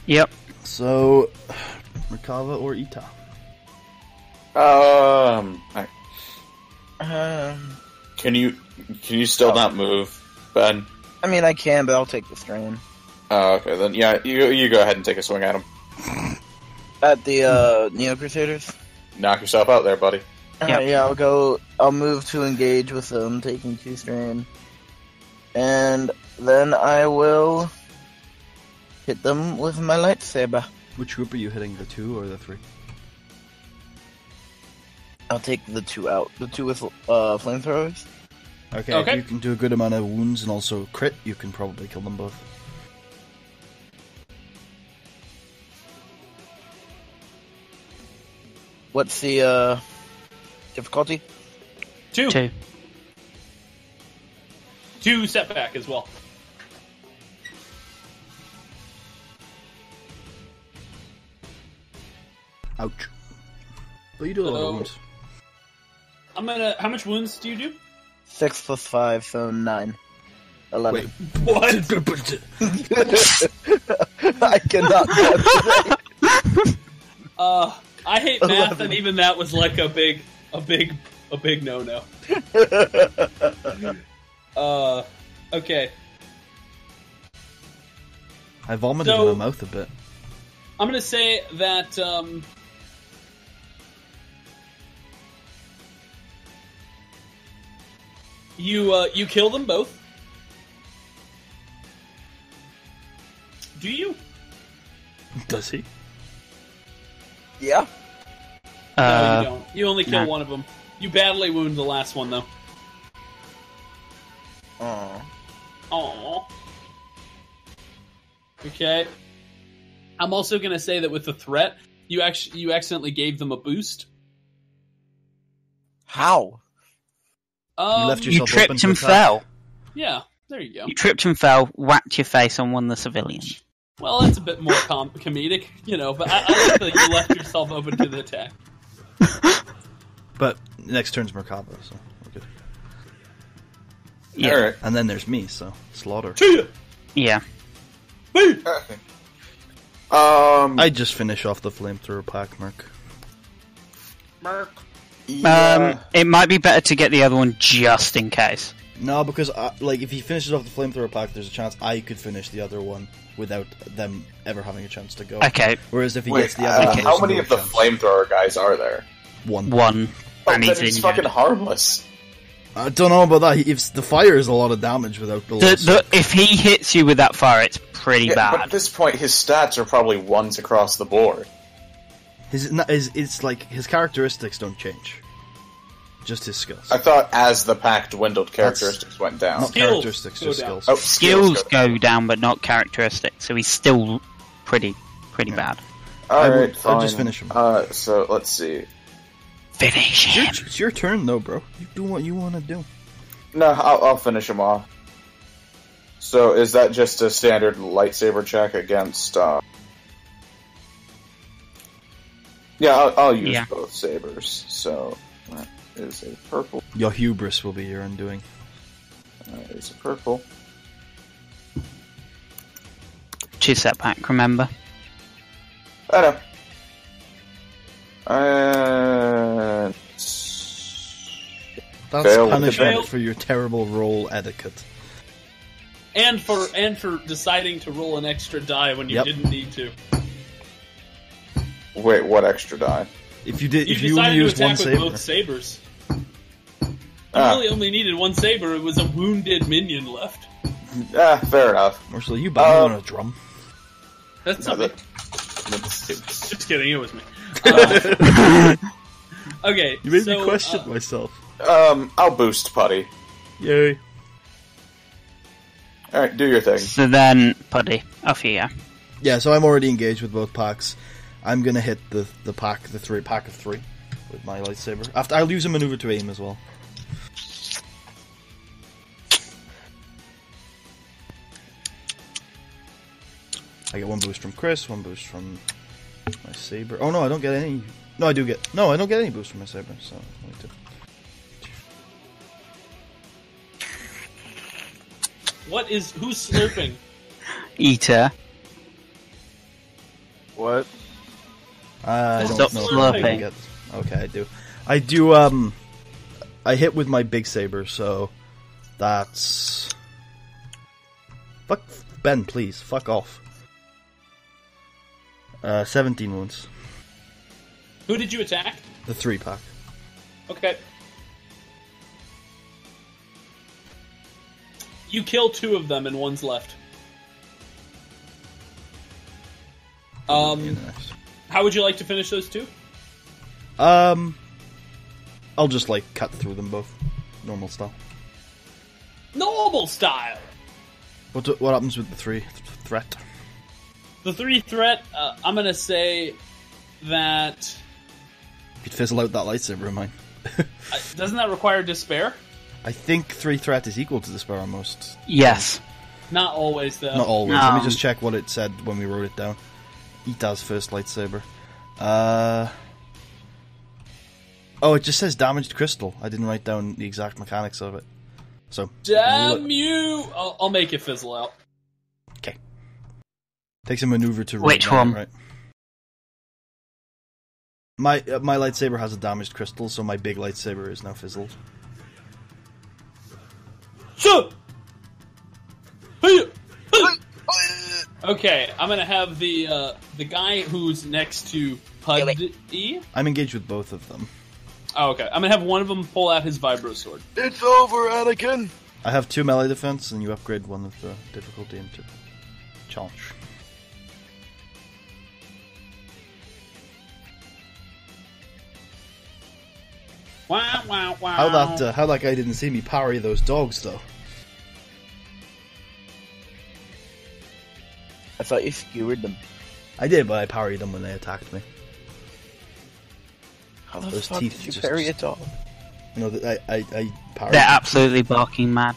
Yep. So, Merkava or Ita? Alright. Um, Can you still not move, Ben? I mean, I can, but I'll take the strain. Oh, okay, then yeah, you go ahead and take a swing at him. At the Neo Crusaders? Knock yourself out there, buddy. Yep. Yeah, I'll move to engage with them, taking 2 strain. And then I will hit them with my lightsaber. Which group are you hitting, the 2 or the 3? I'll take the 2 out. The 2 with flamethrowers. Okay, Okay. if you can do a good amount of wounds and also crit, you can probably kill them both. What's the difficulty? 2. 2. 2 setback as well. Ouch. But you do a lot of wounds. I'm gonna. How much wounds do you do? 6 plus 5, so 9. 11. Wait. What? I cannot count today. I hate math, 11. and even that was like a big no-no. Okay. I vomited in my mouth a bit. I'm gonna say that, you kill them both. Do you? Does he? Yeah. No, you don't. You only kill no. one of them. You badly wound the last one, though. Oh. Aww. Okay. I'm also gonna say that with the threat, you accidentally gave them a boost. How? You left You yourself open tripped to and attack. fell. Yeah, there you go. You tripped and fell, whacked your face on one of the civilians. Well, that's a bit more comedic, but I like that you left yourself open to the attack. But next turn's Merkava, so we're good. Yeah. Alright. And then there's me, so slaughter. Yeah. Okay. I just finish off the flamethrower pack, Merc. Yeah. It might be better to get the other one just in case. No, because if he finishes off the flamethrower pack, there's a chance I could finish the other one without them ever having a chance to go. Okay. Whereas if he Wait, gets the other one, how there's many no of the chance. flamethrower guys are there? One. One. Oh, And then he's it's injured. fucking harmless. I don't know about that. If the fire is a lot of damage without the loss. If he hits you with that fire, it's pretty Yeah, but at bad. this point, his stats are probably ones across the board. It's like his characteristics don't change. Just his skills. I thought as the pack dwindled, characteristics went down. Not Skills characteristics, go just down. skills. Oh, Skills go down, but not characteristics, so he's still pretty bad. Alright, fine. I'll just finish him. So, let's see. Finish him. It's your turn, though, bro. You do what you want to do. No, I'll finish him off. So, is that just a standard lightsaber check against, Yeah, I'll use Yeah. both sabers. So, that is a purple. Your hubris will be your undoing. That is a purple. 2 setback, remember? I know. And... That's Fail with the punishment fail. for your terrible roll etiquette. And for deciding to roll an extra die when you Yep. didn't need to. Wait, what extra die? If you You only decided to used attack one with saber, both sabers. You Ah. really only needed one saber. It was a wounded minion left. Fair enough. Marshall, you banging on a drum. That's No, not me. that's- Just kidding. It was me. Okay. You made so, me question myself. I'll boost Putty. Yay! Alright, do your thing. So then, Puddy, off you go. Yeah, so I'm already engaged with both packs. I'm gonna hit the pack of three with my lightsaber. I'll use a maneuver to aim as well. I get one boost from Chris, one boost from my saber. Oh no, I don't get any. No, I do get. No, I don't get any boost from my saber. So only two. Who's slurping? Eater. What? I Stop don't know. If I slurping. get. Okay, I do. I do. I hit with my big saber, so that's. Fuck Ben, please. Fuck off. 17 wounds. Who did you attack? The 3-pack. Okay. You kill 2 of them and one's left. How would you like to finish those 2? I'll just cut through them both, normal style. Normal style. What happens with the 3 threat? The 3 threat. I'm gonna say that. You could fizzle out that lightsaber of mine. Doesn't that require despair? I think 3 threat is equal to the spell almost. Yes. Not always, though. Not always. Let me No. just check what it said when we wrote it down. Ita's first lightsaber. Oh, it just says damaged crystal. I didn't write down the exact mechanics of it. So Damn you! I'll make it fizzle out. Takes a maneuver to Which roll down, one? right? My lightsaber has a damaged crystal, so my big lightsaber is now fizzled. Okay, I'm gonna have the guy who's next to Puddy. I'm engaged with both of them. Oh, okay. I'm gonna have one of them pull out his vibro sword. It's over, Anakin. I have 2 melee defense, and you upgrade one of the difficulty into challenge. Wow, wow, wow. How that guy didn't see me parry those dogs, though. I thought you skewered them. I did, but I parried them when they attacked me. How the Those fuck teeth did you just- parry a dog? No, I parried. They're absolutely barking mad.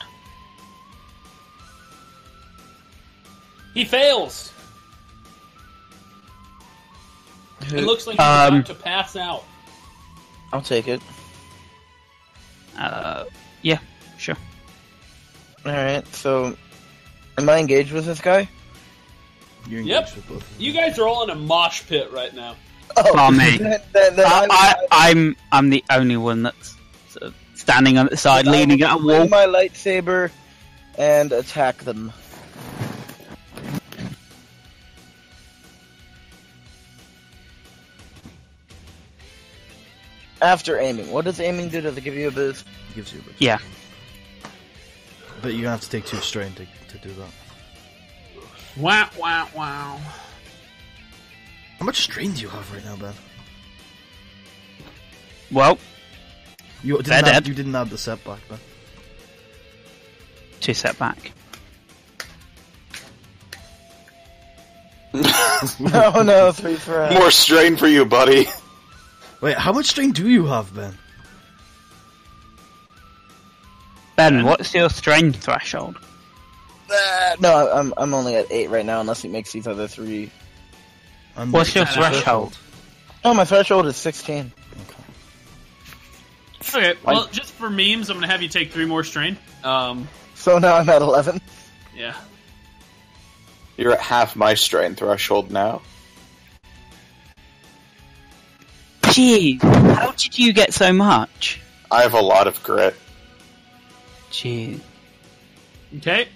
He fails. It looks like he's about to pass out. I'll take it. Yeah, sure. Alright, so... Am I engaged with this guy? You're engaged Yep. with both of them. You guys are all in a mosh pit right now. Bar me. Then I'm the only one that's sort of standing on the side, leaning at a wall. Bring my lightsaber and attack them. After aiming. What does aiming do? Does it give you a boost? Gives you a bit. Yeah. But you're gonna have to take 2 strain to do that. Wow, wow, wow. How much strain do you have right now, Ben? Well, You They're didn't, dead. you didn't have the setback, Ben. 2 setback. Oh no, 3 for More strain for you, buddy. Wait, how much strain do you have, Ben? Ben, what's your strain threshold? No, I'm only at 8 right now, unless he makes these other 3. What's your threshold? Oh, my threshold is 16. Okay, well, just for memes, I'm gonna have you take 3 more strain. So now I'm at 11. Yeah. You're at half my strain threshold now. Gee, how did you get so much? I have a lot of grit. Gee. Okay.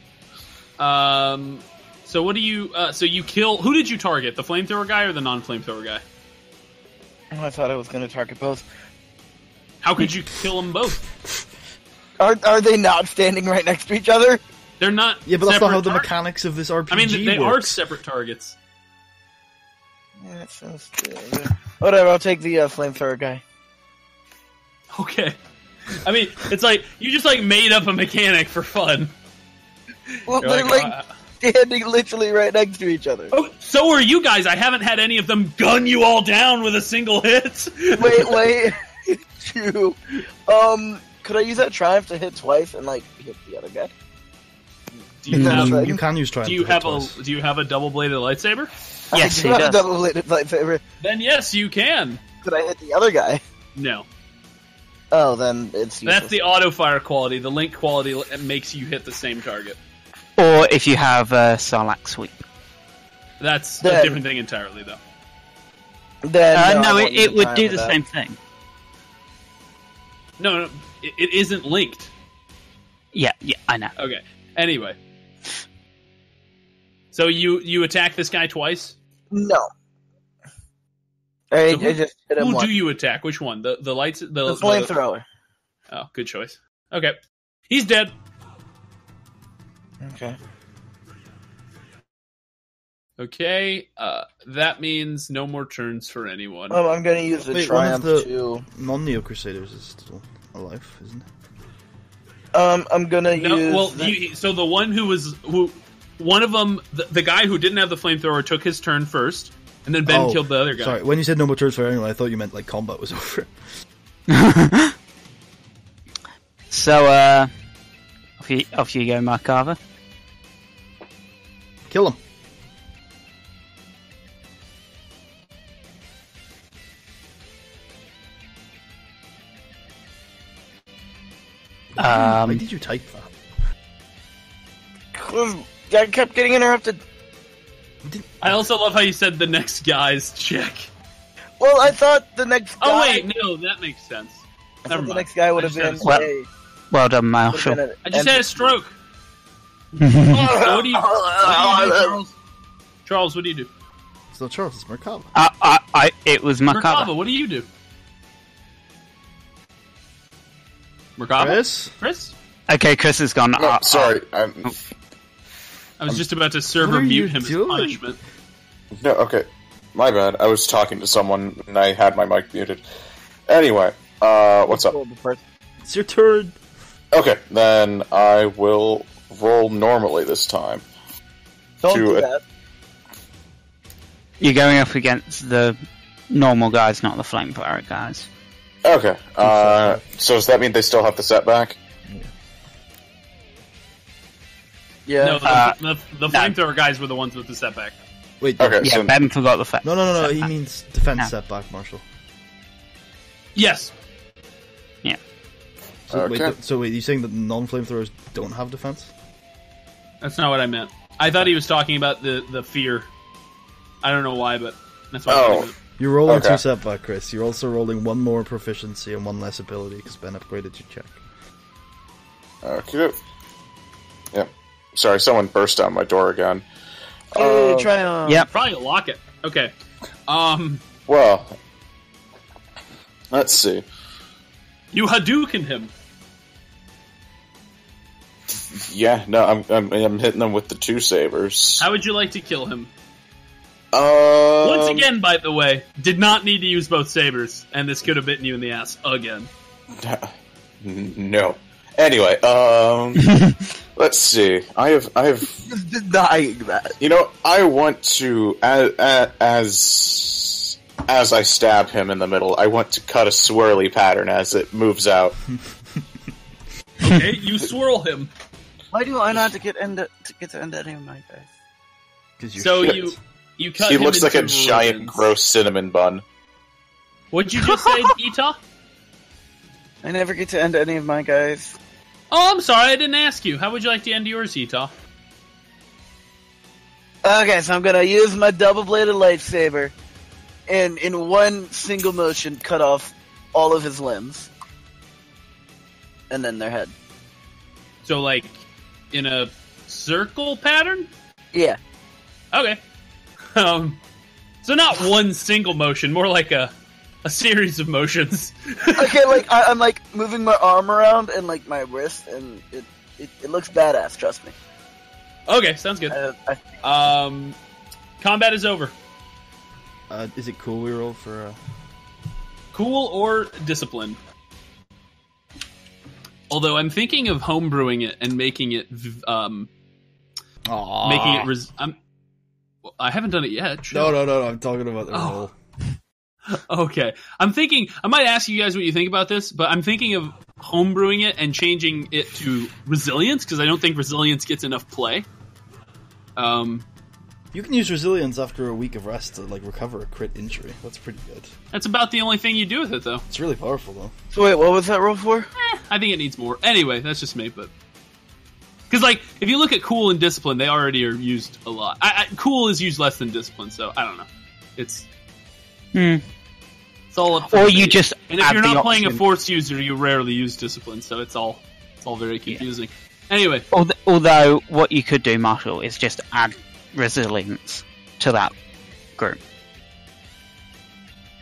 So what do you? So you kill? Who did you target? The flamethrower guy or the non-flamethrower guy? Oh, I thought I was going to target both. How could you kill them both? Are they not standing right next to each other? They're not. Yeah, but that's not how the separate mechanics of this RPG I mean, they are works. separate targets. Yeah, that sounds good. Whatever, I'll take the flamethrower guy. Okay. I mean, it's like you just like made up a mechanic for fun. Well, You're they're like, standing literally right next to each other. oh, so are you guys. I haven't had any of them gun you all down with a single hit. Wait. You. Could I use that triumph to hit twice and like hit the other guy? Do you have? Like- You can use triumph. Do you to hit have twice. a? Do you have a double-bladed lightsaber? Yes, I he do have does. a double-bladed lightsaber. Then yes, you can. Could I hit the other guy? No, Oh, then it's useless. that's the auto fire quality. The link quality makes you hit the same target. Or if you have a Sarlacc sweep. That's a Then- different thing entirely, though. Then, No, I won't use it would triumph do for the that. same thing. No, it isn't linked. Yeah, I know. Okay. Anyway, so you attack this guy twice. No. I So just hit him Who once. do you attack? Which one? The lights. The flamethrower. Oh, good choice. Okay, he's dead. Okay. Okay, that means no more turns for anyone. I'm gonna use the Wait, one of triumph the- to. Non-Neo Crusaders is still alive, isn't it? I'm gonna No, use. well, the- so the one one of them, the guy who didn't have the flamethrower took his turn first, and then Ben Oh, killed the other guy. Sorry, when you said no more turns for anyone, I thought you meant like combat was over. So, off you go, Merkava. Kill him. Why did you type that? I kept getting interrupted. I also love how you said the next guy's chick. Well, I thought the next guy... Oh wait, no, that makes sense. I Never thought the mind. next guy would have been... Well done, Marshall. I just had a stroke. So what do you do, Charles? Charles, what do you do? It's not Charles, it's Merkava. It was Merkava. Merkava, what do you do? Merkava? Chris? Okay, Chris has gone. No, sorry. I was just about to server What are you mute him doing? as punishment. No, okay. My bad. I was talking to someone and I had my mic muted. Anyway, what's up? It's your turn. Okay, then I will roll normally this time. Don't to do a- that. You're going up against the normal guys, not the flamethrower guys. Okay, so does that mean they still have the setback? Yeah. No, the no. flamethrower guys were the ones with the setback. Wait, Okay, Yeah, so Ben forgot the fact. no. He means defense No. setback, Marshall. Yes. So, Okay. wait, you saying that non-flamethrowers don't have defense? That's not what I meant. I thought he was talking about the fear. I don't know why, but that's what I Oh. meant. You're rolling Okay. 2 setback, Chris. You're also rolling 1 more proficiency and 1 less ability because Ben upgraded your check. Okay. Yep. Sorry, someone burst down my door again. Hey, try on. Yep. Probably lock it. Okay. Well, let's see. You Hadouken him. Yeah, no, I'm hitting them with the 2 sabers. How would you like to kill him? Once Once again, by the way, did not need to use both sabers, and this could have bitten you in the ass again. No. Anyway, let's see. I have Denying that. You know, I want to as I stab him in the middle, I want to cut a swirly pattern as it moves out. Okay, you swirl him. Why do I not get to end any of my guys? Because you So shit. you cut He him looks like a into giant, ribbons. gross cinnamon bun. What'd you just say, Ita? I never get to end any of my guys. Oh, I'm sorry, I didn't ask you. How would you like to end yours, Ita? Okay, so I'm gonna use my double-bladed lightsaber, and in one single motion, cut off all of his limbs, and then their head. So, like, in a circle pattern? Yeah. Okay. So not one single motion, more like a series of motions. Okay, like I'm like moving my arm around and like my wrist, and it looks badass. Trust me. Okay, sounds good. Combat is over. Is it cool we roll for... Cool or disciplined? Although I'm thinking of homebrewing it and making it, I haven't done it yet. Chill. No, I'm talking about the roll. Okay. I might ask you guys what you think about this, but I'm thinking of homebrewing it and changing it to resilience, because I don't think resilience gets enough play. You can use resilience after a week of rest to like recover a crit injury. That's pretty good. That's about the only thing you do with it, though. It's really powerful, though. So wait, what was that roll for? I think it needs more. Anyway, that's just me, but... Because, like, if you look at cool and discipline, they already are used a lot. Cool is used less than discipline, so I don't know. It's all up to Or you. you just And if add you're the not playing a option. force user, you rarely use discipline, so it's all very confusing. Anyway, Although, what you could do, Marshall, is just add resilience to that group.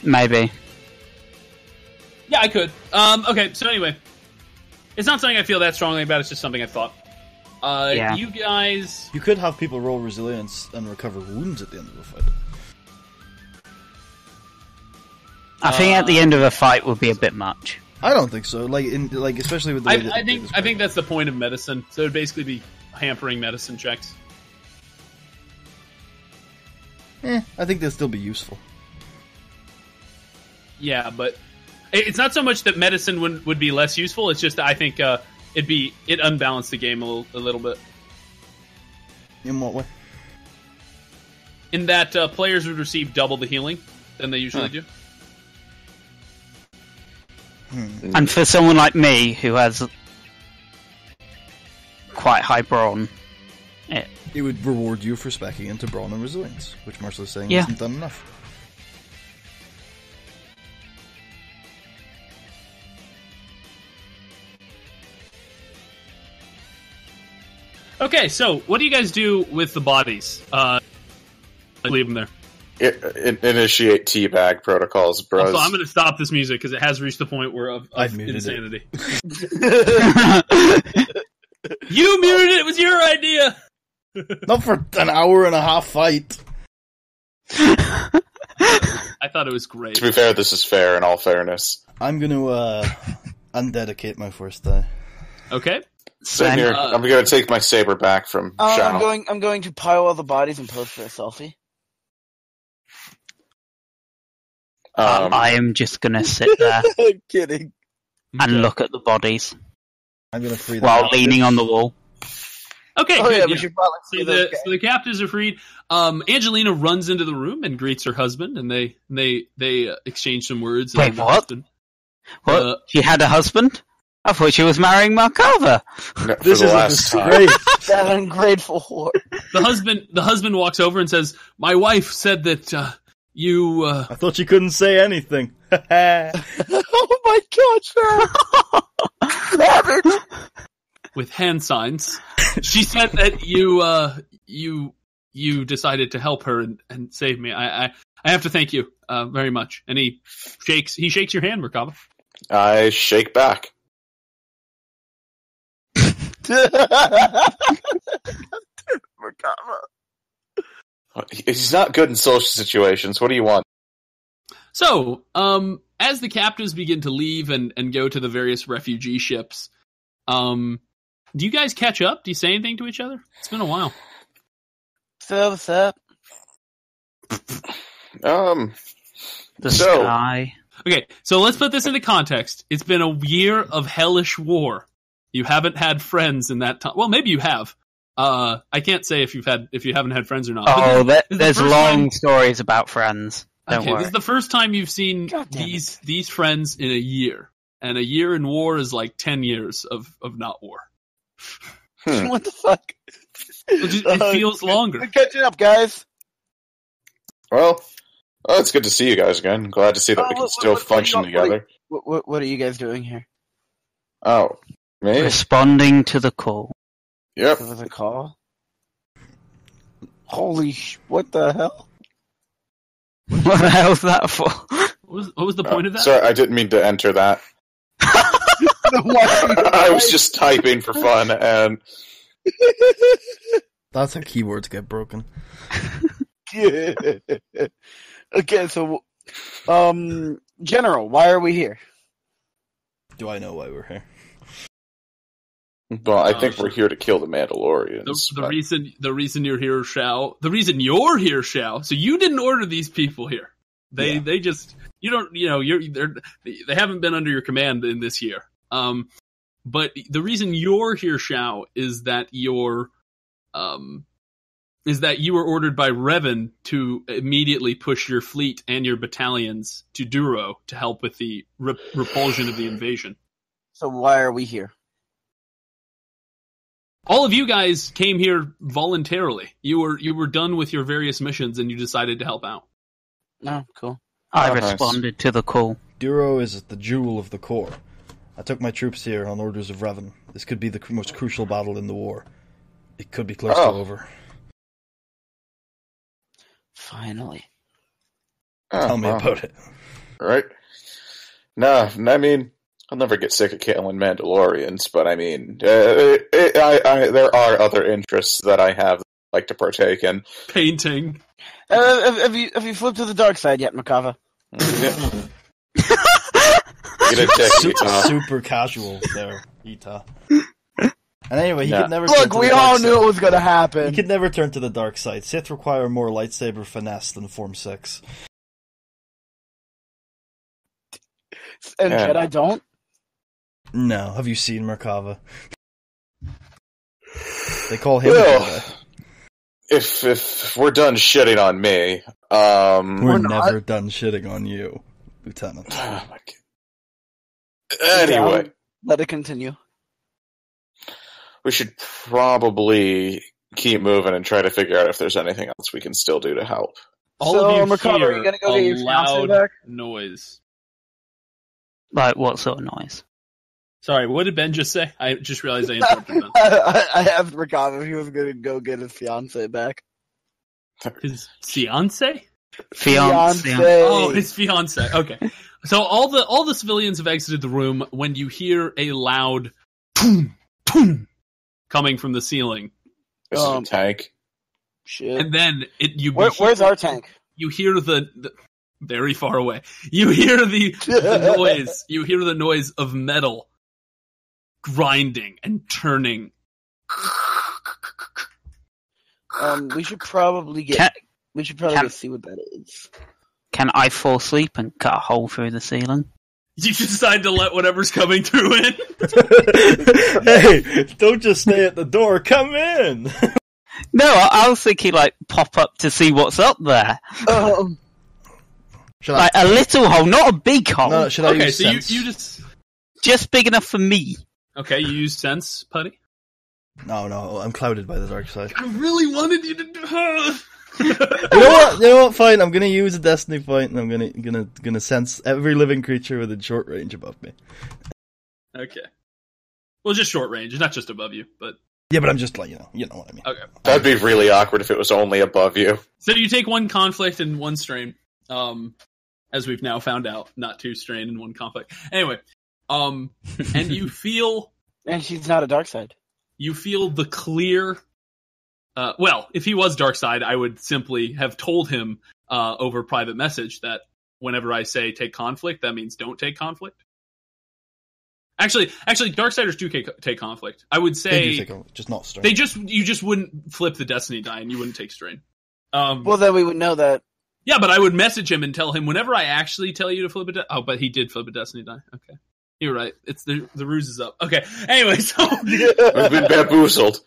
Maybe. yeah, I could. Okay, so anyway. It's not something I feel that strongly about, it's just something I thought. Yeah. You guys... You could have people roll resilience and recover wounds at the end of a fight. I think at the end of a fight would be a bit much. I don't think so. Especially with the way I think that's the point of medicine. So it would basically be hampering medicine checks. I think they'll still be useful. Yeah, but it's not so much that medicine would be less useful. It's just that I think it unbalanced the game a little bit. In what way? In that players would receive double the healing than they usually do. And for someone like me, who has quite high brawn, It would reward you for specking into Brawn and Resilience, which Marcel is saying Yeah. isn't done enough. Okay, so what do you guys do with the bodies? Leave them there. Initiate teabag protocols, bros. Also, I'm going to stop this music because it has reached the point where of I've muted insanity. You muted it. It was your idea. Not for an hour and a half fight. I thought it was great. To be fair, this is fair in all fairness. I'm gonna undedicate my first die. Okay. Same here. I'm going to take my saber back from Shao. I'm going to pile all the bodies and pose for a selfie. I am just going to sit there I'm kidding. and look at the bodies I'm gonna free them while out. leaning on the wall. Okay, Oh good, yeah, yeah. we should probably see So those the captives are freed. Angelina runs into the room and greets her husband, and they exchange some words. Wait, and the what? husband- What? She had a husband? I thought she was marrying Merkava. For This the is a last time. disgrace. That ungrateful whore. The husband walks over and says, "My wife said that you." I thought you couldn't say anything. Oh my god, Sarah! Savage! with hand signs. She said that you decided to help her and save me. I have to thank you very much. And he shakes your hand, Merkava. I shake back. Merkava. He's not good in social situations. What do you want? So, as the captives begin to leave and go to the various refugee ships, do you guys catch up? Do you say anything to each other? It's been a while. What's up? The So- sky. Okay, so let's put this into context. It's been a year of hellish war. You haven't had friends in that time. Well, maybe you have. I can't say if you haven't had friends or not. But Oh, this is the there's first long time- stories about friends. Don't Okay, worry. this is the first time you've seen God damn these friends in a year, and a year in war is like 10 years of not war. What the fuck? It feels longer. We're catching up, guys. Well, it's good to see you guys again. Glad to see that we can still function together. What are you guys doing here? Oh, me? Responding to the call. Yep. There was a call? Holy what the hell? What the hell's that for? What was the point of that? Sorry, I didn't mean to enter that. I was just typing for fun, and That's how keywords get broken. Okay, so, General, why are we here? Do I know why we're here? well, I think we're here to kill the Mandalorians. The reason you're here, Shao. The reason you're here, Shao. So you didn't order these people here. They just they haven't been under your command in this year. But the reason you're here, Shao, is that you were ordered by Revan to immediately push your fleet and your battalions to Duro to help with the repulsion of the invasion. So why are we here? All of you guys came here voluntarily. You were done with your various missions and you decided to help out. No, cool. I Oh, nice. responded to the call. Duro is the jewel of the core. I took my troops here on orders of Revan. This could be the most crucial battle in the war. It could be close to over. Finally. Tell me about it. Right? No, I mean, I'll never get sick of killing Mandalorians, but I mean, there are other interests that I have like to partake in. Painting. Have you flipped to the dark side yet, Merkava? Get a dick, Utah. Super casual there, Ita. And anyway, he could never turn Look, to we the dark all side. knew it was gonna He happen. could never turn to the dark side. Sith require more lightsaber finesse than Form 6. And Yeah. Jedi don't? No, have you seen Merkava? They call him Well, a Jedi. If we're done shitting on me, We're not. never done shitting on you, Lieutenant. oh my God. Anyway, Let it continue. we should probably keep moving and try to figure out if there's anything else we can still do to help. All So, of you Merkava, hear are you gonna go a get your fiancé loud back? noise. Like, what sort of noise? Sorry, what did Ben just say? I just realized I interrupted Ben. I asked Merkava if he was gonna go get his fiancé back. His fiance? Fiancé. Oh, his fiance. Okay. So all the civilians have exited the room when you hear a loud boom, boom coming from the ceiling, This is a tank. Shit. and then Where's our tank? You hear the very far away. You hear the noise. You hear the noise of metal grinding and turning. We should probably Can- go see what that is. Can I fall asleep and cut a hole through the ceiling? You decide to let whatever's coming through in. Hey, don't just stay at the door. Come in. No, I was thinking, like, pop up to see what's up there. Should Like, a little hole, not a big hole. No, should I Okay, use so sense? you just Just big enough for me. okay. You use sense, Putty. No, I'm clouded by the dark side. I really wanted you to do. You know what? Fine. I'm gonna use a destiny point, and I'm gonna sense every living creature within short range above me. Okay. Well, just short range, not just above you, but Yeah, but I'm just like you know what I mean. okay. That'd be really awkward if it was only above you. So you take one conflict and one strain, as we've now found out, not two strain and one conflict. Anyway, and you feel And she's not a dark side. the clear. Well, if he was dark side, I would simply have told him over private message that whenever I say take conflict, that means don't take conflict. Actually, Darksiders do take conflict. I would say They do take just not strain. you just wouldn't flip the destiny die and you wouldn't take strain. Well, then we would know that. Yeah, but I would message him and tell him whenever I actually tell you to flip a oh, but he did flip a destiny die. Okay, you're right. It's the ruse is up. Okay. Anyway, so I've been bamboozled.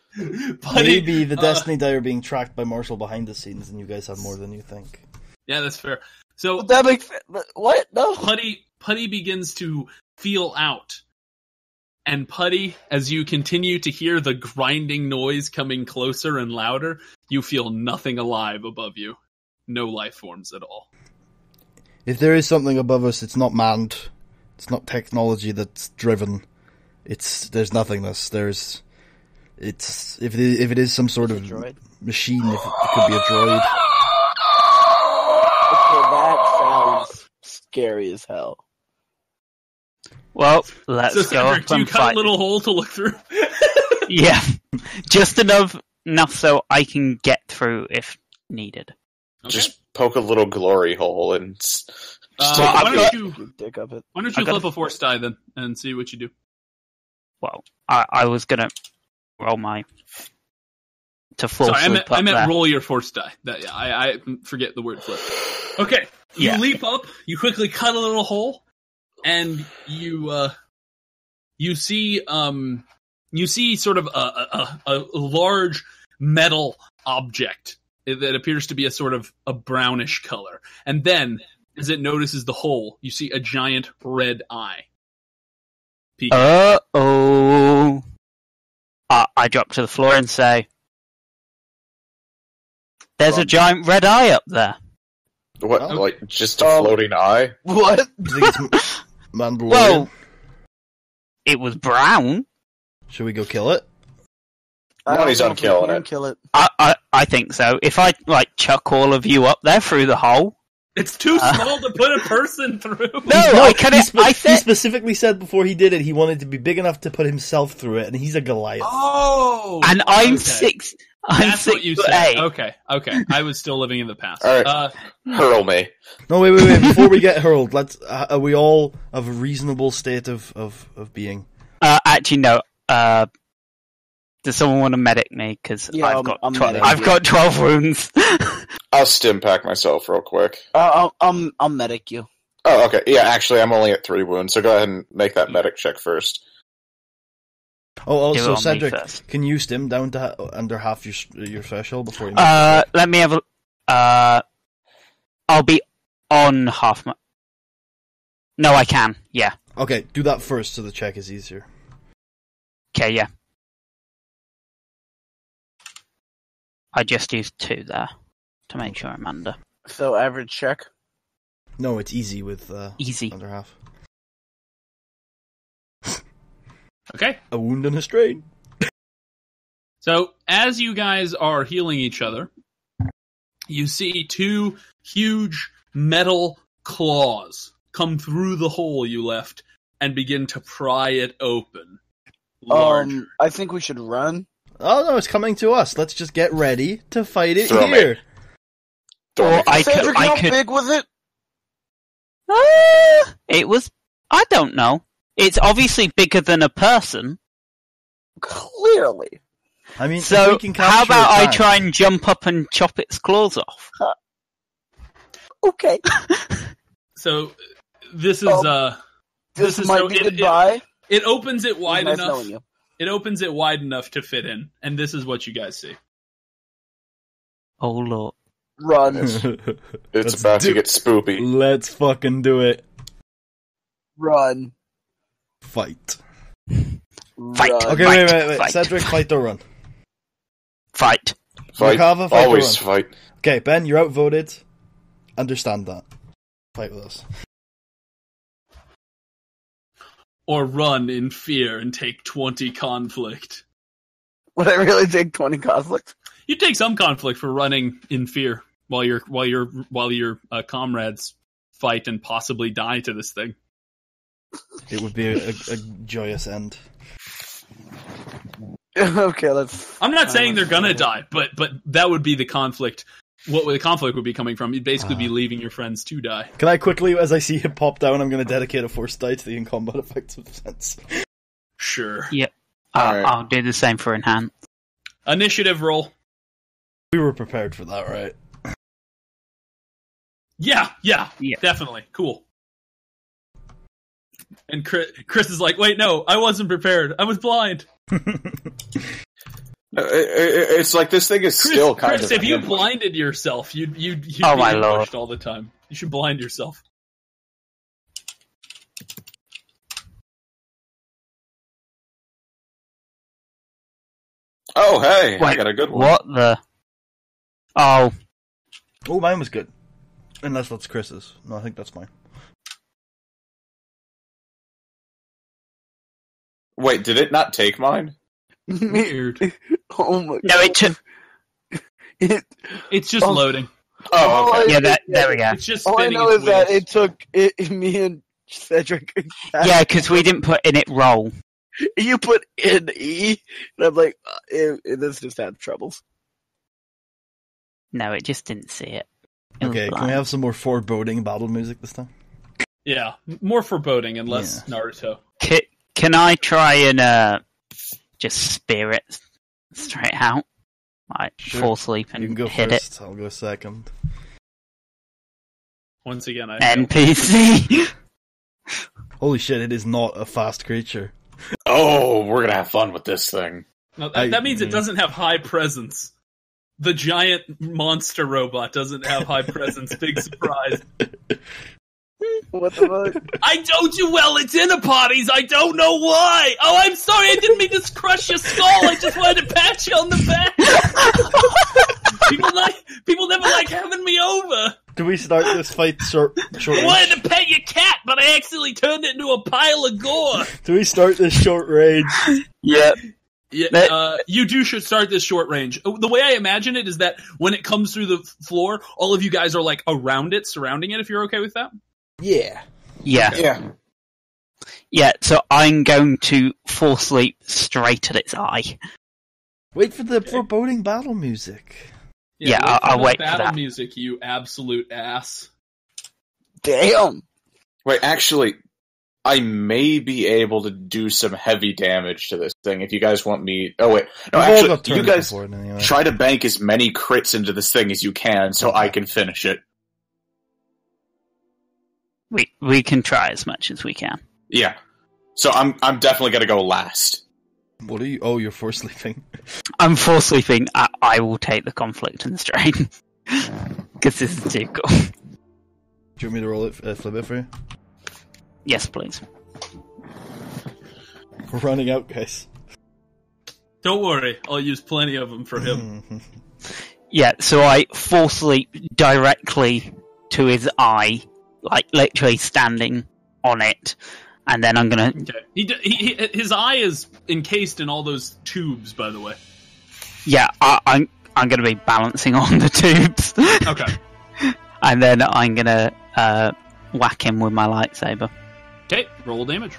Maybe the destiny die are being tracked by Marshall behind the scenes, and you guys have more than you think. Yeah, that's fair. So That makes what? No. Putty begins to feel out. And Putty, as you continue to hear the grinding noise coming closer and louder, you feel nothing alive above you. No life forms at all. If there is something above us, it's not manned. It's not technology that's driven. There's nothingness. If it is some sort of droid? machine, it could be a droid. Okay, that sounds scary as hell. Well, let's So, go Cedric, up do you and cut fight. a little hole to look through? Yeah, just enough so I can get through if needed. Okay. Just poke a little glory hole and Why don't you Dick up it. Why don't you I got flip a force die then and see what you do? Well, I was gonna roll to full Sorry, swoop I up meant there. roll your force die. That I forget the word flip. Okay, you Yeah. leap up. You quickly cut a little hole, and you see sort of a large metal object that appears to be a sort of a brownish color. And then, as it notices the hole, you see a giant red eye. peeking. Uh-oh. I drop to the floor and say, there's a giant red eye up there. what? Oh. Like just a floating eye? What? I think it's Mandalorian. Well, it was brown. Should we go kill it? Money's on killing it. Kill it. I think so. If I, chuck all of you up there through the hole. It's too small to put a person through. No, I couldn't. He said, specifically said before he did it he wanted to be big enough to put himself through it, and he's a Goliath. Oh, and I'm okay. 6. I'm That's 6 what you foot said. 8. Okay. I was still living in the past. All right. Hurl me. No, wait. Before we get hurled, are we all of a reasonable state of being? Actually, no. Does someone want to medic me? Because Yeah, I've got I'm 12, medic I've you. got 12 wounds. I'll stim pack myself real quick. I'll medic you. Oh, okay. Yeah, actually, I'm only at 3 wounds, so go ahead and make that medic check first. Oh, Do it also, on me Cedric, first. can you stim down to under half your threshold before you? Let me have a. I'll be on half my. No, I can. Yeah. Okay, do that first so the check is easier. Okay. Yeah. I just used 2 there to make sure I'm under. So average check. No, it's easy with Easy. under half. Okay. A wound and a strain. So, as you guys are healing each other, you see 2 huge metal claws come through the hole you left and begin to pry it open. Larger. I think we should run. Oh no, it's coming to us. Let's just get ready to fight it Throw here. Or Cedric, how I could. big was it? It was. I don't know. It's obviously bigger than a person. Clearly. I mean, if So we can how capture about it I back- try and jump up and chop its claws off? Okay. So, this is, This is might so be it- goodbye. it opens it wide Nice enough. knowing you. It opens it wide enough to fit in, and this is what you guys see. Oh lord! Run. It's Let's about do- to get spoopy. Let's fucking do it. Run. Fight. Fight. Run. Okay, Fight, wait. fight. Cedric, fight or run. Fight. Fight. Merkava, fight or Always run. fight. Okay, Ben, you're outvoted. Understand that. Fight with us. Or run in fear and take 20 conflict. Would I really take 20 conflict? You take some conflict for running in fear while your comrades fight and possibly die to this thing. It would be a joyous end. Okay, let's... I'm not saying they're gonna die, but that would be the conflict. What the conflict would be coming from? You'd basically be leaving your friends to die. Can I quickly, as I see him pop down, I'm going to dedicate a force die to the in-combat effects of sense. Sure. Yep. Alright. I'll do the same for enhance. Initiative roll. We were prepared for that, right? Yeah, Yeah. definitely. Cool. And Chris is like, wait, no, I wasn't prepared. I was blind. It's like this thing is still kind Chris, of. if you blinded yourself, you'd Oh, be my ambushed lord. all the time. You should blind yourself. Oh, hey, I Wait, got a good one. What the? Oh, Oh, mine was good. Unless that's Chris's. No, I think that's mine. Wait, did it not take mine? Weird. Oh my no! It took. It, It's just Oh. loading. Oh, okay. Yeah, there we go. It's just all I spinning know its is that wheels. it took me and Cedric. Yeah, because we didn't put in it roll. You put in E, and I'm like, this just had troubles. No, it just didn't see it. It was Okay, can we blind. have some more foreboding battle music this time? Yeah, more foreboding and less Naruto. Can I try and just spear it straight out, like Sure. fall asleep You can and go hit first, I'll go second. Once again, I it? NPC. Holy shit, it is not a fast creature. Oh, we're gonna have fun with this thing. No, that means it doesn't have high presence. The giant monster robot doesn't have high presence. Big surprise. What the fuck? I don't do well at dinner parties. I don't know why. Oh, I'm sorry. I didn't mean to crush your skull. I just wanted to pat you on the back. People never like having me over. Do we start this fight short I range? wanted to pet your cat, but I accidentally turned it into a pile of gore. Do we start this short range? Yeah. Yeah, you should start this short range. The way I imagine it is that when it comes through the floor, all of you guys are like around it, surrounding it. If you're okay with that. Yeah. Yeah. Yeah. Yeah. So I'm going to fall asleep straight at its eye. Wait for the foreboding battle music. Yeah, for I'll the wait for battle that. music, you absolute ass. Damn. Wait, actually, I may be able to do some heavy damage to this thing if you guys want me. Oh wait, no, We've all got actually, you turns guys before it anyway. try to bank as many crits into this thing as you can, so I can finish it. We can try as much as we can. Yeah. So I'm definitely gonna go last. What are you? Oh, you're force sleeping. I'm fall sleeping. I will take the conflict and strain because this is too cool. Do you want me to roll it, flip it for you? Yes, please. We're running out, guys. Don't worry, I'll use plenty of them for him. Yeah, so I force leap directly to his eye, like literally standing on it, and then I'm gonna. Okay. His eye is encased in all those tubes, by the way. Yeah, I'm gonna be balancing on the tubes. Okay. And then I'm gonna whack him with my lightsaber. Okay, roll damage.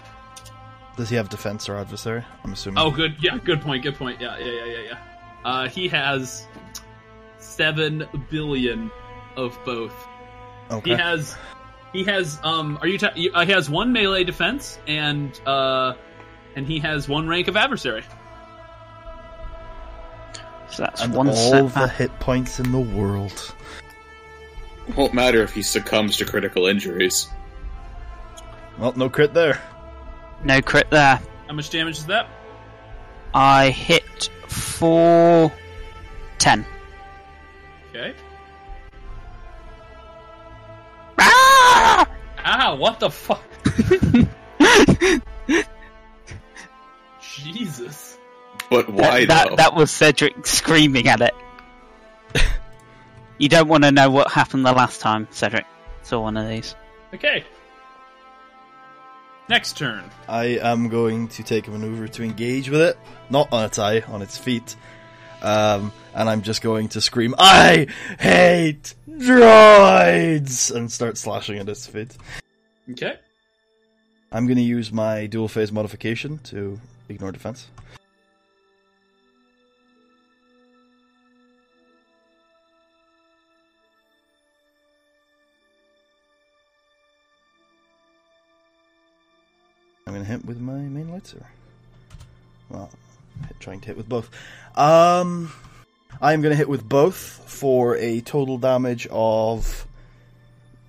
Does he have defense or adversary? I'm assuming. Oh, good. Yeah, good point. Yeah. He has 7 billion of both. Okay. He has he has 1 melee defense and he has 1 rank of adversary. So that's and one all setback. the hit points in the world. Won't matter if he succumbs to critical injuries. Well, no crit there. No crit there. How much damage is that? I hit for 10. Okay. Ah! Ah, what the fuck? Jesus. But why, though? That was Cedric screaming at it. You don't want to know what happened the last time, Cedric. Saw one of these. Okay. Next turn. I am going to take a maneuver to engage with it. Not on its eye, on its feet. And I'm just going to scream, I hate droids! And start slashing at its feet. Okay. I'm going to use my dual phase modification to ignore defense. I'm going to hit with my main lightsaber. Well, trying to hit with both. I'm going to hit with both for a total damage of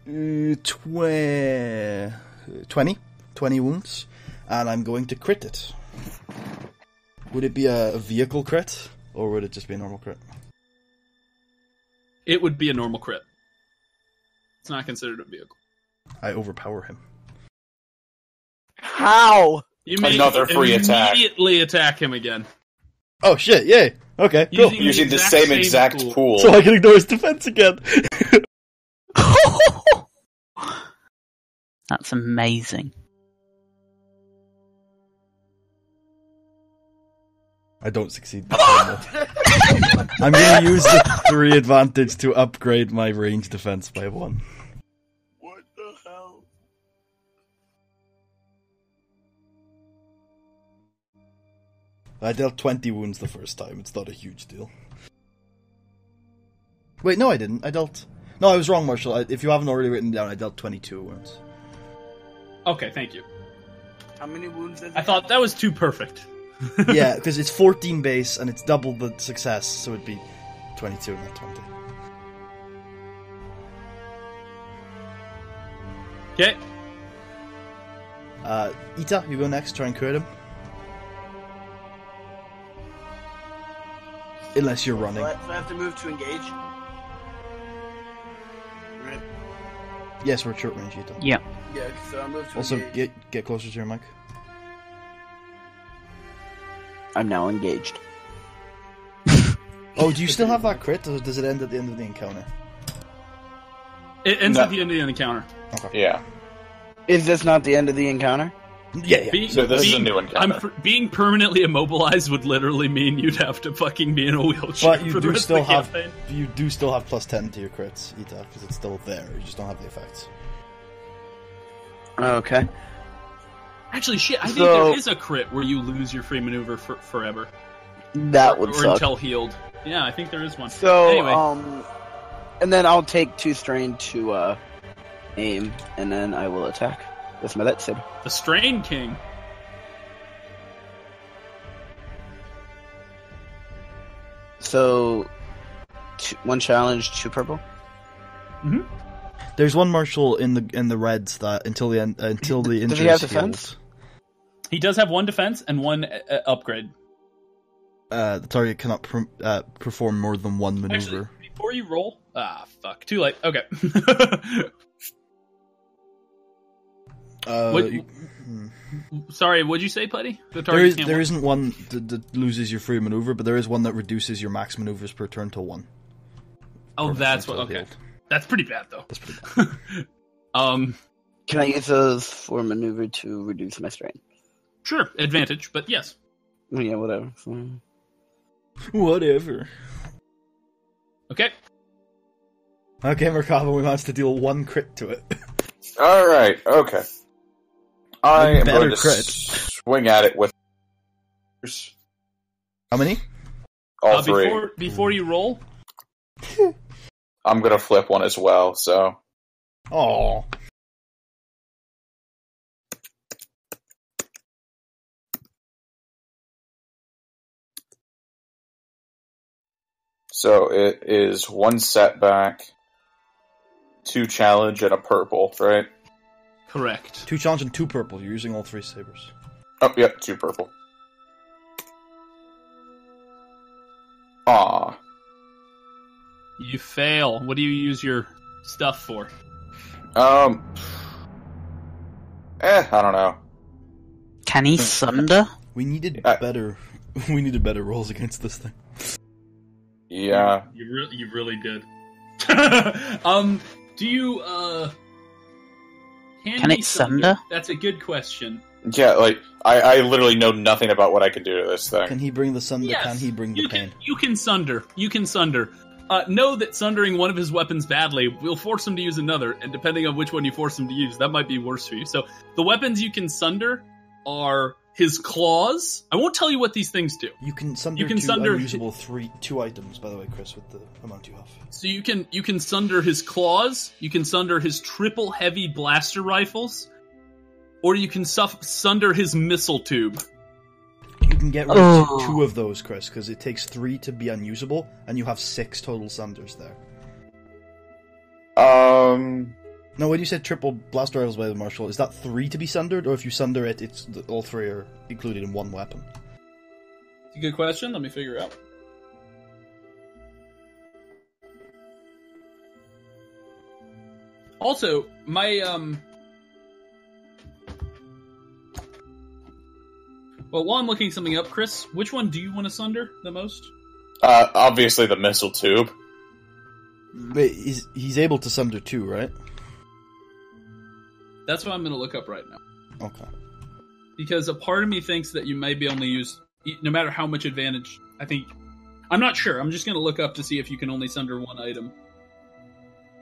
20 wounds, and I'm going to crit it. Would it be a vehicle crit, or would it just be a normal crit? It would be a normal crit. It's not considered a vehicle. I overpower him. How? You may Another free attack. Immediately attack him again. Oh shit, yay! Okay, cool. Using the same exact pool. So I can ignore his defense again. That's amazing. I don't succeed. I'm going to use the 3 advantage to upgrade my range defense by 1. What the hell? I dealt 20 wounds the first time. It's not a huge deal. Wait, no, I didn't. No, I was wrong, Marshall. If you haven't already written down, I dealt 22 wounds. Okay, thank you. How many wounds does I thought that was too perfect. Yeah, because it's 14 base and it's double the success, so it'd be 22, not 20. Okay. Ita, you go next. Try and crit him. Unless you're running. So I have to move to engage? Right. Yes, we're at short range, Ita. Yeah. Yeah, so I move to Also, engage. get closer to your mic. I'm now engaged. Oh, do you still have that crit, or does it end at the end of the encounter? It ends No. at the end of the encounter. Yeah. Is this not the end of the encounter? Yeah. So this is a new encounter. Being permanently immobilized would literally mean you'd have to fucking be in a wheelchair But you for the do rest still of the have campaign. plus 10 to your crits, Ita, because it's still there. You just don't have the effects. Okay. Actually, shit, I think So- there is a crit where you lose your free maneuver forever. That would or suck. until healed. Yeah, I think there is one. So, anyway. and then I'll take 2 strain to aim, and then I will attack with my lightsaber. The Strain King. So, 1 challenge, 2 purple. Mm-hmm. There's one marshal in the reds that until the injury Does he have is defense? healed, He does have 1 defense and 1 upgrade. the target cannot perform more than 1 maneuver. Actually, before you roll... Ah, fuck. Too late. Okay. Sorry, what'd you say, Putty? The target can't there work. isn't one that loses your free maneuver, but there is one that reduces your max maneuvers per turn to 1. Oh, that's what. Perfect Okay, healed. that's pretty bad though. That's pretty bad. Can I use those for maneuver to reduce my strain? Sure, advantage, but yes. Yeah, whatever. Whatever. Okay. Okay, Merkava, we managed to deal 1 crit to it. Alright, okay. I am Better going to crit. swing at it with... How many? all three. Before you roll, I'm going to flip one as well, so... Oh. So it is 1 setback, 2 challenge, and a purple, right? correct. 2 challenge and 2 purple. You're using all 3 sabers. Oh, yep, 2 purple. Aw. You fail. What do you use your stuff for? I don't know. Can he sunder? We needed Uh, better. We needed better rolls against this thing. Yeah. You really did. Do you Can he it sunder? That's a good question. Yeah, like, I literally know nothing about what I can do to this thing. Can he bring the sunder? Yes, Can he bring the you pain? can. You can sunder. You can sunder. Know that sundering one of his weapons badly will force him to use another, and depending on which one you force him to use, that might be worse for you. So the weapons you can sunder are his claws. I won't tell you what these things do. You can sunder You can 2 sunder- unusable 2 items, by the way, Chris, with the amount you have. So you can sunder his claws, you can sunder his triple heavy blaster rifles, or you can sunder his missile tube. You can get rid of Oh. 2 of those, Chris, because it takes 3 to be unusable, and you have 6 total sunders there. No, when you said triple blaster rifles by the Marshal, is that 3 to be sundered, or if you sunder it, it's all 3 are included in 1 weapon? It's a good question. Let me figure it out. Also, my well, while I'm looking something up, Chris, which one do you want to sunder the most? Obviously the missile tube. Wait, he's able to sunder 2, right? That's what I'm going to look up right now. Okay. Because a part of me thinks that you may be only use, no matter how much advantage, I'm not sure. I'm just going to look up to see if you can only sunder 1 item.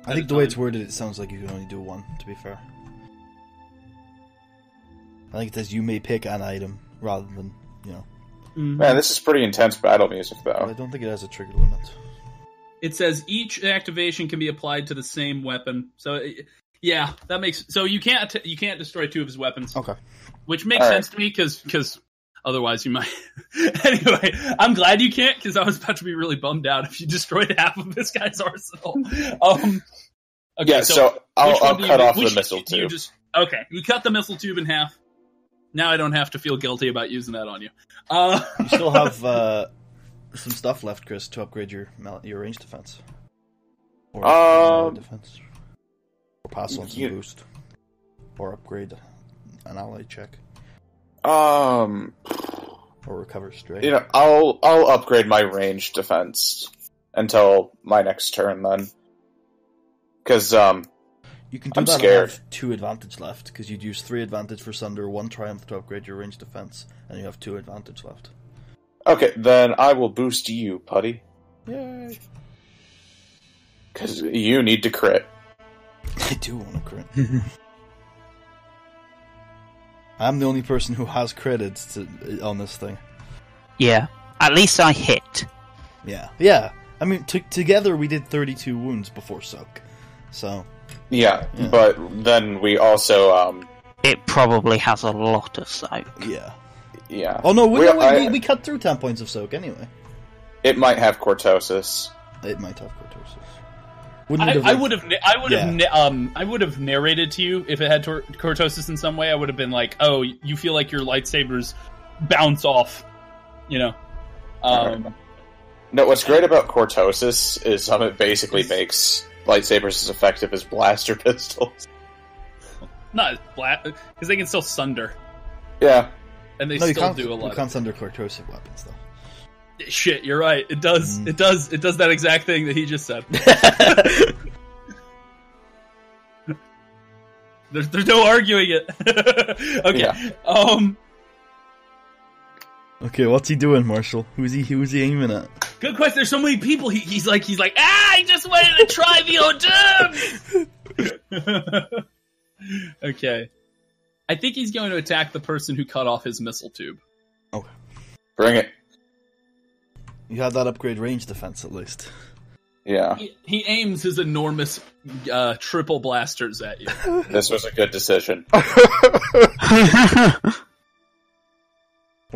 I think the way it's worded, it sounds like you can only do 1, to be fair. I think it says you may pick an item, rather than, you know. Mhm. Man, this is pretty intense battle music, But I though. don't think it has a trigger limit. It says each activation can be applied to the same weapon. So, yeah, that makes so you can't destroy 2 of his weapons, Okay. which makes All right. sense to me because otherwise you might. Anyway, I'm glad you can't because I was about to be really bummed out if you destroyed half of this guy's arsenal. Okay, Yeah, so I'll which one do you cut do? off the Which- missile do you tube. just okay? You cut the missile tube in half. Now I don't have to feel guilty about using that on you. You still have some stuff left, Chris, to upgrade your range defense. Or melee defense. Or pass on some you- boost. Or upgrade an ally check. Or Or recover straight. you know, I'll upgrade my range defense until my next turn then. Because You can do I'm that scared. and have 2 advantage left, because you'd use 3 advantage for Sunder, 1 Triumph to upgrade your range defense, and you have 2 advantage left. okay, then I will boost you, Putty, Yay! because you need to crit. I do want to crit. I'm the only person who has credits on this thing. Yeah. At least I hit. Yeah. I mean, together we did 32 wounds before soak. So, Yeah, Yeah. but then we also It probably has a lot of soak. yeah. yeah. Oh no, We- we cut through 10 points of soak anyway. It might have cortosis. It might have cortosis. I would have narrated to you if it had cortosis in some way. I would have been like, "Oh, you feel like your lightsabers bounce off," you know. No, what's great about cortosis is it basically makes lightsabers as effective as blaster pistols. Not because they can still sunder, Yeah. and they No, you still can't. do a You lot. can't sunder cortosive weapons though. Shit, you're right. It does. It does that exact thing that he just said. There's no arguing it. Okay. Yeah. Okay, what's he doing, Marshall? Who's he aiming at? Good question. There's so many people. He's like, I just wanted to try the hors d'oeuvres. Okay. I think he's going to attack the person who cut off his missile tube. Okay. Bring it. You have that upgrade range defense at least. Yeah. He aims his enormous triple blasters at you. This was a good decision. At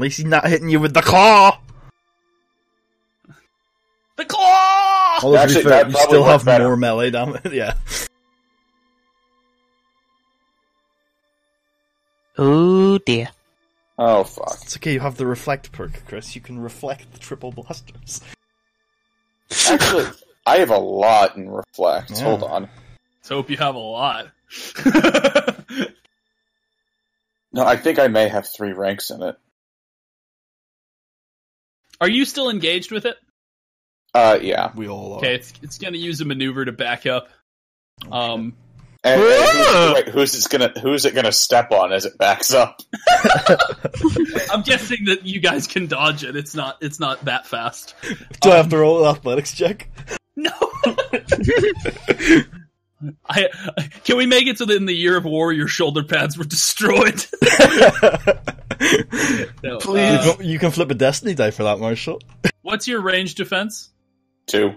least he's not hitting you with the claw! The claw! Although, Actually, to be fair, that you probably still works have better. more melee damage. Yeah. Oh dear. Oh, fuck. It's okay, you have the reflect perk, Chris. You can reflect the triple blasters. Actually, I have a lot in reflect. Yeah. Hold on. Let's hope you have a lot. No, I think I may have 3 ranks in it. Are you still engaged with it? Yeah. We all are. Okay, it's going to use a maneuver to back up. And who's it gonna step on as it backs up? I'm guessing that you guys can dodge it. It's not that fast. Do I have to roll an athletics check? No. Can we make it so that in the year of war your shoulder pads were destroyed? No, Please. You can flip a destiny die for that, Marshall. what's your range defense? 2.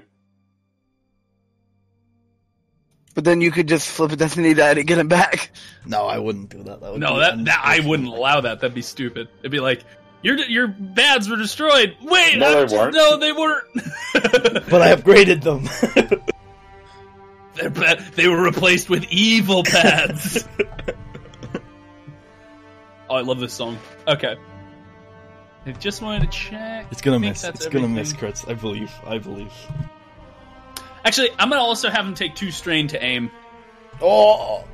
But then you could just flip a destiny die to get him back. No, I wouldn't do that. No, that I wouldn't allow that. That'd be stupid. It'd be like your pads were destroyed. Wait, No, they weren't. No, they weren't. But I upgraded them. They were replaced with evil pads. Oh, I love this song. Okay. I just wanted to check. It's gonna I think miss. that's It's gonna miss, everything. Chris. I believe. Actually, I'm gonna also have him take 2 strain to aim. Oh!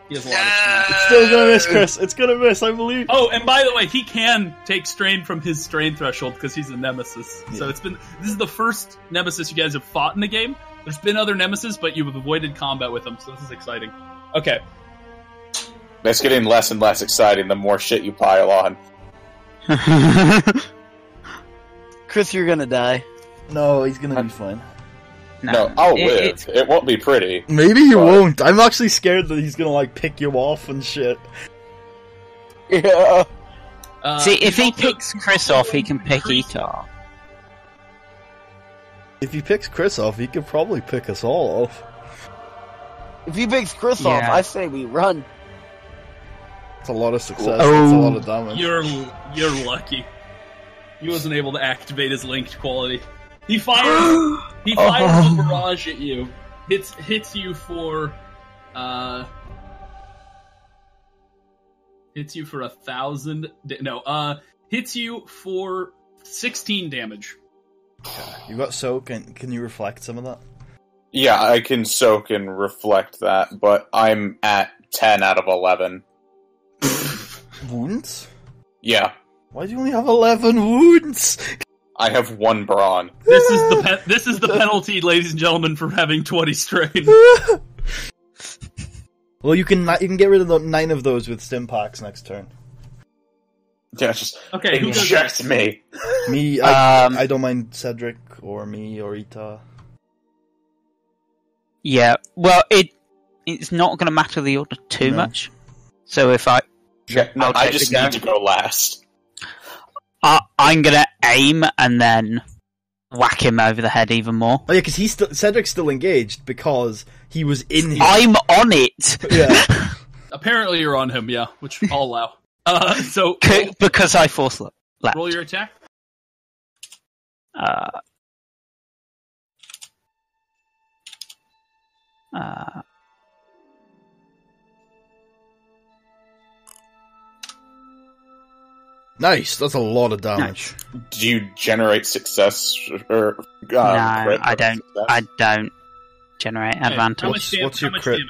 He has a lot of strain. It's still gonna miss, Chris. It's gonna miss, I believe. Oh, and by the way, he can take strain from his strain threshold because he's a nemesis. Yeah. So this is the first nemesis you guys have fought in the game. There's been other nemesis, but you've avoided combat with them, so this is exciting. Okay. It's getting less and less exciting the more shit you pile on. Chris, you're gonna die. No, he's gonna be fine. No, I'll live. It won't be pretty. Maybe he won't. I'm actually scared that he's gonna, like, pick you off and shit. Yeah. See, if he also- picks Chris off, he can pick Etar. If he picks Chris off, he could probably pick us all off. If he picks Chris off, Yeah. I say we run. It's a lot of success. Oh. It's a lot of damage. You're lucky. He wasn't able to activate his linked quality. He fires a barrage at you. Hits you for 1,000. Hits you for 16 damage. You got soak, and can you reflect some of that? Yeah, I can soak and reflect that, but I'm at 10 out of 11. Wounds? Yeah, Why do you only have 11 wounds? I have 1 brawn. This is the penalty, ladies and gentlemen, for having 20 strain. Well, you can get rid of the 9 of those with stim packs next turn. Yeah, just Okay, who does inject me. Me, I don't mind Cedric or me or Ita. Yeah, well, it's not going to matter the order too No. much. So if I Yeah, no, I'll I take just the go. need to go last. I'm going to aim and then whack him over the head even more. Oh yeah, because Cedric's still engaged because he was in his... I'm on it! Yeah. Apparently you're on him, yeah, which I'll allow. So Because I force left. roll your attack. Nice, that's a lot of damage. Do you generate success or No, crit I or don't. success? I don't generate Okay, advantage. What's your crit? damage?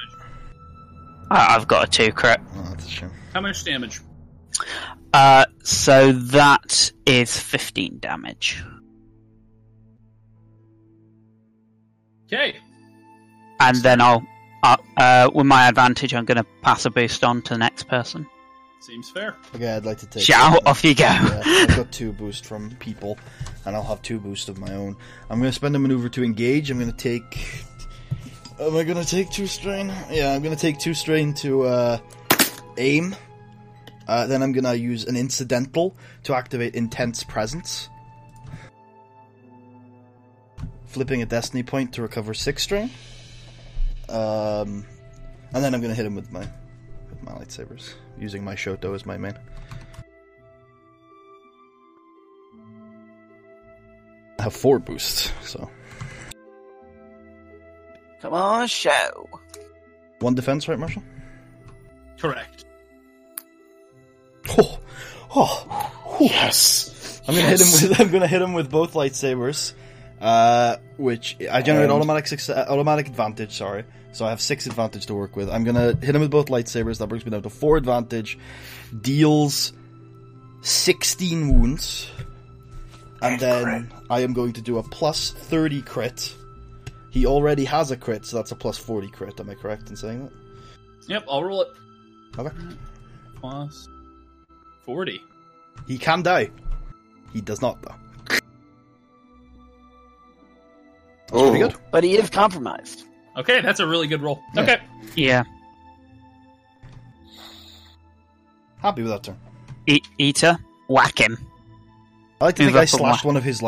I've got a 2 crit. Oh, that's a shame. How much damage? So that is 15 damage. Okay. And then I'll, with my advantage, I'm going to pass a boost on to the next person. Seems fair. Okay, I'd like to take... Ciao, off you go. Yeah, I've got 2 boosts from people, and I'll have 2 boosts of my own. I'm going to spend a maneuver to engage. I'm going to take... Am I going to take 2 strain? Yeah, I'm going to take 2 strain to aim. Then I'm going to use an incidental to activate Intense Presence. Flipping a destiny point to recover 6 strain. And then I'm going to hit him with my lightsabers, using my Shoto as my main. I have 4 boosts, so... Come on, show. 1 defense, right, Marshall? Correct. Yes. I'm gonna hit him with both lightsabers, which I generate automatic advantage. Sorry, so I have 6 advantage to work with. I'm gonna hit him with both lightsabers. That brings me down to 4 advantage. Deals 16 wounds, and then I am going to do a plus 30 crit. He already has a crit, so that's a plus 40 crit. Am I correct in saying that? Yep, I'll roll it. Okay. Plus 40. He can die. He does not, though. That's pretty good. But he is compromised. Okay, that's a really good roll. Yeah. Okay. Yeah. Happy with that turn. Eater, whack him. I like to Move think I up and slashed whack. one of his,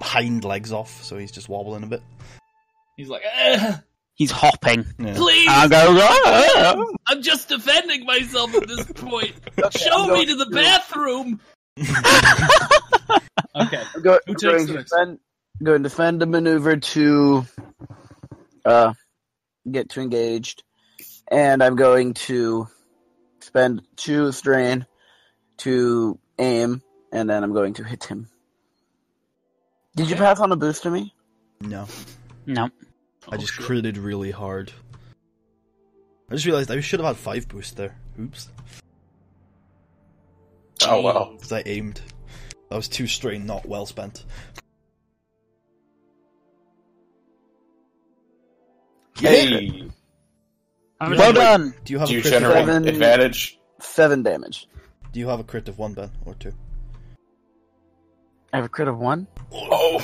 hind legs off, so he's just wobbling a bit. He's like, He's hopping. Yeah. please! I go, "Ah!" I'm just defending myself at this point. Okay, Show I'm me going to the to- bathroom! Okay. I'm Who takes going the to next? going to defend a maneuver to get to engaged, and I'm going to spend 2 strain to aim, and then I'm going to hit him. Did you pass on a boost to me? No. No. I just shit. critted really hard. I just realized I should have had 5 boosts there. Oops. Oh, well. Because I aimed. That was 2 strain, not well spent. Hey. Well done. Do you have Do a you crit? generate Seven. advantage? 7 damage. Do you have a crit of 1, Ben, or 2? I have a crit of 1. Oh,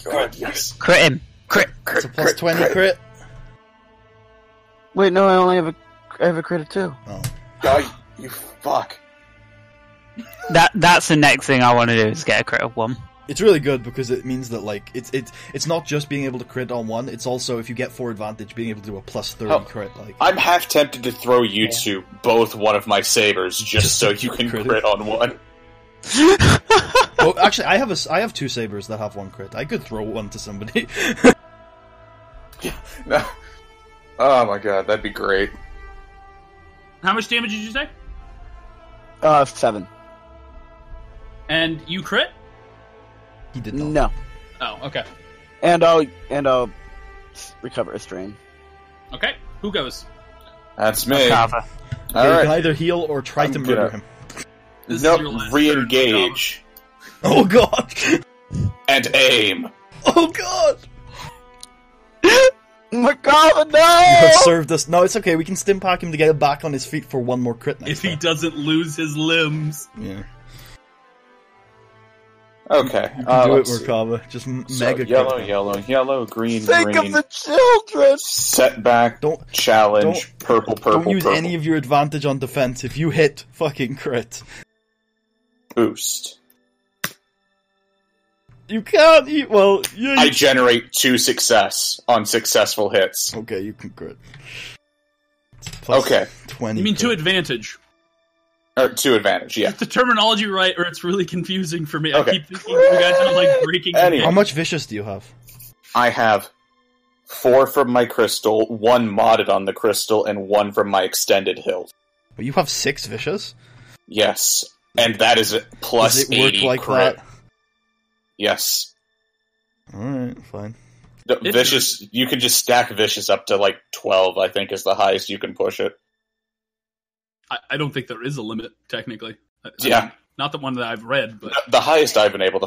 crit, yes. Crit him. Crit. It's a plus 20 crit. Wait, no, I have a crit of 2. Oh. Oh, you fuck. That's the next thing I want to do is get a crit of 1. It's really good because it means that it's not just being able to crit on 1. It's also if you get 4 advantage, being able to do a plus 30 Oh. crit. I'm half tempted to throw you two both one of my sabers just so you can Crit. crit on one. Well, actually, I have 2 sabers that have 1 crit. I could throw one to somebody. No. Oh my god, that'd be great. How much damage did you say? 7. And you crit? He did not. No. Oh, okay. And I'll recover a strain. Okay. Who goes? That's me. Merkava. Okay, you can Alright. either heal or try to I'm murder gonna- him. This is Nope, your last re-engage. Oh god! And aim. Oh god! Merkava, You have no! served us. No, it's okay. We can stim pack him to get him back on his feet for 1 more crit next If he time. doesn't lose his limbs. Yeah. Okay. Do it, let's see. Merkava. Just So, mega yellow, crit. yellow, green, Think green. of the children! Setback, Don't- challenge, purple, Don't use purple. any of your advantage on defense. If you hit, fucking crit. Boost. You can't eat. Well, yeah. I generate 2 success on successful hits. Okay, you can crit. It's plus Okay. 20. You mean 2 crit. advantage. Or 2 advantage, yeah. Get the terminology right, or it's really confusing for me. Okay. I keep thinking you guys are breaking. Anyway. How much vicious do you have? I have 4 from my crystal, 1 modded on the crystal, and 1 from my extended hilt. Well, you have 6 vicious. Yes. And that is a plus Does it work 80 like crit. that? Yes. Alright, fine. The It vicious, you can just stack vicious up to 12, I think is the highest you can push it. I don't think there is a limit, technically. Yeah. Not the one that I've read, but The highest I've been able to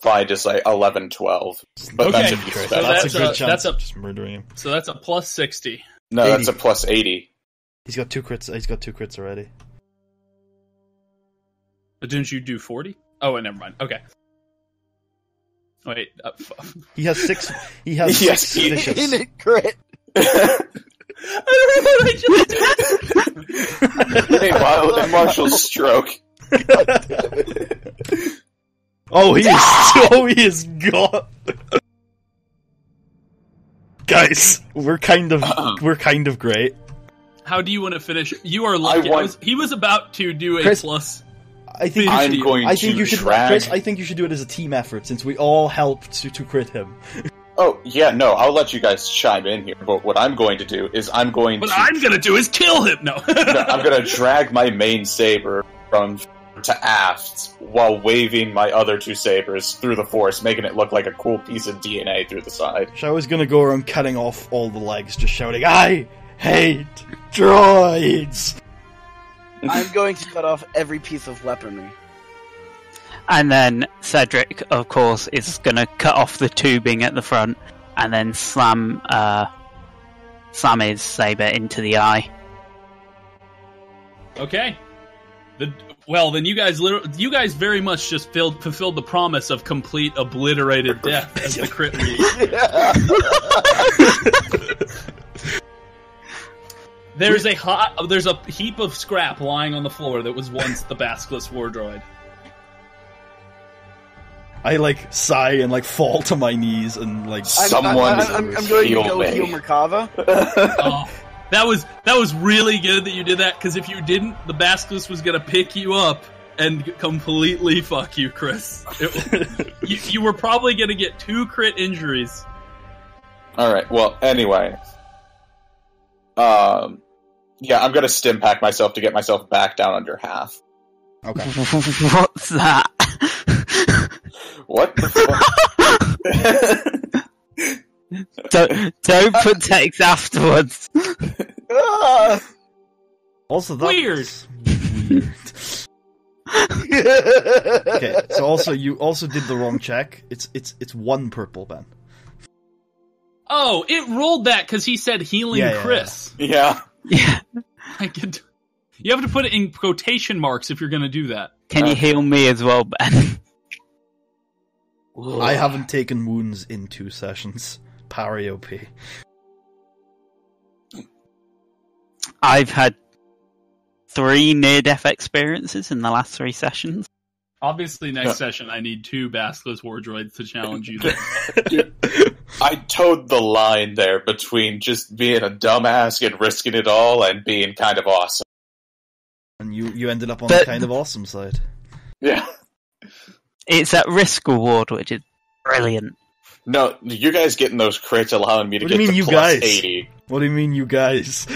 find is like 11, 12. But Okay, that's if you so spend. That's that's a good a- chance that's a- of just murdering him. so that's a plus 60. No, 80. that's a plus 80. He's got 2 crits. He's got 2 crits already. But didn't you do 40? Oh, never mind. Okay. Wait. He has 6. He has Yes, 6 he- vicious. In it, crit. Meanwhile, in Marshall's stroke. Oh, he is. Oh, he is gone. Guys, we're kind of great. How do you want to finish? You are lucky. He was about to do a Chris, plus. I think I'm you should, going I think to you should, drag- Chris. I think you should do it as a team effort since we all helped to crit him. Oh, yeah, no, I'll let you guys chime in here, but what I'm going to do is I'm going to do is kill him. No. I'm going to drag my main saber from to aft while waving my other 2 sabers through the force, making it look like a cool piece of DNA through the side. Shao is gonna go around cutting off all the legs, just shouting, "I hate droids!" I'm going to cut off every piece of weaponry. And then Cedric, of course, is going to cut off the tubing at the front and then slam his saber into the eye. Okay. Then you guys very much just fulfilled the promise of complete obliterated death as the crit reads. There's a heap of scrap lying on the floor that was once the Basilisk war droid. I sigh and fall to my knees and I'm going to heal go me. heal Merkava. Oh, that was really good that you did that, because if you didn't, the Basilisk was gonna pick you up and completely fuck you, Chris. You were probably gonna get 2 crit injuries. Alright, well, anyway. Yeah, I'm gonna stim pack myself to get myself back down under half. Okay. What's that? What the fuck? Don't put text afterwards. Also, that's Weird. Okay, so also you also did the wrong check. It's 1 purple, Ben. Oh, it rolled that because he said healing Yeah. Chris. Yeah. Yeah. You have to put it in quotation marks if you're going to do that. Can you heal me as well, Ben? I haven't taken wounds in 2 sessions. Parry OP. I've had 3 near-death experiences in the last 3 sessions. Obviously, next session I need 2 Basilisk war droids to challenge you. I towed the line there between just being a dumbass and risking it all and being kind of awesome. And you ended up on the kind of awesome side. Yeah. It's that risk reward, which is brilliant. No, you guys getting those crits allowing me to What do get you to mean, you plus guys? 80. What do you mean, you guys?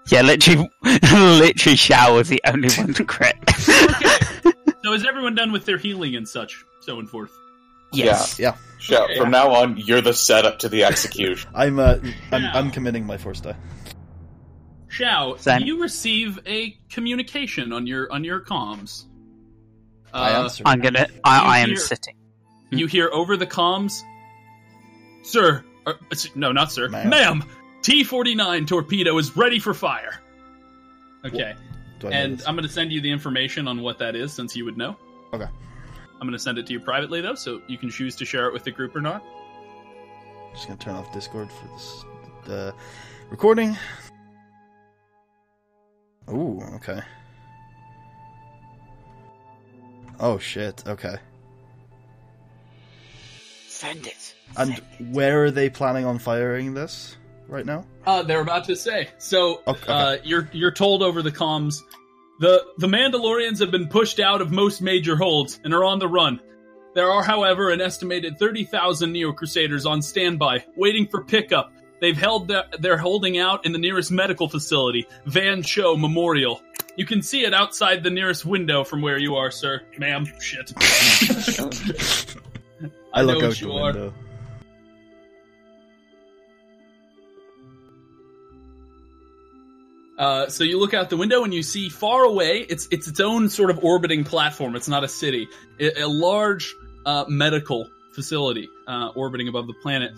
Yeah, literally Shao was the only one to crit. Okay. So is everyone done with their healing and such, so and forth? Yes. Yeah. Shao, Okay. from now on, you're the setup to the execution. I'm committing my first die. Shao, Same. you receive a communication on your comms. I answered. I am hear- sitting. You hear over the comms, Sir, no, not sir, Ma'am. Ma'am, T-49 torpedo is ready for fire. Okay, Do I know and this? I'm going to send you the information on what that is, since you would know. Okay. I'm going to send it to you privately, though, so you can choose to share it with the group or not. Just gonna turn off Discord for the recording. Ooh, okay. Oh shit, okay. Send it. And where are they planning on firing this right now? They're about to say. So, Okay. you're told over the comms, the Mandalorians have been pushed out of most major holds and are on the run. There are, however, an estimated 30,000 Neo-Crusaders on standby, waiting for pickup. They're holding out in the nearest medical facility, Van Cho Memorial. You can see it outside the nearest window from where you are, sir. Ma'am. Shit. I look know out what the you are. window. So you look out the window and you see far away, it's its own sort of orbiting platform. It's not a city. A large medical facility orbiting above the planet.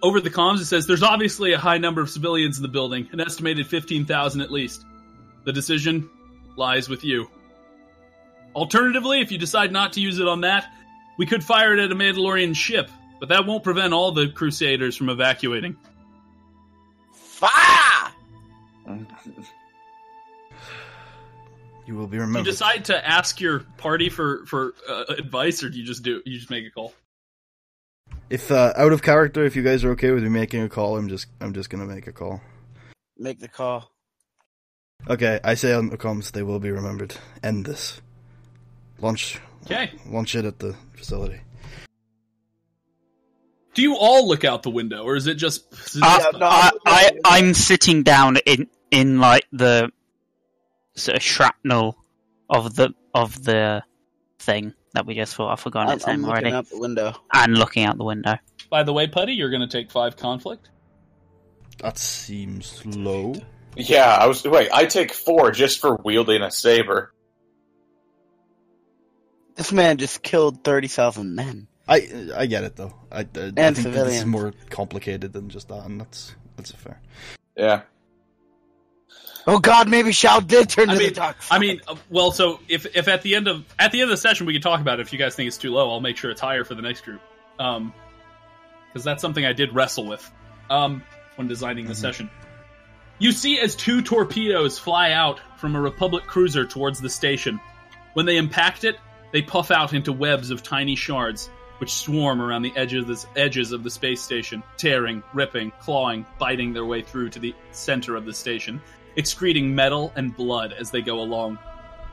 Over the comms, it says, there's obviously a high number of civilians in the building, an estimated 15,000 at least. The decision lies with you. Alternatively, if you decide not to use it on that, we could fire it at a Mandalorian ship, but that won't prevent all the Crusaders from evacuating. Fire! You will be Do you remembered. decide to ask your party for advice, or do you just make a call? If out of character, if you guys are okay with me making a call, I'm just gonna make a call. Make the call. Okay, I say on the comms, they will be remembered. End this. Launch it at the facility. Do you all look out the window, or is it just... I'm sitting down in like the sort of shrapnel of the thing that we just fought. I've forgotten its name already. I'm looking out the window. And looking out the window. By the way, Putty, you're going to take 5 conflict. That seems low. Yeah, I take 4 just for wielding a saber. This man just killed 30,000 men. I get it though. I think that this is civilians. more complicated than just that, and that's fair. Yeah. Oh God, maybe Shao did turn to the dark side. Well, so if at the end of the session we can talk about it. If you guys think it's too low, I'll make sure it's higher for the next group. Because that's something I did wrestle with when designing the session. You see as 2 torpedoes fly out from a Republic cruiser towards the station. When they impact it, they puff out into webs of tiny shards, which swarm around the edges of the space station, tearing, ripping, clawing, biting their way through to the center of the station, excreting metal and blood as they go along.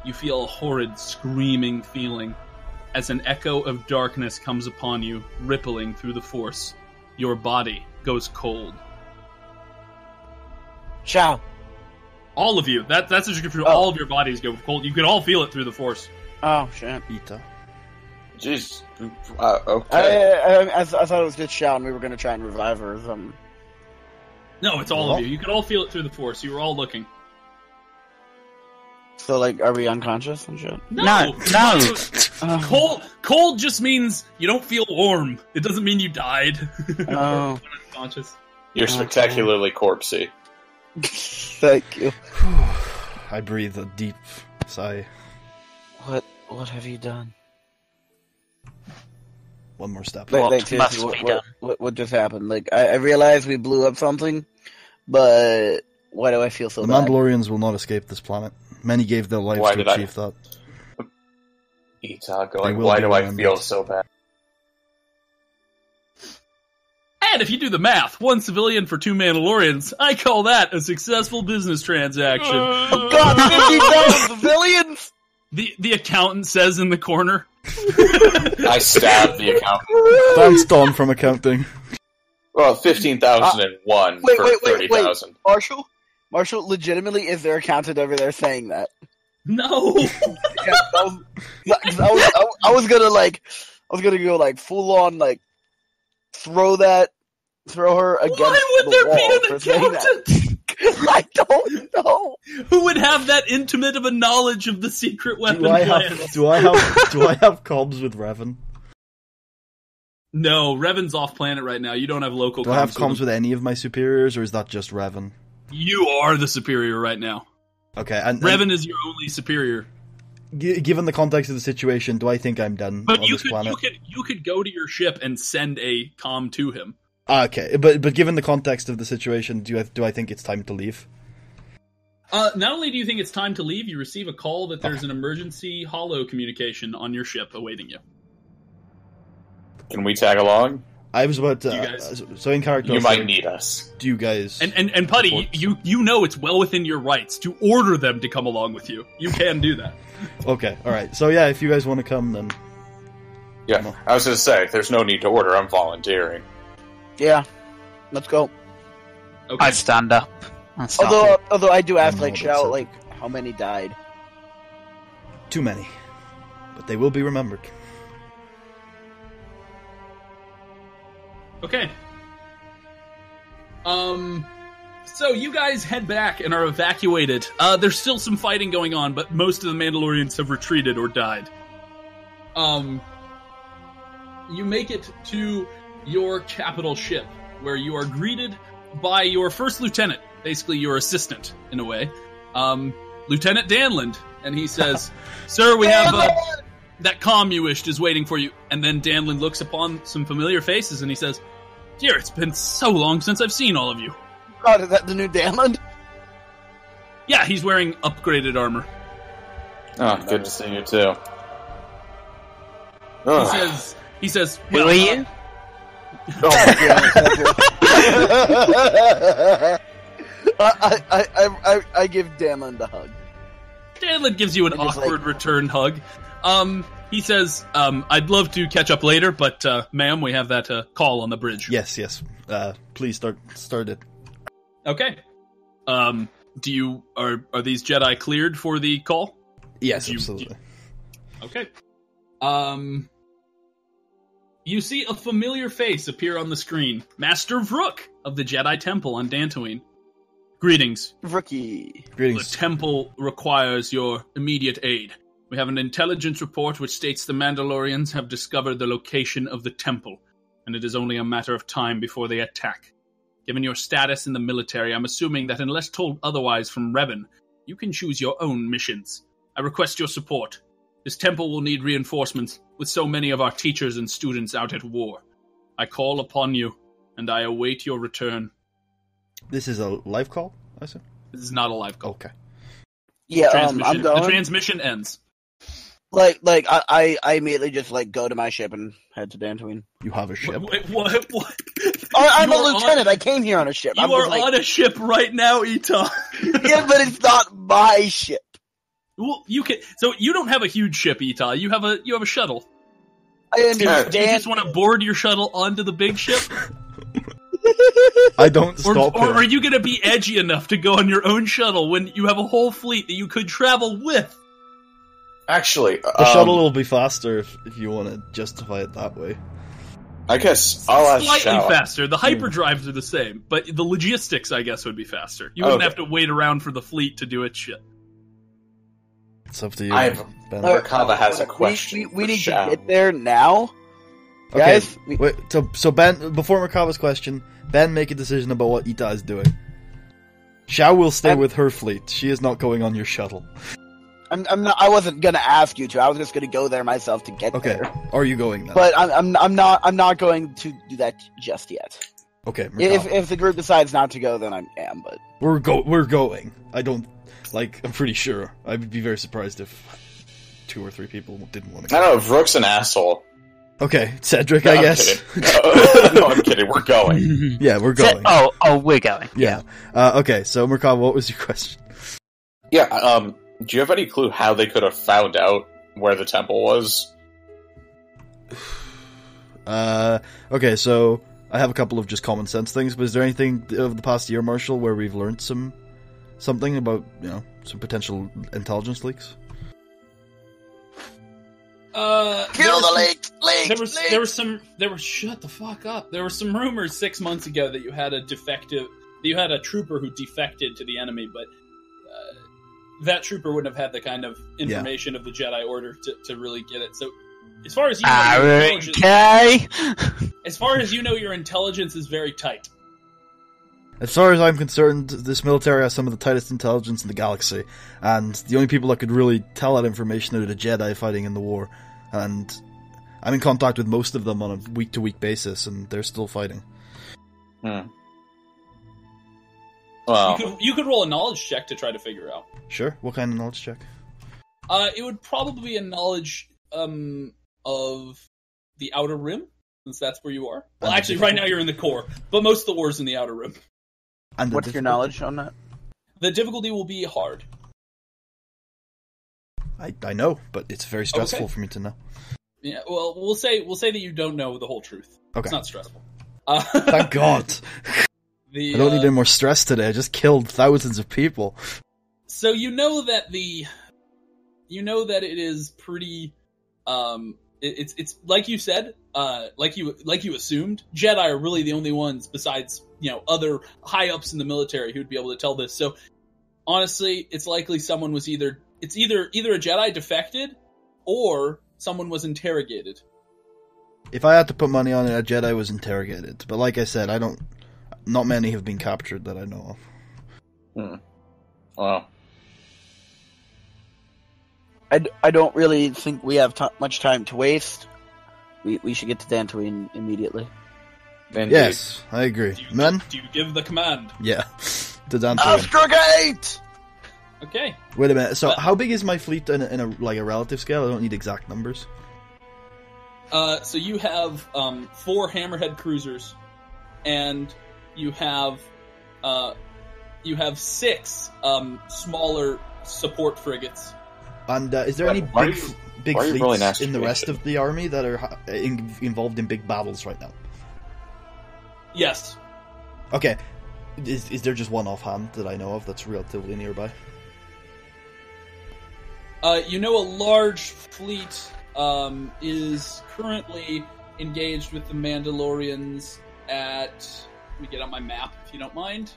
You feel a horrid, screaming feeling as an echo of darkness comes upon you, rippling through the Force. Your body goes cold. Shao. All of you. That's a description. All of your bodies go cold. You can all feel it through the Force. Oh, shit. Ita. Jeez. Okay. I thought it was just Shao and we were going to try and revive her or something. No, it's all of you. You can all feel it through the Force. You were all looking. So, like, are we unconscious and shit? No. Cold just means you don't feel warm. It doesn't mean you died. Oh. Unconscious. You're spectacularly corpsey. Thank you. I breathe a deep sigh. What have you done? One more step. What just happened? Like, I realized we blew up something, but why do I feel so The bad? Mandalorians will not escape this planet. Many gave their lives to achieve that. Ita going, why do I feel so bad? And if you do the math, 1 civilian for 2 Mandalorians, I call that a successful business transaction. Oh God, 50,000 civilians! The accountant says in the corner. I stabbed the accountant. Thanks, Don, from accounting. Well, 15,001 for 30,000. Marshall, legitimately, is there accountant over there saying that? No. Yeah, I was gonna go like full on like throw her against Why would there the wall be for an saying accountant? that. I don't know. Who would have that intimate of a knowledge of the secret weapon Do I plan? have comms with Revan? No, Revan's off planet right now. You don't have local Do I have comms him. with any of my superiors, or is that just Revan? You are the superior right now. Okay, and Revan is your only superior. Given the context of the situation, do I think I'm done But on this planet? you could go to your ship and send a comm to him. Okay, but given the context of the situation, do I think it's time to leave? Not only do you think it's time to leave, you receive a call that there's an emergency holo communication on your ship awaiting you. Can we tag along? I was about You to. guys- So in character, You I'll might say, need us. do you guys? And Putty, you know it's well within your rights to order them to come along with you. You can do that. Okay, all right. So yeah, if you guys want to come, then Yeah, I was going to say, there's no need to order. I'm volunteering. Yeah, let's go. Okay. I stand up. And start Although I do ask I like know, that's Shao, it. like how many died? too many, but they will be remembered. Okay. So you guys head back and are evacuated. There's still some fighting going on, but most of the Mandalorians have retreated or died. You make it to your capital ship, where you are greeted by your first lieutenant, basically your assistant, in a way, Lieutenant Danland, and he says, "Sir, we have that comm you wished is waiting for you." And then Danland looks upon some familiar faces, and he says, "Dear, it's been so long since I've seen all of you." God, is that the new Danland? Yeah, he's wearing upgraded armor. Oh, good to see you too. He says, Who well, are you? Oh my God. I give Danland a hug. Danland gives you an Just awkward return hug. He says, I'd love to catch up later, but, ma'am, we have that, call on the bridge. Yes. Please start it. Okay. Are these Jedi cleared for the call? Yes, absolutely. Okay. You see a familiar face appear on the screen. Master Vrook of the Jedi Temple on Dantooine. Greetings. Rookie. Greetings. The temple requires your immediate aid. We have an intelligence report which states the Mandalorians have discovered the location of the temple, and it is only a matter of time before they attack. Given your status in the military, I'm assuming that unless told otherwise from Revan, you can choose your own missions. I request your support. This temple will need reinforcements, with so many of our teachers and students out at war. I call upon you, and I await your return. This is a live call, I assume? This is not a live call. Okay. Yeah, I'm The going. transmission ends. I immediately just go to my ship and head to Dantooine. You have a ship. Wait, what? I'm You a are lieutenant. I came here on a ship. You are on a ship right now, Ita. Yeah, but it's not my ship. Well, you can. So you don't have a huge ship, Ita. You have a shuttle. I Do understand. you just want to board your shuttle onto the big ship? I don't Or stop him. are you going to be edgy enough to go on your own shuttle when you have a whole fleet that you could travel with? Actually, The shuttle will be faster if you want to justify it that way. I guess I'll ask Slightly Shao. faster. The hyperdrives are the same, but the logistics, I guess, would be faster. You wouldn't Okay. have to wait around for the fleet to do its shit. It's up to you. I've- Ben. Merkava has a question. We for need Shao. to get there now. Okay, Guys, wait. So Ben, before Merkava's question, Ben, make a decision about what Ita is doing. Shao will stay with her fleet. She is not going on your shuttle. I'm not. I wasn't gonna ask you to. I was just gonna go there myself to get Okay, there. are you going then? But I'm not going to do that just yet. Okay, Merkava. If the group decides not to go, then I am. But We're going. I don't I'm pretty sure. I would be very surprised if 2 or 3 people didn't want to I go. don't know, Vrook's an asshole. Okay, Cedric, No, I I'm guess. kidding. No, I'm kidding. We're going. Yeah, we're going. We're going. Yeah. Okay, so Merkava, what was your question? Yeah, do you have any clue how they could have found out where the temple was? Okay, so I have a couple of just common sense things, but is there anything over the past year, Marshall, where we've learned something about, some potential intelligence leaks? kill the lake. Shut the fuck up. There were some rumors 6 months ago that you had a trooper who defected to the enemy, but that trooper wouldn't have had the kind of information of the Jedi Order to really get it. So, as far as you know, your intelligence is very tight. As far as I'm concerned, this military has some of the tightest intelligence in the galaxy, and the only people that could really tell that information are the Jedi fighting in the war, and I'm in contact with most of them on a week-to-week basis, and they're still fighting. Well, You could roll a knowledge check to try to figure out. Sure, what kind of knowledge check? It would probably be a knowledge of the Outer Rim, since that's where you are. Well, actually, right now you're in the core, but most of the war's in the Outer Rim. And What's your knowledge on that? The difficulty will be hard. I know, but it's very stressful Okay. for me to know. Yeah, well, we'll say that you don't know the whole truth. Okay. It's not stressful. Thank God. I don't need any more stress today. I just killed thousands of people. So you know that it is pretty. It's like you said. like you assumed, Jedi are really the only ones besides, other high-ups in the military who would be able to tell this. So, honestly, it's likely someone was either a Jedi defected, or someone was interrogated. If I had to put money on it, a Jedi was interrogated. But like I said, not many have been captured that I know of. Wow. I don't really think we have much time to waste. We should get to Dantooine immediately. Indeed. Yes, I agree. Men? Do you give the command? Yeah. To Dantooine. Astrogate! Okay. Wait a minute. So, how big is my fleet in a relative scale? I don't need exact numbers. So you have 4 Hammerhead cruisers, and you have 6 smaller support frigates. And is there any Why big are you rolling fleets in the astrogate? rest of the army that are involved in big battles right now? Yes. Okay. Is there just one offhand that I know of that's relatively nearby? A large fleet is currently engaged with the Mandalorians at... Let me get on my map, if you don't mind.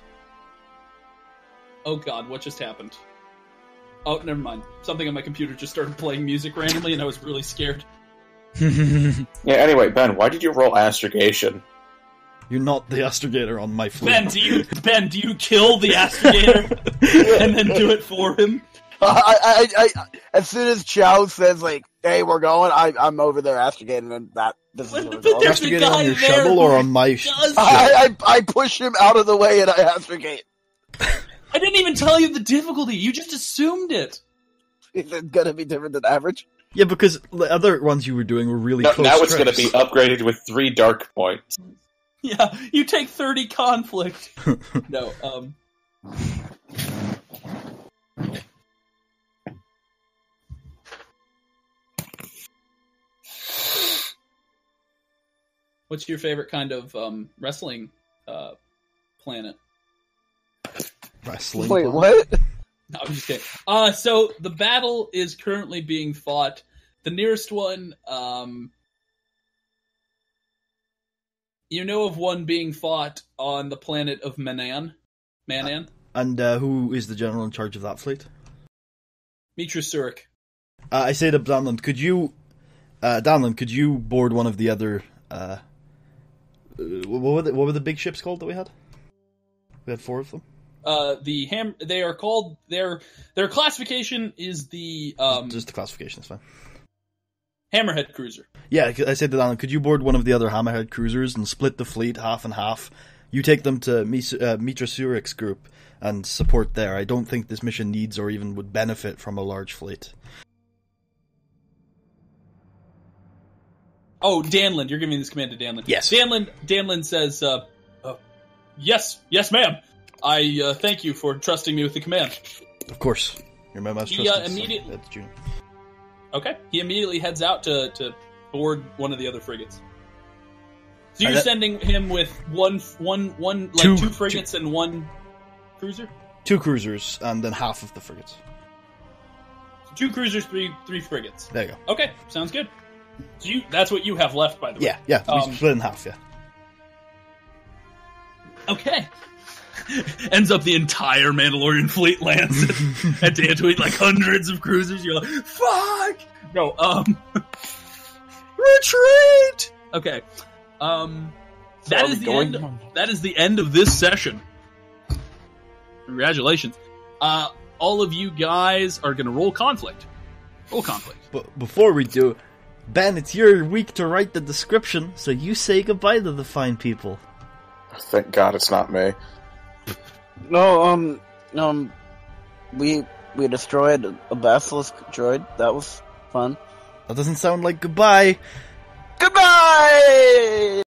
Oh god, what just happened? Oh, never mind. Something on my computer just started playing music randomly, and I was really scared. Yeah, anyway, Ben, why did you roll astrogation? You're not the astrogator on my fleet. Ben, do you kill the astrogator and then do it for him? I as soon as Chow says, like, hey, we're going, I'm over there astrogating, and this is the But result. there's a Astrogator guy on your there shuttle or who on my does- I push him out of the way and I astrogate. I didn't even tell you the difficulty. You just assumed it. Is it gonna be different than average? Yeah, because the other ones you were doing were really close. Now it's going to tricks. be upgraded with 3 dark points. Yeah, you take 30 conflict. No, What's your favorite kind of wrestling planet? Wrestling. Wait, plan. what? No, I'm just kidding. So the battle is currently being fought. The nearest one, of one being fought on the planet of Manan. Manan? And who is the general in charge of that fleet? Mitra Surik. I say to Danland, could you board one of the other? What were the big ships called that we had? We had 4 of them. They are called their classification is the Just the classification is fine. Hammerhead cruiser. Yeah, I said to Danland, could you board one of the other Hammerhead cruisers and split the fleet half and half? You take them to Mitra Surik's group and support there. I don't think this mission needs or even would benefit from a large fleet. Oh, Danland, you're giving this command to Danland. Yes. Danland says, yes, ma'am. I thank you for trusting me with the command. Of course. You're my most He, trusted immediately- son. That's June. Okay. He immediately heads out to board one of the other frigates. So you're And that- sending him with one Two- 2 frigates and 1 cruiser? 2 cruisers and then half of the frigates. 2 cruisers, 3 frigates. There you go. Okay, sounds good. So that's what you have left, by the way. Yeah, we split in half, yeah. Okay. Ends up the entire Mandalorian fleet lands at Dantooine, like hundreds of cruisers. You're like, fuck! No, retreat! Okay. That is the end. That is the end of this session. Congratulations. All of you guys are going to roll conflict. Roll conflict. But before we do, Ben, it's your week to write the description, so you say goodbye to the fine people. Thank God it's not me. No, we destroyed a basilisk droid. That was fun. That doesn't sound like goodbye. Goodbye!